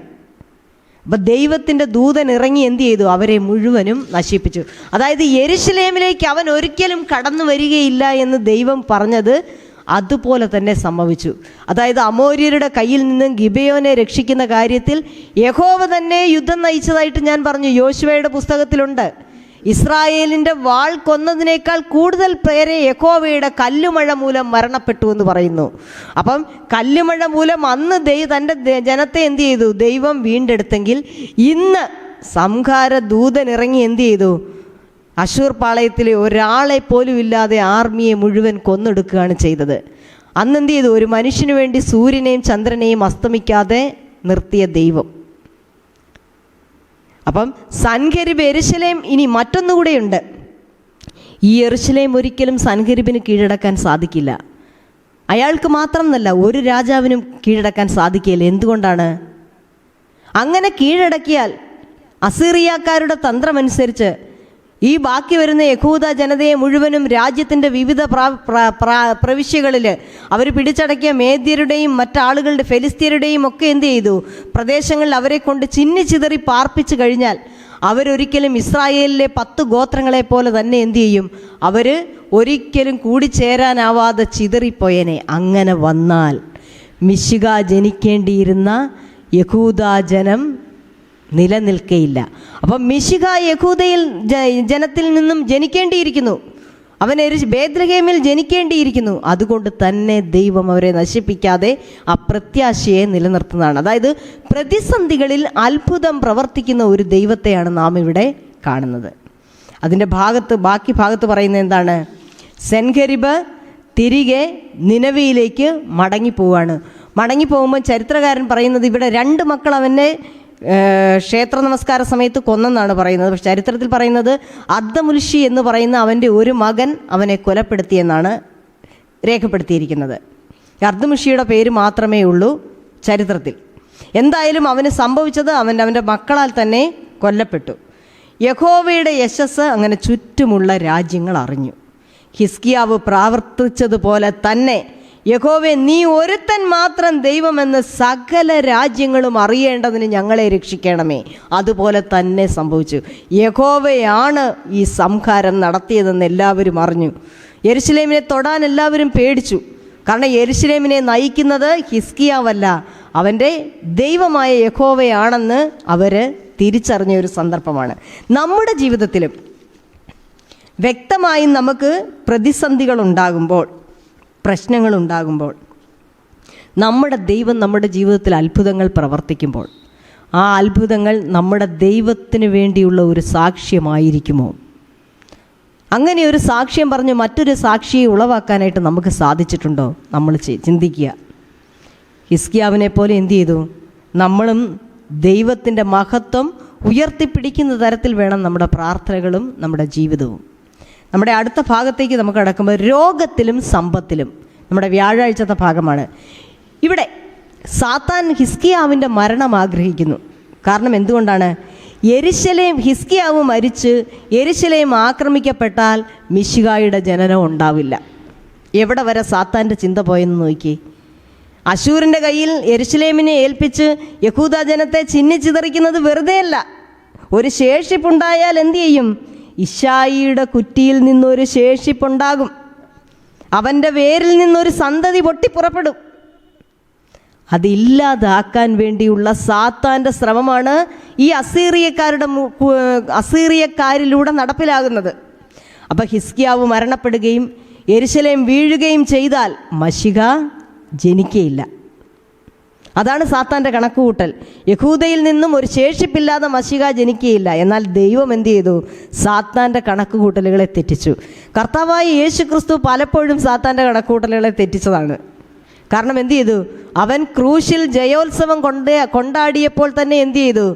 അപ്പം ദൈവത്തിൻ്റെ ദൂതൻ ഇറങ്ങി എന്ത് ചെയ്തു? അവരെ മുഴുവനും നശിപ്പിച്ചു. അതായത് യെരുശലേമിലേക്ക് അവൻ ഒരിക്കലും കടന്നു വരികയില്ല എന്ന് ദൈവം പറഞ്ഞത് അതുപോലെ തന്നെ സംഭവിച്ചു. അതായത് അമോര്യരുടെ കയ്യിൽ നിന്നും ഗിബെയോനെ രക്ഷിക്കുന്ന കാര്യത്തിൽ യഹോവ തന്നെ യുദ്ധം നയിച്ചതായിട്ട് ഞാൻ പറഞ്ഞു. യോശുവയുടെ പുസ്തകത്തിലുണ്ട്. ഇസ്രായേലിൻ്റെ വാൾ കൊന്നതിനേക്കാൾ കൂടുതൽ പേരെ യഹോവയുടെ കല്ലുമഴ മൂലം മരണപ്പെട്ടു എന്ന് പറയുന്നു. അപ്പം കല്ലുമഴ മൂലം അന്ന് തൻ്റെ ജനത്തെ എന്ത് ചെയ്തു? ദൈവം വീണ്ടെടുത്തെങ്കിൽ ഇന്ന് സംഹാര ദൂതൻ ഇറങ്ങി എന്ത് ചെയ്തു? അശൂർ പാളയത്തിലെ ഒരാളെ പോലും ഇല്ലാതെ ആർമിയെ മുഴുവൻ കൊന്നെടുക്കുകയാണ് ചെയ്തത്. അന്ന് എന്ത് ചെയ്തു? ഒരു മനുഷ്യന് വേണ്ടി സൂര്യനെയും ചന്ദ്രനെയും അസ്തമിക്കാതെ നിർത്തിയ ദൈവം. അപ്പം സൻഹേരിബ് യെരുശലേം. ഇനി മറ്റൊന്നുകൂടെയുണ്ട്. ഈ യെരുശലേം ഒരിക്കലും സൻഹേരിബിന് കീഴടക്കാൻ സാധിക്കില്ല. അയാൾക്ക് മാത്രമെന്നല്ല, ഒരു രാജാവിനും കീഴടക്കാൻ സാധിക്കില്ല. എന്തുകൊണ്ടാണ്? അങ്ങനെ കീഴടക്കിയാൽ അസീറിയക്കാരുടെ തന്ത്രമനുസരിച്ച് ഈ ബാക്കി വരുന്ന യഹൂദ ജനതയെ മുഴുവനും രാജ്യത്തിൻ്റെ വിവിധ പ്രവിശ്യകളിൽ അവർ പിടിച്ചടക്കിയ മേദ്യരുടെയും മറ്റാളുകളുടെ ഫെലിസ്തീനരുടെയും ഒക്കെ എന്ത് ചെയ്തു? പ്രദേശങ്ങളിൽ അവരെ കൊണ്ട് ചിന്നിച്ചിതറി പാർപ്പിച്ചു കഴിഞ്ഞാൽ അവരൊരിക്കലും ഇസ്രായേലിലെ 10 ഗോത്രങ്ങളെ പോലെ തന്നെ എന്തു ചെയ്യും? അവർ ഒരിക്കലും കൂടിച്ചേരാനാവാതെ ചിതറിപ്പോയനെ. അങ്ങനെ വന്നാൽ മിശിഹ ജനിക്കേണ്ടിയിരുന്ന യഹൂദ ജനം നിലനിൽക്കയില്ല. അപ്പം മിശിഹ യഹൂദയിൽ ജനത്തിൽ നിന്നും ജനിക്കേണ്ടിയിരിക്കുന്നു. അവൻ ബേത്ലഹേമിൽ ജനിക്കേണ്ടിയിരിക്കുന്നു. അതുകൊണ്ട് തന്നെ ദൈവം അവരെ നശിപ്പിക്കാതെ ആ പ്രത്യാശയെ നിലനിർത്തുന്നതാണ്. അതായത് പ്രതിസന്ധികളിൽ അത്ഭുതം പ്രവർത്തിക്കുന്ന ഒരു ദൈവത്തെയാണ് നാം ഇവിടെ കാണുന്നത്. അതിൻ്റെ ബാക്കി ഭാഗത്ത് പറയുന്നത് എന്താണ്? സെൻഖെരിബ് തിരികെ നിനവയിലേക്ക് മടങ്ങിപ്പോവാണ്. മടങ്ങിപ്പോകുമ്പോൾ ചരിത്രകാരൻ പറയുന്നത് ഇവിടെ 2 മക്കൾ അവനെ ക്ഷേത്ര നമസ്കാര സമയത്ത് കൊന്നെന്നാണ് പറയുന്നത്. പക്ഷെ ചരിത്രത്തിൽ പറയുന്നത് അദ്ദമുൽഷി എന്ന് പറയുന്ന അവൻ്റെ ഒരു മകൻ അവനെ കൊലപ്പെടുത്തിയെന്നാണ് രേഖപ്പെടുത്തിയിരിക്കുന്നത്. അർദ്ദമുഷിയുടെ പേര് മാത്രമേ ഉള്ളൂ ചരിത്രത്തിൽ. എന്തായാലും അവന് സംഭവിച്ചത് അവൻ്റെ മക്കളാൽ തന്നെ കൊല്ലപ്പെട്ടു. യഹോവയുടെ യശസ് അങ്ങനെ ചുറ്റുമുള്ള രാജ്യങ്ങൾ അറിഞ്ഞു. ഹിസ്കിയാവ് പ്രാവർത്തിച്ചതുപോലെ തന്നെ യഹോവേ, നീ ഒരുത്തൻ മാത്രം ദൈവമെന്ന് സകല രാജ്യങ്ങളും അറിയേണ്ടതിന് ഞങ്ങളെ രക്ഷിക്കണമേ. അതുപോലെ തന്നെ സംഭവിച്ചു. യഹോവയാണ് ഈ സംഹാരം നടത്തിയതെന്ന് എല്ലാവരും അറിഞ്ഞു. യെരുശലേമിനെ തൊടാൻ എല്ലാവരും പേടിച്ചു. കാരണം യെരുശലേമിനെ നയിക്കുന്നത് ഹിസ്കിയാവല്ല, അവൻ്റെ ദൈവമായ യഹോവയാണെന്ന് അവർ തിരിച്ചറിഞ്ഞ ഒരു സന്ദർഭമാണ്. നമ്മുടെ ജീവിതത്തിലും വ്യക്തമായും നമുക്ക് പ്രതിസന്ധികളുണ്ടാകുമ്പോൾ, പ്രശ്നങ്ങളുണ്ടാകുമ്പോൾ, നമ്മുടെ ദൈവം നമ്മുടെ ജീവിതത്തിൽ അത്ഭുതങ്ങൾ പ്രവർത്തിക്കുമ്പോൾ ആ അത്ഭുതങ്ങൾ നമ്മുടെ ദൈവത്തിന് വേണ്ടിയുള്ള ഒരു സാക്ഷ്യമായിരിക്കുമോ? അങ്ങനെ ഒരു സാക്ഷ്യം പറഞ്ഞ് മറ്റൊരു സാക്ഷിയെ ഉളവാക്കാനായിട്ട് നമുക്ക് സാധിച്ചിട്ടുണ്ടോ? നമ്മൾ ചിന്തിക്കുക. ഹിസ്കിയാവിനെ പോലെ എന്തു ചെയ്തു? നമ്മളും ദൈവത്തിൻ്റെ മഹത്വം ഉയർത്തിപ്പിടിക്കുന്ന തരത്തിൽ വേണം നമ്മുടെ പ്രാർത്ഥനകളും നമ്മുടെ ജീവിതവും. നമ്മുടെ അടുത്ത ഭാഗത്തേക്ക് നമുക്ക് കടക്കുമ്പോൾ രോഗത്തിലും സമ്പത്തിലും, നമ്മുടെ വ്യാഴാഴ്ചത്തെ ഭാഗമാണ്. ഇവിടെ സാത്താൻ ഹിസ്കിയാവിൻ്റെ മരണം ആഗ്രഹിക്കുന്നു. കാരണം എന്തുകൊണ്ടാണ്? ഹിസ്കിയാവ് മരിച്ച് യെരുശലേം ആക്രമിക്കപ്പെട്ടാൽ മിശിഹായുടെ ജനനം ഉണ്ടാവില്ല. എവിടെ വരെ സാത്താൻ്റെ ചിന്ത പോയെന്ന് നോക്കി. അശൂരിൻ്റെ കയ്യിൽ യെരുശലേമിനെ ഏൽപ്പിച്ച് യഹൂദ ജനത്തെ ചിന്നിച്ചിതറിക്കുന്നത് വെറുതെയല്ല. ഒരു ശേഷിപ്പുണ്ടായാൽ എന്തു ചെയ്യും? ഇശായിയുടെ കുറ്റിയിൽ നിന്നൊരു ശേഷിപ്പുണ്ടാകും. അവൻ്റെ വേരിൽ നിന്നൊരു സന്തതി പൊട്ടിപ്പുറപ്പെടും. അതില്ലാതാക്കാൻ വേണ്ടിയുള്ള സാത്താൻ്റെ ശ്രമമാണ് ഈ അസീറിയക്കാരിലൂടെ നടപ്പിലാകുന്നത്. അപ്പം ഹിസ്കിയാവ് മരണപ്പെടുകയും യെരുശലേം വീഴുകയും ചെയ്താൽ മശിഹ ജനിക്കയില്ല. അതാണ് സാത്താൻ്റെ കണക്കുകൂട്ടൽ. യഹൂദയിൽ നിന്നും ഒരു ശേഷിപ്പില്ലാതെ മശിഹ ജനിക്കുകയില്ല. എന്നാൽ ദൈവം എന്തു ചെയ്തു? സാത്താൻ്റെ കണക്കുകൂട്ടലുകളെ തെറ്റിച്ചു. കർത്താവായ യേശു ക്രിസ്തു പലപ്പോഴും സാത്താൻ്റെ കണക്കുകൂട്ടലുകളെ തെറ്റിച്ചതാണ്. കാരണം എന്തു ചെയ്തു? അവൻ ക്രൂശിൽ ജയോത്സവം കൊണ്ടാടിയപ്പോൾ തന്നെ എന്തു ചെയ്തു?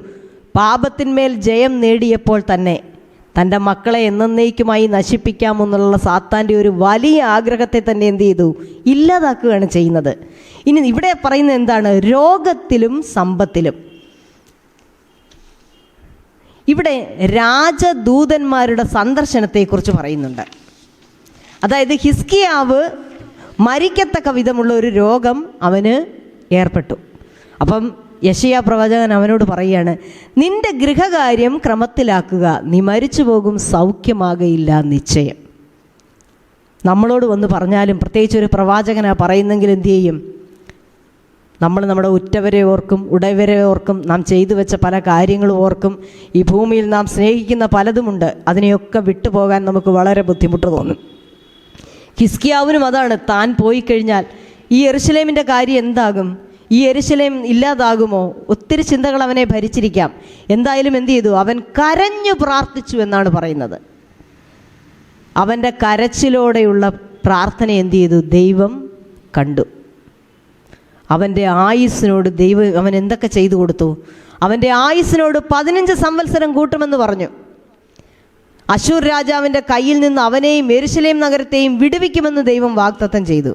പാപത്തിന്മേൽ ജയം നേടിയപ്പോൾ തന്നെ തൻ്റെ മക്കളെ എന്നേക്കുമായി നശിപ്പിക്കാമെന്നുള്ള സാത്താൻ്റെ ഒരു വലിയ ആഗ്രഹത്തെ തന്നെ എന്തു ചെയ്തു? ഇല്ലാതാക്കുകയാണ് ചെയ്യുന്നത്. ഇനി ഇവിടെ പറയുന്നത് എന്താണ്? രോഗത്തിലും സമ്പത്തിലും. ഇവിടെ രാജദൂതന്മാരുടെ സന്ദർശനത്തെക്കുറിച്ച് പറയുന്നുണ്ട്. അതായത് ഹിസ്കിയാവ് മരിക്കത്തക്ക വിധമുള്ള ഒരു രോഗം അവന് ഏർപ്പെട്ടു. അപ്പം യെശയ്യാ പ്രവാചകൻ അവനോട് പറയുകയാണ്, നിന്റെ ഗൃഹകാര്യം ക്രമത്തിലാക്കുക, നീ മരിച്ചു പോകും, സൗഖ്യമാകയില്ല നിശ്ചയം. നമ്മളോട് വന്ന് പറഞ്ഞാലും, പ്രത്യേകിച്ച് ഒരു പ്രവാചകനാ പറയുന്നെങ്കിൽ എന്തു ചെയ്യും? നമ്മൾ നമ്മുടെ ഉറ്റവരെ ഓർക്കും, ഉടയവരെ ഓർക്കും, നാം ചെയ്തു വെച്ച പല കാര്യങ്ങളും ഓർക്കും. ഈ ഭൂമിയിൽ നാം സ്നേഹിക്കുന്ന പലതുമുണ്ട്. അതിനെയൊക്കെ വിട്ടുപോകാൻ നമുക്ക് വളരെ ബുദ്ധിമുട്ട് തോന്നും. ഹിസ്കിയാവിനും അതാണ്. താൻ പോയി കഴിഞ്ഞാൽ ഈ യെരുശലേമിൻ്റെ കാര്യം എന്താകും? ഈ യെരുശലേം ഇല്ലാതാകുമോ? ഒത്തിരി ചിന്തകൾ അവനെ ഭരിച്ചിരിക്കാം. എന്തായാലും എന്തു ചെയ്തു? അവൻ കരഞ്ഞു പ്രാർത്ഥിച്ചു എന്നാണ് പറയുന്നത്. അവൻ്റെ കരച്ചിലോടെയുള്ള പ്രാർത്ഥന എന്തു ചെയ്തു? ദൈവം കണ്ടു. അവൻ്റെ ആയുസ്സിനോട് അവൻ എന്തൊക്കെ ചെയ്തു കൊടുത്തു? അവൻ്റെ ആയുസ്സിനോട് 15 സംവത്സരം കൂട്ടുമെന്ന് പറഞ്ഞു. അശൂർ രാജാവിൻ്റെ കയ്യിൽ നിന്ന് അവനെയും യെരുശലേം നഗരത്തെയും വിടുവിക്കുമെന്ന് ദൈവം വാഗ്ദത്തം ചെയ്തു.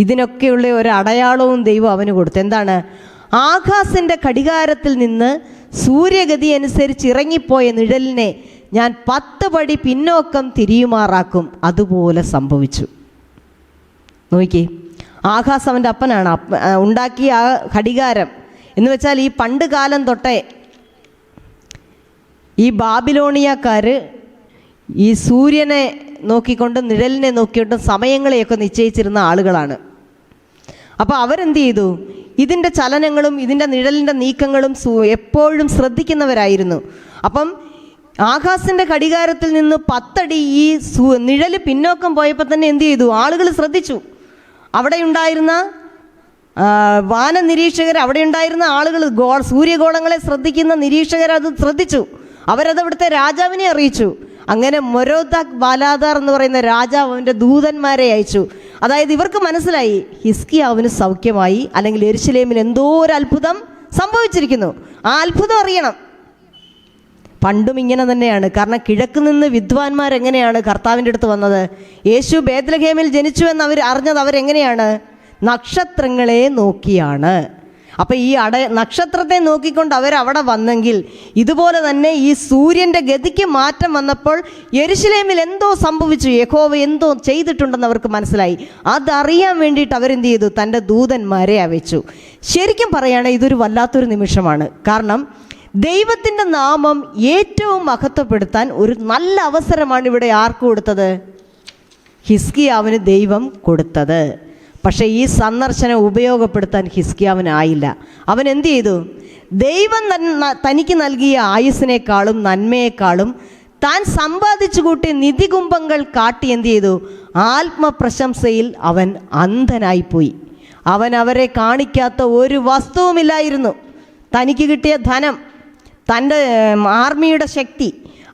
ഇതിനൊക്കെയുള്ള ഒരു അടയാളവും ദൈവം അവന് കൊടുത്തു. എന്താണ്? ആകാശിൻ്റെ ഘടികാരത്തിൽ നിന്ന് സൂര്യഗതി അനുസരിച്ച് ഇറങ്ങിപ്പോയ നിഴലിനെ ഞാൻ 10 പടി പിന്നോക്കം തിരിയുമാറാക്കും. അതുപോലെ സംഭവിച്ചു. നോക്കി, ആഹാസ് അവൻ്റെ അപ്പനാണ് ഉണ്ടാക്കിയ ആ ഘടികാരം എന്ന് വെച്ചാൽ ഈ പണ്ട് കാലം തൊട്ടേ ഈ ബാബിലോണിയക്കാർ ഈ സൂര്യനെ നോക്കിക്കൊണ്ട് നിഴലിനെ നോക്കിയിട്ടും സമയങ്ങളെയൊക്കെ നിശ്ചയിച്ചിരുന്ന ആളുകളാണ്. അപ്പോൾ അവരെന്ത് ചെയ്തു? ഇതിൻ്റെ ചലനങ്ങളും ഇതിൻ്റെ നിഴലിൻ്റെ നീക്കങ്ങളും എപ്പോഴും ശ്രദ്ധിക്കുന്നവരായിരുന്നു. അപ്പം ആകാശിൻ്റെ ഘടികാരത്തിൽ നിന്ന് 10 അടി ഈ നിഴൽ പിന്നോക്കം പോയപ്പോൾ തന്നെ എന്ത് ചെയ്തു? ആളുകൾ ശ്രദ്ധിച്ചു. അവിടെ ഉണ്ടായിരുന്ന വാന നിരീക്ഷകർ, അവിടെ ഉണ്ടായിരുന്ന ആളുകൾ, സൂര്യഗോളങ്ങളെ ശ്രദ്ധിക്കുന്ന നിരീക്ഷകർ അത് ശ്രദ്ധിച്ചു. അവരത് അവിടുത്തെ രാജാവിനെ അറിയിച്ചു. അങ്ങനെ മൊരോദാക് ബാലാദാർ എന്ന് പറയുന്ന രാജാവ് അവൻ്റെ ദൂതന്മാരെ അയച്ചു. അതായത് ഇവർക്ക് മനസ്സിലായി ഹിസ്കിയാവിന് സൗഖ്യമായി, അല്ലെങ്കിൽ യെരുശലേമിൽ എന്തോ ഒരു അത്ഭുതം സംഭവിച്ചിരിക്കുന്നു. ആ അത്ഭുതം അറിയണം. പണ്ടും ഇങ്ങനെ തന്നെയാണ്. കാരണം കിഴക്ക് നിന്ന് വിദ്വാൻമാരെങ്ങനെയാണ് കർത്താവിൻ്റെ അടുത്ത് വന്നത്? യേശു ബേത്ലഹേമിൽ ജനിച്ചു എന്ന് അവർ അറിഞ്ഞത് അവരെങ്ങനെയാണ്? നക്ഷത്രങ്ങളെ നോക്കിയാണ്. അപ്പം ഈ നക്ഷത്രത്തെ നോക്കിക്കൊണ്ട് അവരവിടെ വന്നെങ്കിൽ ഇതുപോലെ തന്നെ ഈ സൂര്യൻ്റെ ഗതിക്ക് മാറ്റം വന്നപ്പോൾ യെരുശലേമിൽ എന്തോ സംഭവിച്ചു, യഹോവ എന്തോ ചെയ്തിട്ടുണ്ടെന്ന് അവർക്ക് മനസ്സിലായി. അതറിയാൻ വേണ്ടിയിട്ട് അവരെന്ത് ചെയ്തു? തൻ്റെ ദൂതന്മാരെ അയച്ചു. ശരിക്കും പറയുകയാണെങ്കിൽ ഇതൊരു വല്ലാത്തൊരു നിമിഷമാണ്. കാരണം ദൈവത്തിൻ്റെ നാമം ഏറ്റവും മഹത്വപ്പെടുത്താൻ ഒരു നല്ല അവസരമാണ് ഇവിടെ ആർക്ക് കൊടുത്തത്? ഹിസ്കിയാവിന് ദൈവം കൊടുത്തത്. പക്ഷേ ഈ സന്ദർശനം ഉപയോഗപ്പെടുത്താൻ ഹിസ്കിയാവിനായില്ല. അവൻ എന്ത് ചെയ്തു? ദൈവം തനിക്ക് നൽകിയ ആയുസ്സിനേക്കാളും നന്മയെക്കാളും താൻ സമ്പാദിച്ചു കൂട്ടിയ നിധികുംഭങ്ങൾ കാട്ടി എന്ത് ചെയ്തു? ആത്മപ്രശംസയിൽ അവൻ അന്ധനായിപ്പോയി. അവൻ അവരെ കാണിക്കാത്ത ഒരു വസ്തുവുമില്ലായിരുന്നു. തനിക്ക് കിട്ടിയ ധനം, തൻ്റെ ആർമിയുടെ ശക്തി,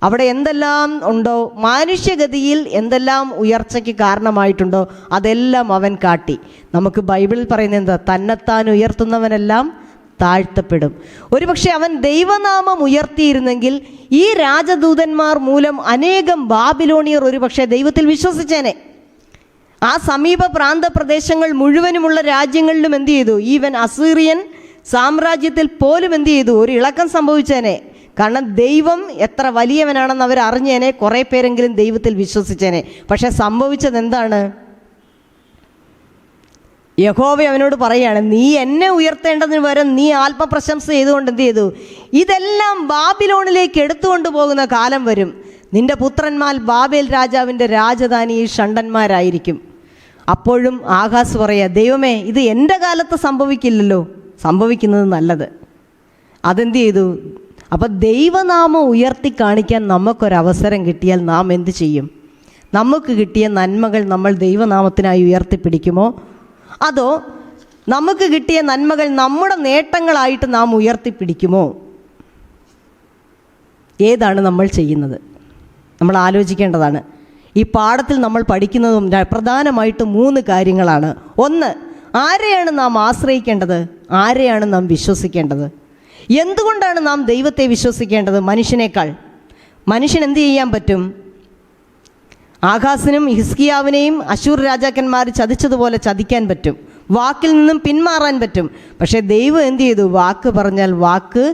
അവിടെ എന്തെല്ലാം ഉണ്ടോ, മാനുഷ്യഗതിയിൽ എന്തെല്ലാം ഉയർച്ചയ്ക്ക് കാരണമായിട്ടുണ്ടോ അതെല്ലാം അവൻ കാട്ടി. നമുക്ക് ബൈബിളിൽ പറയുന്നത് എന്താ? തന്നെത്താൻ ഉയർത്തുന്നവനെല്ലാം താഴ്ത്തപ്പെടും. ഒരുപക്ഷെ അവൻ ദൈവനാമം ഉയർത്തിയിരുന്നെങ്കിൽ ഈ രാജദൂതന്മാർ മൂലം അനേകം ബാബിലോണിയർ ഒരുപക്ഷെ ദൈവത്തിൽ വിശ്വസിച്ചേനെ. ആ സമീപ പ്രാന്ത പ്രദേശങ്ങൾ മുഴുവനുമുള്ള രാജ്യങ്ങളിലും എന്ത് ചെയ്തു? ഈവൻ അസീറിയൻ സാമ്രാജ്യത്തിൽ പോലും എന്ത് ചെയ്തു? ഒരു ഇളക്കം സംഭവിച്ചേനെ. കാരണം ദൈവം എത്ര വലിയവനാണെന്ന് അവർ അറിഞ്ഞേനെ. കുറേ പേരെങ്കിലും ദൈവത്തിൽ വിശ്വസിച്ചേനെ. പക്ഷെ സംഭവിച്ചത് എന്താണ്? യഹോവ അവനോട് പറയുകയാണ്, നീ എന്നെ ഉയർത്തേണ്ടതിന് പകരം നീ ആത്മപ്രശംസ ചെയ്തുകൊണ്ട് എന്ത് ചെയ്തു? ഇതെല്ലാം ബാബിലോണിലേക്ക് എടുത്തുകൊണ്ട് പോകുന്ന കാലം വരും. നിന്റെ പുത്രന്മാർ ബാബേൽ രാജാവിൻ്റെ രാജധാനിയിൽ ഷണ്ഡന്മാരായിരിക്കും. അപ്പോഴും ആഹാസ് പറയാ, ദൈവമേ, ഇത് എൻ്റെ കാലത്ത് സംഭവിക്കില്ലല്ലോ, സംഭവിക്കുന്നത് നല്ലത്. അതെന്ത് ചെയ്തു? അപ്പം ദൈവനാമം ഉയർത്തി കാണിക്കാൻ നമുക്കൊരവസരം കിട്ടിയാൽ നാം എന്ത് ചെയ്യും? നമുക്ക് കിട്ടിയ നന്മകൾ നമ്മൾ ദൈവനാമത്തിനായി ഉയർത്തിപ്പിടിക്കുമോ? അതോ നമുക്ക് കിട്ടിയ നന്മകൾ നമ്മുടെ നേട്ടങ്ങളായിട്ട് നാം ഉയർത്തിപ്പിടിക്കുമോ? ഏതാണ് നമ്മൾ ചെയ്യുന്നത്? നമ്മൾ ആലോചിക്കേണ്ടതാണ്. ഈ പാഠത്തിൽ നമ്മൾ പഠിക്കുന്നതും പ്രധാനമായിട്ട് 3 കാര്യങ്ങളാണ്. ഒന്ന്, ആരെയാണ് നാം ആശ്രയിക്കേണ്ടത്? ആരെയാണ് നാം വിശ്വസിക്കേണ്ടത്? എന്തുകൊണ്ടാണ് നാം ദൈവത്തെ വിശ്വസിക്കേണ്ടത് മനുഷ്യനേക്കാൾ? മനുഷ്യൻ എന്ത് ചെയ്യാൻ പറ്റും? ആഹാസിനും ഹിസ്കിയാവിനെയും അശൂർ രാജാക്കന്മാർ ചതിച്ചതുപോലെ ചതിക്കാൻ പറ്റും. വാക്കിൽ നിന്നും പിന്മാറാൻ പറ്റും. പക്ഷേ ദൈവം എന്ത് ചെയ്തു? വാക്ക് പറഞ്ഞാൽ വാക്ക്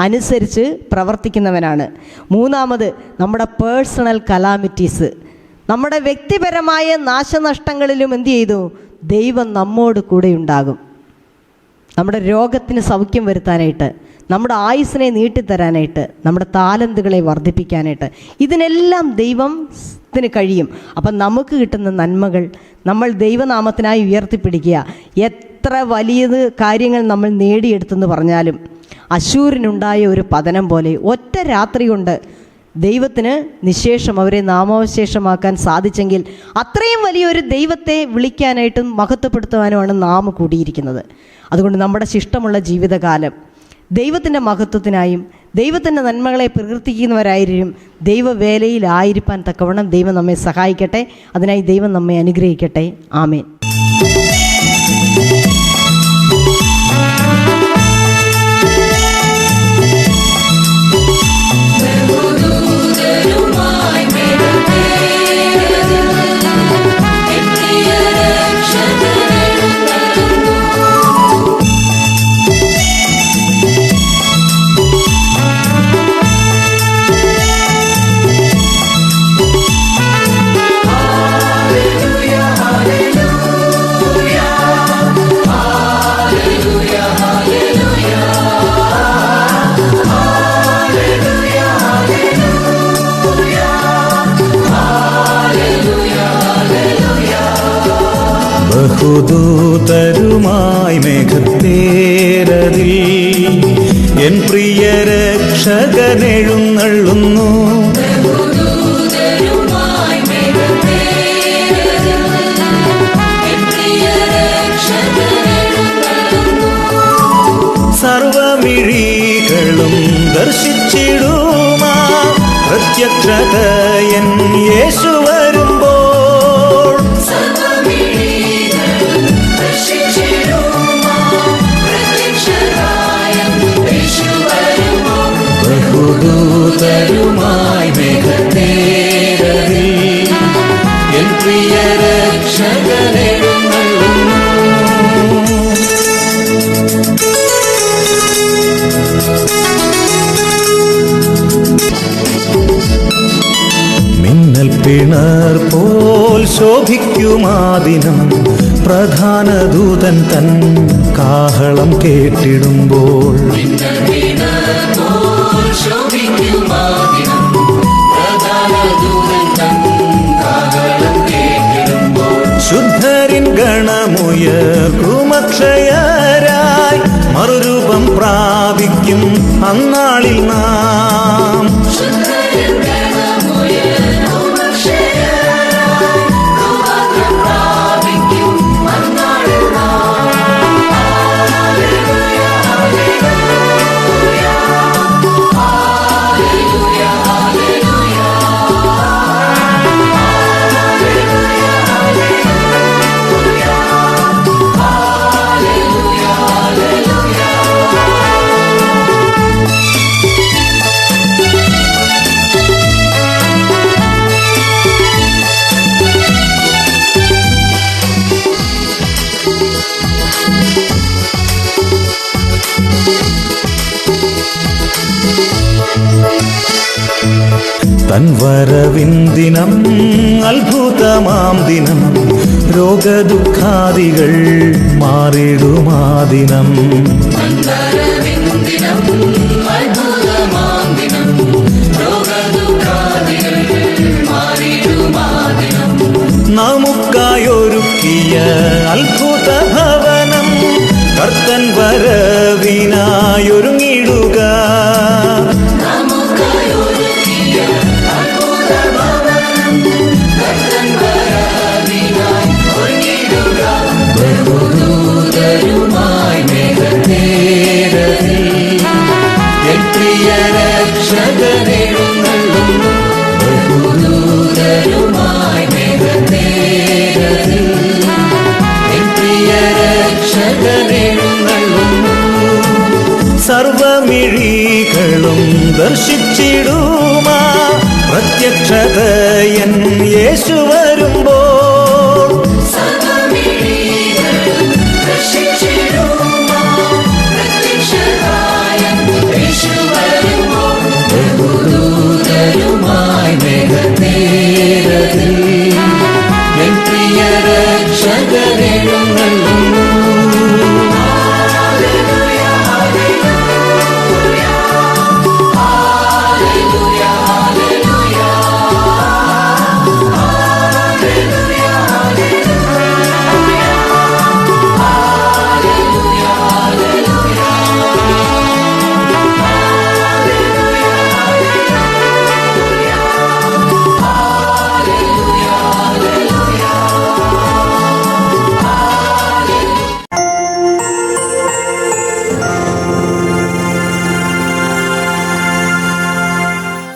അനുസരിച്ച് പ്രവർത്തിക്കുന്നവനാണ്. മൂന്നാമത്, നമ്മുടെ പേഴ്സണൽ കലാമിറ്റീസ്, നമ്മുടെ വ്യക്തിപരമായ നാശനഷ്ടങ്ങളിലും എന്ത് ചെയ്തു? ദൈവം നമ്മോട് കൂടെ ഉണ്ടാകും. നമ്മുടെ രോഗത്തിന് സൗഖ്യം വരുത്താനായിട്ട്, നമ്മുടെ ആയുസ്സിനെ നീട്ടിത്തരാനായിട്ട്, നമ്മുടെ താലന്തുകളെ വർദ്ധിപ്പിക്കാനായിട്ട്, ഇതിനെല്ലാം ദൈവത്തിന് കഴിയും. അപ്പം നമുക്ക് കിട്ടുന്ന നന്മകൾ നമ്മൾ ദൈവനാമത്തിനായി ഉയർത്തിപ്പിടിക്കുക. എത്ര വലിയത് കാര്യങ്ങൾ നമ്മൾ നേടിയെടുത്തെന്ന് പറഞ്ഞാലും അശൂരിനുണ്ടായ ഒരു പതനം പോലെ ഒറ്റ രാത്രി കൊണ്ട് ദൈവത്തിന് നിശേഷം അവരെ നാമാവശേഷമാക്കാൻ സാധിച്ചെങ്കിൽ അത്രയും വലിയൊരു ദൈവത്തെ വിളിക്കാനായിട്ടും മഹത്വപ്പെടുത്തുവാനുമാണ് നാം കൂടിയിരിക്കുന്നത്. അതുകൊണ്ട് നമ്മുടെ ശിഷ്ടമുള്ള ജീവിതകാലം ദൈവത്തിൻ്റെ മഹത്വത്തിനായും ദൈവത്തിൻ്റെ നന്മകളെ പ്രകീർത്തിക്കുന്നവരായിരിക്കും ദൈവവേലയിലായിരിക്കാൻ തക്കവണ്ണം ദൈവം നമ്മെ സഹായിക്കട്ടെ. അതിനായി ദൈവം നമ്മെ അനുഗ്രഹിക്കട്ടെ. ആമേൻ. ബഹുദൂതരുമായി മേഘത്തേരതിൽ എൻ പ്രിയ രക്ഷകനെഴുന്നള്ളുന്നു. സർവമിഴികളും ദർശിച്ചിടുമാ പ്രത്യക്ഷതയൻ യേശു വരുമ്പോൾ. ബഹുദൂതരുമായി മേഘത്തേരതിൽ എൻ പ്രിയ രക്ഷകനെഴുന്നള്ളുന്നു. മിന്നൽ പിണർ പോൽ ശോഭിക്കുമാദിനം പ്രധാന ദൂതൻ തൻ കാഹളം കേട്ടിടുമ്പോൾ. ശുദ്ധരിൻ ഗണമുയർക്കുമക്ഷയരായി മറുരൂപം പ്രാപിക്കും അന്നാളിൽ നാം. തൻ വരവിൻ ദിനം അത്ഭുതമാം ദിനം രോഗദുഃഖാദികൾ മാറിടുമാ ദിനം. നമുക്കായൊരുക്കിയ അത്ഭുത ഭവനം കർത്തൻ വരവിനായൊരുങ്ങിടുക. ബഹുദൂതരുമായി മേഘത്തേരതിൽ എൻ പ്രിയ രക്ഷകനെഴുന്നള്ളുന്നു. ബഹുദൂതരുമായി മേഘത്തേരതിൽ എൻ പ്രിയ രക്ഷകനെഴുന്നള്ളുന്നു. സർവമിഴികളും ദർശിച്ചിടുമാ പ്രത്യക്ഷതയൻ യേശു വരുമ്പോൾ.